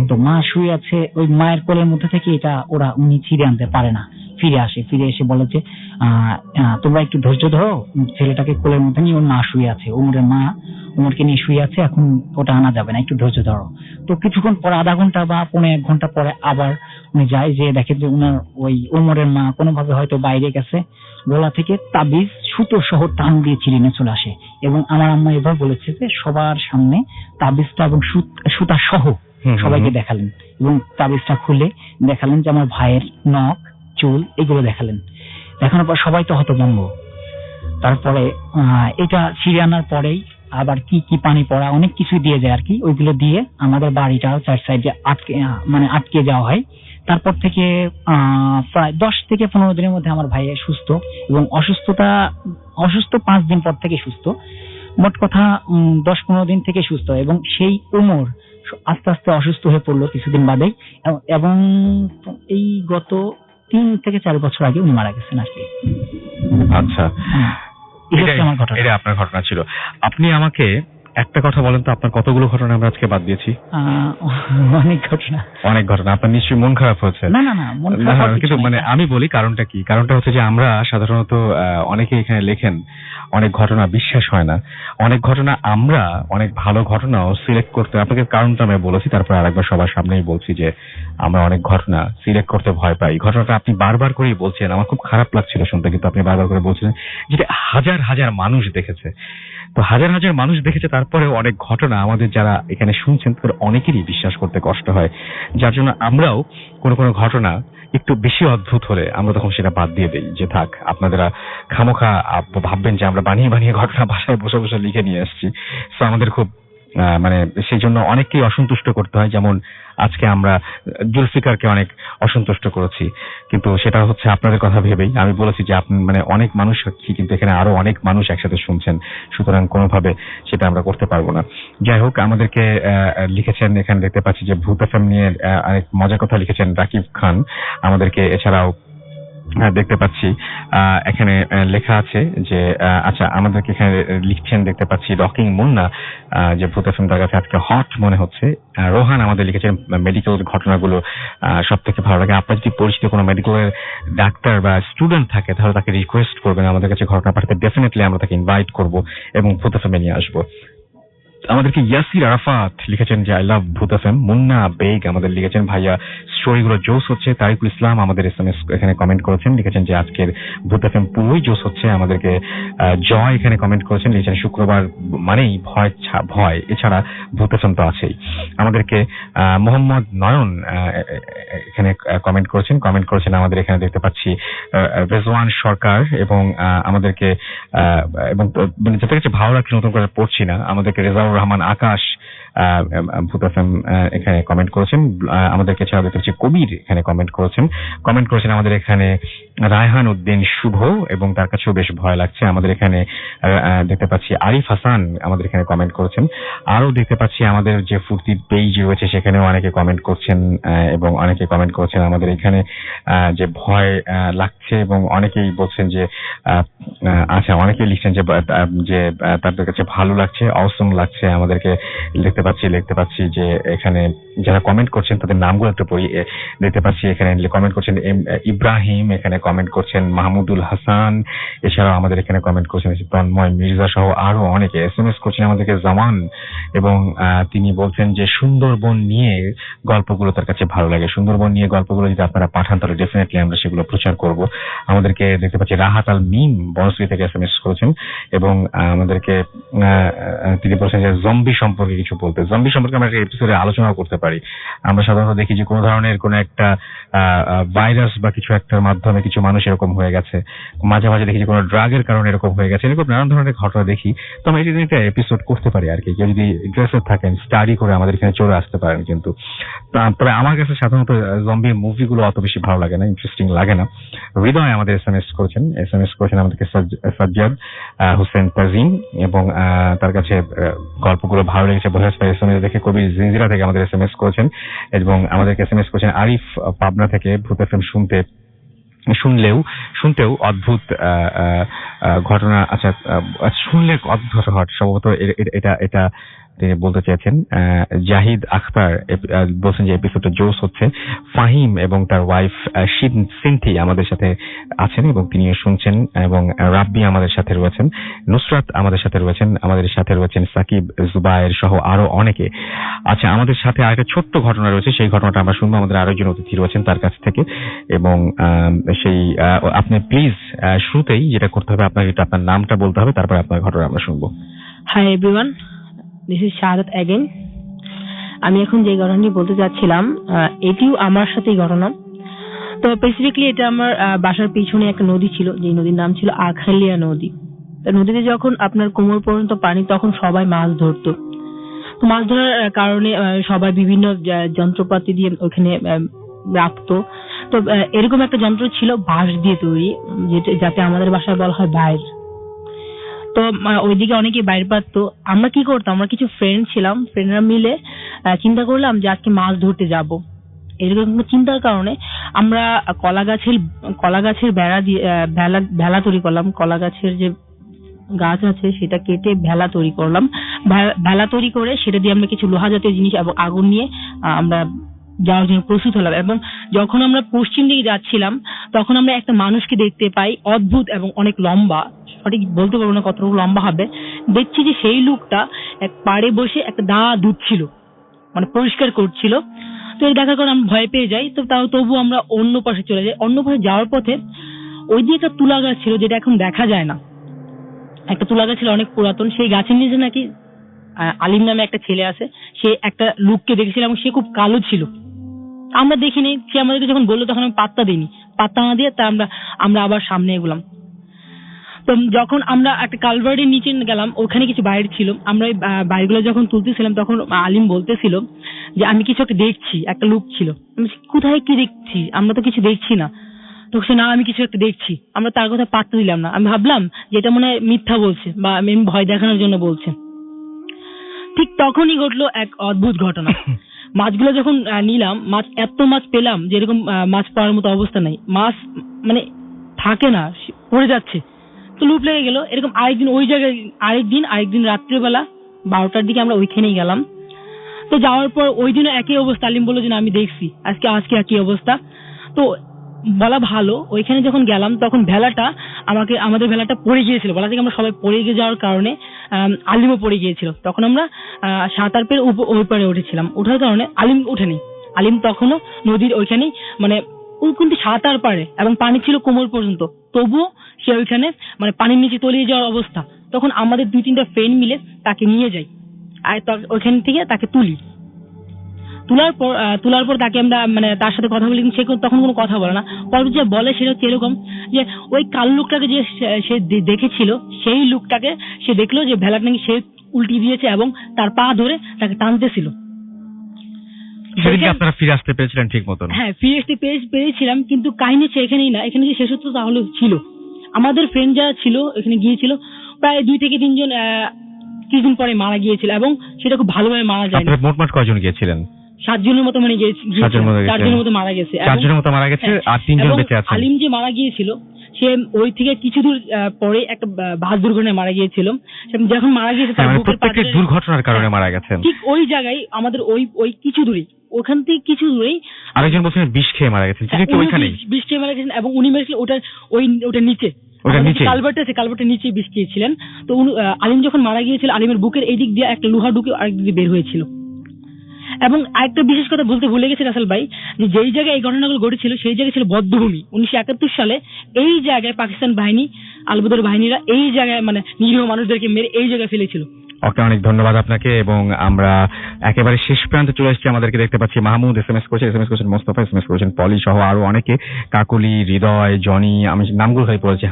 তো মা শুয়ে আছে, ওই মায়ের কোলের মধ্যে থেকে উনি ছিঁড়ে আনতে পারে না। ফিরে এসে বলে যে তোমরা একটু ধৈর্য ধরো, ছেলেটাকে কোলের মধ্যে নিয়ে ওর মা শুয়ে আছে, ওমরকে নিয়ে শুয়ে আছে, এখন ওটা আনা যাবে না, একটু ধৈর্য ধরো। তো কিছুক্ষণ পরে, আধা ঘন্টা বা 1 ঘন্টা পরে আবার উনি যায়, যে দেখে যে উনার ওই ওমরের মা কোনোভাবে হয়তো বাইরে গেছে, গলা থেকে তাবিজ সুতো সহ টান দিয়ে ছিঁড়ে নিয়ে চলে আসে। এবং আমার আম্মা এবার বলেছে যে সবার সামনে তাবিজটা এবং সুতা সহ সবাইকে দেখালেন, এবং তাবিজটা খুলে দেখালেন যে আমার ভাইয়ের নখ চুল এগুলো দেখালেন। দেখানোর পর সবাই তো হতভম্ব। তারপরে এটা ছিঁড়ে আনার পরেই আবার কি পানি পড়া অনেক কিছু দিয়ে যায় আর কি, ওইগুলো দিয়ে আমাদের বাড়িটাও 4 সাইডে আটকে যাওয়া হয়। তারপর থেকে প্রায় 10 থেকে 15 দিনের মধ্যে আমার ভাই সুস্থ, এবং অসুস্থ 5 দিন পর থেকে সুস্থ। মোট কথা 10-15 দিন থেকে সুস্থ, এবং সেই ওমর আস্তে আস্তে অসুস্থ হয়ে পড়লো কিছুদিন বাদেই, এবং এই গত 3 থেকে 4 বছর আগে উনি মারা গেছেন আর কি। আচ্ছা, এটা আপনার ঘটনা ছিল। আপনি আমাকে একটা কথা বলেন তো, আপনার কতগুলো ঘটনা আমরা আজকে বাদ দিয়েছি? অনেক ঘটনা। আপনার নিশ্চয়ই মন খারাপ হয়েছে? না, কিন্তু মানে আমি বলি কারণটা কি। কারণটা হচ্ছে যে আমরা সাধারণত অনেকে এখানে লেখেন অনেক ঘটনা বিশ্বাস হয় না, অনেক ঘটনা আমরা অনেক ভালো ঘটনাও সিলেক্ট করতে, আপনাকে কারণটা আমি বলেছি, তারপর আরেকবার সবার সামনেই বলছি যে আমরা অনেক ঘটনা সিলেক্ট করতে ভয় পাই। ঘটনাটা আপনি বারবার করেই বলছেন, আমার খুব খারাপ লাগছিল শুনতে, কিন্তু আপনি বারবার করে বলছিলেন যেটা হাজার হাজার মানুষ দেখেছে। তো হাজার হাজার মানুষ দেখেছে, তারপরে অনেক ঘটনা আমাদের যারা এখানে শুনছেন তাদের অনেকেরই বিশ্বাস করতে কষ্ট হয়, যার জন্য আমরাও কোনো ঘটনা একটু বেশি অদ্ভুত হলে আমরা তখন সেটা বাদ দিয়ে দেই, যে থাক, আপনারা খামোখা ভাববেন যে আমরা বানিয়ে ঘটনা বাসায় বসে বসে লিখে নিয়ে আসছি। তো আমাদের খুব মানে সেই জন্য অনেককেই অসন্তুষ্ট করতে হয়। যেমন আজকে আমরা জুলফিকারকে অনেক অসন্তুষ্ট করেছি, কিন্তু সেটা হচ্ছে আপনাদের কথা ভেবেই। আমি বলেছি যে আপনি মানে অনেক মানুষ হচ্ছে, কিন্তু এখানে আরো অনেক মানুষ একসাথে শুনছেন, সুতরাং কোনোভাবে সেটা আমরা করতে পারবো না। যাই হোক, আমাদেরকে লিখেছেন, এখানে দেখতে পাচ্ছি যে ভূত এফএম নিয়ে অনেক মজার কথা লিখেছেন রাকিব খান আমাদেরকে। এছাড়াও দেখতে পাচ্ছি এখানে লেখা আছে যে আচ্ছা আমাদেরকে এখানে লিখছেন দেখতে পাচ্ছি রকিং মুন্না যে ভূত এফএম তার কাছে আজকে হট মনে হচ্ছে। রোহান আমাদের লিখেছেন মেডিকেল ঘটনাগুলো সব থেকে ভালো লাগে। আপনার যদি পরিচিত কোনো মেডিকেলের ডাক্তার বা স্টুডেন্ট থাকে তাহলে তাকে রিকোয়েস্ট করবেন আমাদের কাছে ঘটনা পাঠাতে, ডেফিনেটলি আমরা তাকে ইনভাইট করব এবং ভূত এফএম নিয়ে আসবো। আমাদেরকে ইয়াসির আরাফাত লিখেছেন যে আই লাভ ভূত এফএম। মুন্না বেগ আমাদের লিখেছেন ভাইয়া স্টোরিগুলো জোস হচ্ছে। তারিকুল ইসলাম আমাদের এসএমএস এখানে কমেন্ট করেছেন, লিখেছেন যে আজকের ভূত এফএম পুরোই জোস হচ্ছে। আমাদেরকে জয় এখানে কমেন্ট করেছেন, লিখেছেন শুক্রবার মানেই ভয়, এছাড়া ভূত এফএম তো আছেই। আমাদেরকে মোহাম্মদ নয়ন এখানে কমেন্ট করেছেন আমাদের এখানে দেখতে পাচ্ছি রেজওয়ান সরকার এবং আমাদেরকে এবং যাদের কাছে ভালো লাগছে নতুন করে পড়ছি না, আমাদেরকে রেজাউর রহমান আকাশ ভূত এফএম এখানে কমেন্ট করেছেন। আমাদেরকে ছাড়া দেখতে পাচ্ছি কবির এখানে কমেন্ট করেছেন আমাদের এখানে রায়হান উদ্দিন শুভ এবং তার কাছেও বেশ ভয় লাগছে। আমাদের এখানে দেখতে পাচ্ছি আরিফ হাসান আমাদের এখানে কমেন্ট করেছেন। আরো দেখতে পাচ্ছি আমাদের যে ফুর্তির পেজ রয়েছে সেখানেও অনেকে কমেন্ট করছেন এবং অনেকে কমেন্ট করেছেন আমাদের এখানে যে ভয় লাগছে এবং অনেকেই বলছেন যে আচ্ছা অনেকেই লিখছেন যে তাদের কাছে ভালো লাগছে, অসম লাগছে। আমাদেরকে দেখতে পাচ্ছি যে এখানে যারা কমেন্ট করছেন তাদের নামগুলো একটু পড়ি। দেখতে পাচ্ছি এখানে কমেন্ট করছেন ইব্রাহিম, এখানে কমেন্ট করছেন মাহমুদুল হাসান, এছাড়াও আমাদের এখানে কমেন্ট করছেন তন্ময় মির্জা সহ আরো অনেকে এসএমএস করছেন আমাদেরকে জামান এবং তিনি বলছেন যে সুন্দরবন নিয়ে গল্পগুলো তার কাছে ভালো লাগে। সুন্দরবন নিয়ে গল্পগুলো যদি আপনারা পাঠান তাহলে ডেফিনেটলি আমরা সেগুলো প্রচার করব। আমাদেরকে দেখতে পাচ্ছি রাহাত আল মিম বনশ্রী থেকে এসএমএস করেছেন এবং আমাদেরকে তিনি বলছেন যে জম্বি সম্পর্কে কিছু বলতে। জম্বি সম্পর্কে আমরা একটা এপিসোডে আলোচনা করতে পারি। আমরা সাধারণত দেখি যে কোনো ধরনের কোনো একটা ভাইরাস বা কিছু একটার মাধ্যমে কিছু মানুষ এরকম হয়ে গেছে, মাঝে মাঝে দেখি যে কোনো ড্রাগের কারণে এরকম হয়ে গেছে, এরকম নানান ধরনের ঘটনা দেখি। তো আমরা এটা একটা এপিসোড করতে পারি আর কি। কেউ যদি ইন্টারেস্টেড থাকেন স্টাডি করে আমাদের এখানে চলে আসতে পারেন। কিন্তু তবে আমার কাছে সাধারণত জম্বি মুভিগুলো অত বেশি ভালো লাগে না, ইন্টারেস্টিং লাগে না। হৃদয় আমাদের এসএমএস করেছেন আমাদেরকে সাজ্জাদ হোসেন তাজিম এবং তার কাছে গল্পগুলো ভালো লেগেছে বোঝা যাচ্ছে। এসএমএস দেখে কবি জিঞ্জিরা থেকে আমাদের এসএমএস করেছেন এবং আমাদেরকে এসএমএস করেছেন আরিফ পাবনা থেকে। ভূত এফএম শুনতেও অদ্ভুত ঘটনা। আচ্ছা শুনলে অদ্ভুত ঘটনা সম্ভবত এটা তিনি বলতে চেয়েছেন। জাহিদ আখতার বলছেন যে এপিসোডটা জোস হচ্ছে। ফাহিম এবং তার ওয়াইফ সিনথি আমাদের সাথে আছেন এবং তিনি শুনছেন এবং রাব্বি আমাদের সাথে রয়েছেন, নুসরাত আমাদের সাথে রয়েছেন সাকিব, জুবায়ের সহ আরো অনেকে। আচ্ছা আমাদের সাথে আরেকটা ছোট্ট ঘটনা রয়েছে, সেই ঘটনাটা আমরা শুনবো আমাদের আরেকজন অতিথি রয়েছেন তার কাছ থেকে। এবং সেই আপনি প্লিজ শুরুতেই যেটা করতে হবে আপনাকে আপনার নামটা বলতে হবে, তারপরে আপনার ঘটনা আমরা শুনবো। Hi everyone, this is Shahadat again. আমি এখন যে ঘটনাটি বলতে চাচ্ছিলাম এটিও আমার সাথেই ঘটনা। তো স্পেসিফিকলি এটা আমার বাসার পিছনে একটা নদী ছিল, যে নদীর নাম ছিল আখালিয়া নদী। তো নদীতে যখন আপনার কোমর পর্যন্ত পানি তখন সবাই মাছ ধরতো। তো মাছ ধরার কারণে সবাই বিভিন্ন যন্ত্রপাতি দিয়ে ওখানে রাখতো। তো এরকম একটা যন্ত্র ছিল বাঁশ দিয়ে তৈরি, যাতে আমাদের বাসায় বলা হয় বাইর। তো ওইদিকে অনেকে বাইরে পারতো। আমরা কি করতাম, আমরা কিছু ফ্রেন্ডরা মিলে চিন্তা করলাম যে আজকে মাছ ধরতে যাব। এরকম চিন্তার কারণে আমরা কলা গাছের বেড়া দিয়ে ভেলা তৈরি করলাম। কলা গাছের যে গাছ আছে সেটা কেটে ভেলা তৈরি করলাম। ভেলা তৈরি করে সেটা দিয়ে আমরা কিছু লোহা জাতীয় জিনিস এবং আগুন নিয়ে আমরা যাওয়ার জন্য প্রস্তুত হলাম। এবং যখন আমরা পশ্চিম দিকে যাচ্ছিলাম তখন আমরা একটা মানুষকে দেখতে পাই, অদ্ভুত এবং অনেক লম্বা, সঠিক বলতে পারবো না কতটুকু লম্বা হবে। দেখছি যে সেই লোকটা এক পাড়ে বসে একটা দা দুধছিল, মানে পরিষ্কার করছিল। তো এই দেখার কারণে আমরা ভয় পেয়ে যাই। তো তবু আমরা অন্য পাশে চলে যাই। অন্য পাশে যাওয়ার পথে ওই দিকে একটা তুলা গাছ ছিল, যেটা এখন দেখা যায় না। একটা তুলা গাছ ছিল অনেক পুরাতন। সেই গাছের নিচে নাকি আলিম নামে একটা ছেলে আছে, সে একটা লোককে দেখেছিল এবং সে খুব কালো ছিল। আমরা দেখিনি, সে আমাদেরকে যখন বললো তখন আমি পাত্তা দিইনি। পাত্তা না দিয়ে তা আমরা আবার সামনে এগোলাম। তো যখন আমরা একটা কালভার্টের নিচে গেলাম, ওখানে কিছু বাইর ছিল। আমরা ওই বাইরগুলো যখন তুলতেছিলাম তখন আলিম বলতেছিল যে আমি কিছু একটা দেখছি, একটা লোক ছিল। কোথায় কি দেখছি, আমরা তো কিছু দেখছি না। তো সে না আমি কিছু একটা দেখছি। আমরা তার কথা পাত্তা দিলাম না। আমি ভাবলাম যে এটা মনে হয় মিথ্যা বলছে বা আমি ভয় দেখানোর জন্য বলছে। ঠিক তখনই ঘটলো এক অদ্ভুত ঘটনা। মাছগুলো যখন নিলাম, এত মাছ পেলাম যে এরকম মাছ পাওয়ার মতো অবস্থা নাই। মাছ মানে থাকে না, পড়ে যাচ্ছে। তো লুপ লেগে গেল। এরকম আরেকদিন ওই জায়গায় আরেকদিন রাত্রিবেলা 12টার দিকে আমরা ওইখানেই গেলাম। তো যাওয়ার পর ওই দিনও একই অবস্থা। আলিম বললো যে না আমি দেখছি আজকে একই অবস্থা। তো বলা ভালো, ওইখানে যখন গেলাম তখন আমাদের ভেলাটা পড়ে গিয়েছিল। বলা থেকে আমরা সবাই পড়ে গিয়ে যাওয়ার কারণে আলিমও পড়ে গিয়েছিল। তখন আমরা সাঁতার পেয়ে ওই পারে উঠেছিলাম। ওঠার কারণে আলিম উঠেনি। আলিম তখনও নদীর ওইখানেই মানে ওই কিন্তু সাঁতার পারে এবং পানি ছিল কোমর পর্যন্ত, তবুও সে ওইখানে মানে পানির নিচে তলিয়ে যাওয়ার অবস্থা। তখন আমাদের 2-3টা ফ্রেন্ড মিলে তাকে নিয়ে যাই আর ওইখান থেকে তাকে তোলার পর তাকে আমরা মানে তার সাথে কথা বলি, সে তখন কোনো কথা বলে না। পরে যে বলে সেটা হচ্ছে এরকম যে ওই কালো লোকটাকে যে সে দেখেছিল, সেই লোকটাকে সে দেখলো যে ভেলাটা নাকি সে উল্টি দিয়েছে এবং তার পা ধরে তাকে টানতেছিল। সেদিনকে আপনারা ফিরে আসতে পেরেছিলেন ঠিক মতন? হ্যাঁ, ফিরে আসতে পেরেছিলাম, কিন্তু কাহিনী এখানেই না, এখানে যে শেষত্ব তাহলে ছিল আমাদের ফ্রেন্ড যারা ছিল এখানে গিয়েছিল প্রায় 2 থেকে 3 জন কিছুদিন পরে মারা গিয়েছিল এবং সেটা খুব ভালোভাবে মারা যায়। আপনারা মোটমাট কয়জন গিয়েছিলেন? 7 জনের মতো মানে 4 জনের মতো মারা গেছে। 4 জনের মতো মারা গেছে আর 3 জন বেঁচে আছেন। আলিম যে মারা গিয়েছিল সে ওই থেকে কিছু দূর পরে একটা বাস দুর্ঘটনায় মারা গিয়েছিল। যখন মারা গিয়েছে তার বুকের পাশে দুর্ঘটনার কারণে মারা গেছেন। ঠিক ওই জায়গায় আমাদের ওই কিছু দূরেই, ওখান থেকে কিছু দূরেই আরেকজন বলছেন বিষ খেয়ে মারা গেছেন। তিনি কি ওইখানেই বিষ খেয়ে মারা গেছেন এবং উনি মেরেছিলেন ওটার নিচে, কালভার্টের নিচে বিষ খেয়েছিলেন। তো আলিম যখন মারা গিয়েছিল আলিমের বুকের এই দিক দিয়ে একটা লোহা ঢুকে আরেক দিকে বের হয়েছিল। এবং আরেকটা বিশেষ কথা বলতে ভুলে গেছি রাসেল ভাই, যে যেই জায়গায় এই ঘটনাগুলো ঘটেছিল সেই জায়গায় ছিল বধ্যভূমি। 1971 সালে এই জায়গায় পাকিস্তান বাহিনী, আলবদর বাহিনীরা এই জায়গায় মানে নিরীহ মানুষদেরকে মেরে এই জায়গায় ফেলেছিল। ওকে, অনেক ধন্যবাদ আপনাকে। এবং আমরা একেবারে শেষ প্রান্তে চলে এসেছি। আমাদেরকে দেখতে পাচ্ছি মাহমুদ এসএমএস করেছেন, মোস্তফা এসএমএস করেছেন, পলি সহ আরো অনেকে, কাকুলি, হৃদয়, জনি, আমি নামগুলো খালি পড়েছি,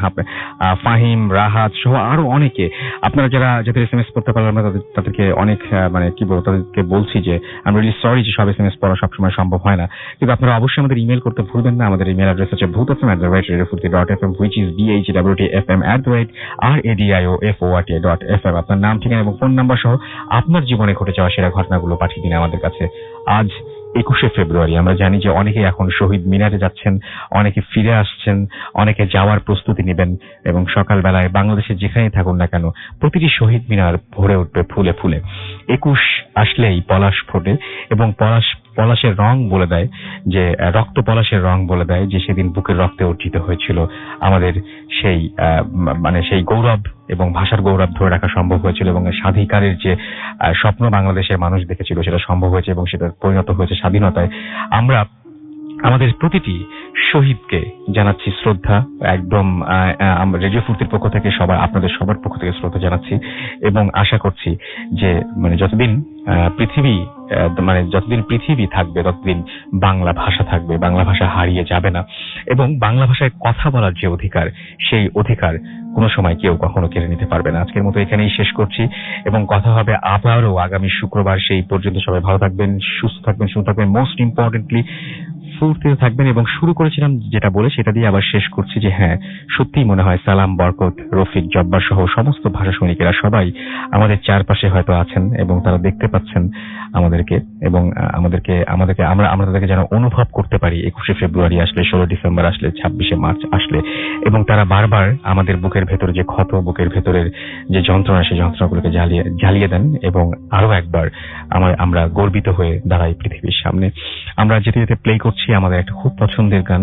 ফাহিম, রাহাত সহ আরো অনেকে। আপনারা যাদের এসএমএস করতে পারলাম না তাদেরকে অনেক মানে কি বলবো, তাদেরকে বলছি যে আমি রিয়েলি সরি যে সব এসএমএস পড়া সবসময় সম্ভব হয় না, কিন্তু আপনারা অবশ্যই আমাদের ইমেল করতে ভুলবেন না। আমাদের ইমেল অ্যাড্রেস হচ্ছে bhutfm@radiofurti.fm, which is bhwtfm@radiofort.fm। আপনার নাম, ঠিকানা এবং ফোন নাম্বার সহ আপনার জীবনে ঘটে যাওয়া সেরা ঘটনাগুলো পাঠিয়ে দিন আমাদের কাছে। আজ 21শে ফেব্রুয়ারি, আমরা জানি যে অনেকে এখন শহীদ মিনারে যাচ্ছেন, অনেকে ফিরে আসছেন, অনেকে যাওয়ার প্রস্তুতি নেবেন এবং সকালবেলায় বাংলাদেশে যেখানেই থাকুন না কেন প্রতিটি শহীদ মিনার ভরে উঠবে ফুলে ফুলে। 21 আসলেই পলাশ ফোটে এবং পলাশের রং বলে দেয় যে রক্ত পলাশের রং বলে দেয় যে সেদিন বুকের রক্তে অর্জিত হয়েছিল আমাদের সেই গৌরব এবং ভাষার গৌরব ধরে রাখা সম্ভব হয়েছিল এবং স্বাধিকারের যে স্বপ্ন বাংলাদেশের মানুষ দেখেছিল সেটা সম্ভব হয়েছে এবং সেটা পরিণত হয়েছে স্বাধীনতায়। আমরা আমাদের প্রতিটি শহীদকে জানাচ্ছি শ্রদ্ধা। একদম রেডিও ফুর্তির পক্ষ থেকে আপনাদের সবার পক্ষ থেকে শ্রদ্ধা জানাচ্ছি এবং আশা করছি যে যতদিন পৃথিবী থাকবে ততদিন বাংলা ভাষা থাকবে, বাংলা ভাষা হারিয়ে যাবে না এবং বাংলা ভাষায় কথা বলার যে অধিকার, সেই অধিকার কোনো সময় কেউ কখনো কেড়ে নিতে পারবে না। আজকের মতো এখানেই শেষ করছি এবং কথা হবে আবারও আগামী শুক্রবার। সেই পর্যন্ত সবাই ভালো থাকবেন, সুস্থ থাকবেন, মোস্ট ইম্পর্টেন্টলি ফুর্তিতে থাকবেন। এবং শুরু করেছিলাম যেটা বলে সেটা দিয়ে আবার শেষ করছি যে হ্যাঁ, সত্যিই মনে হয় সালাম, বরকত, রফিক, জব্বার সহ সমস্ত ভাষা সৈনিকেরা সবাই আমাদের চারপাশে হয়তো আছেন এবং তারা দেখতে পাচ্ছেন আমাদেরকে এবং আমরা তাদেরকে যেন অনুভব করতে পারি 21শে ফেব্রুয়ারি আসলে, 16 ডিসেম্বর আসলে, 26শে মার্চ আসলে, এবং তারা বারবার আমাদের বুকের ভেতরে যে ক্ষত, বুকের ভেতরের যে যন্ত্রণা, সেই যন্ত্রণাগুলোকে জ্বালিয়ে দেন এবং আরো একবার আমরা গর্বিত হয়ে দাঁড়াই পৃথিবীর সামনে। আমরা যেতে যেতে প্লে করছি আমাদের একটা খুব পছন্দের গান,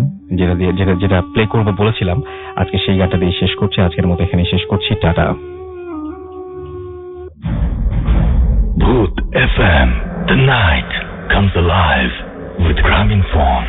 যেটা প্লে করবো বলেছিলাম, আজকে সেই গানটা দিয়ে শেষ করছি। আজকের মতো এখানে শেষ করছি, tata. Bhoot FM, the night comes alive with Graminphone.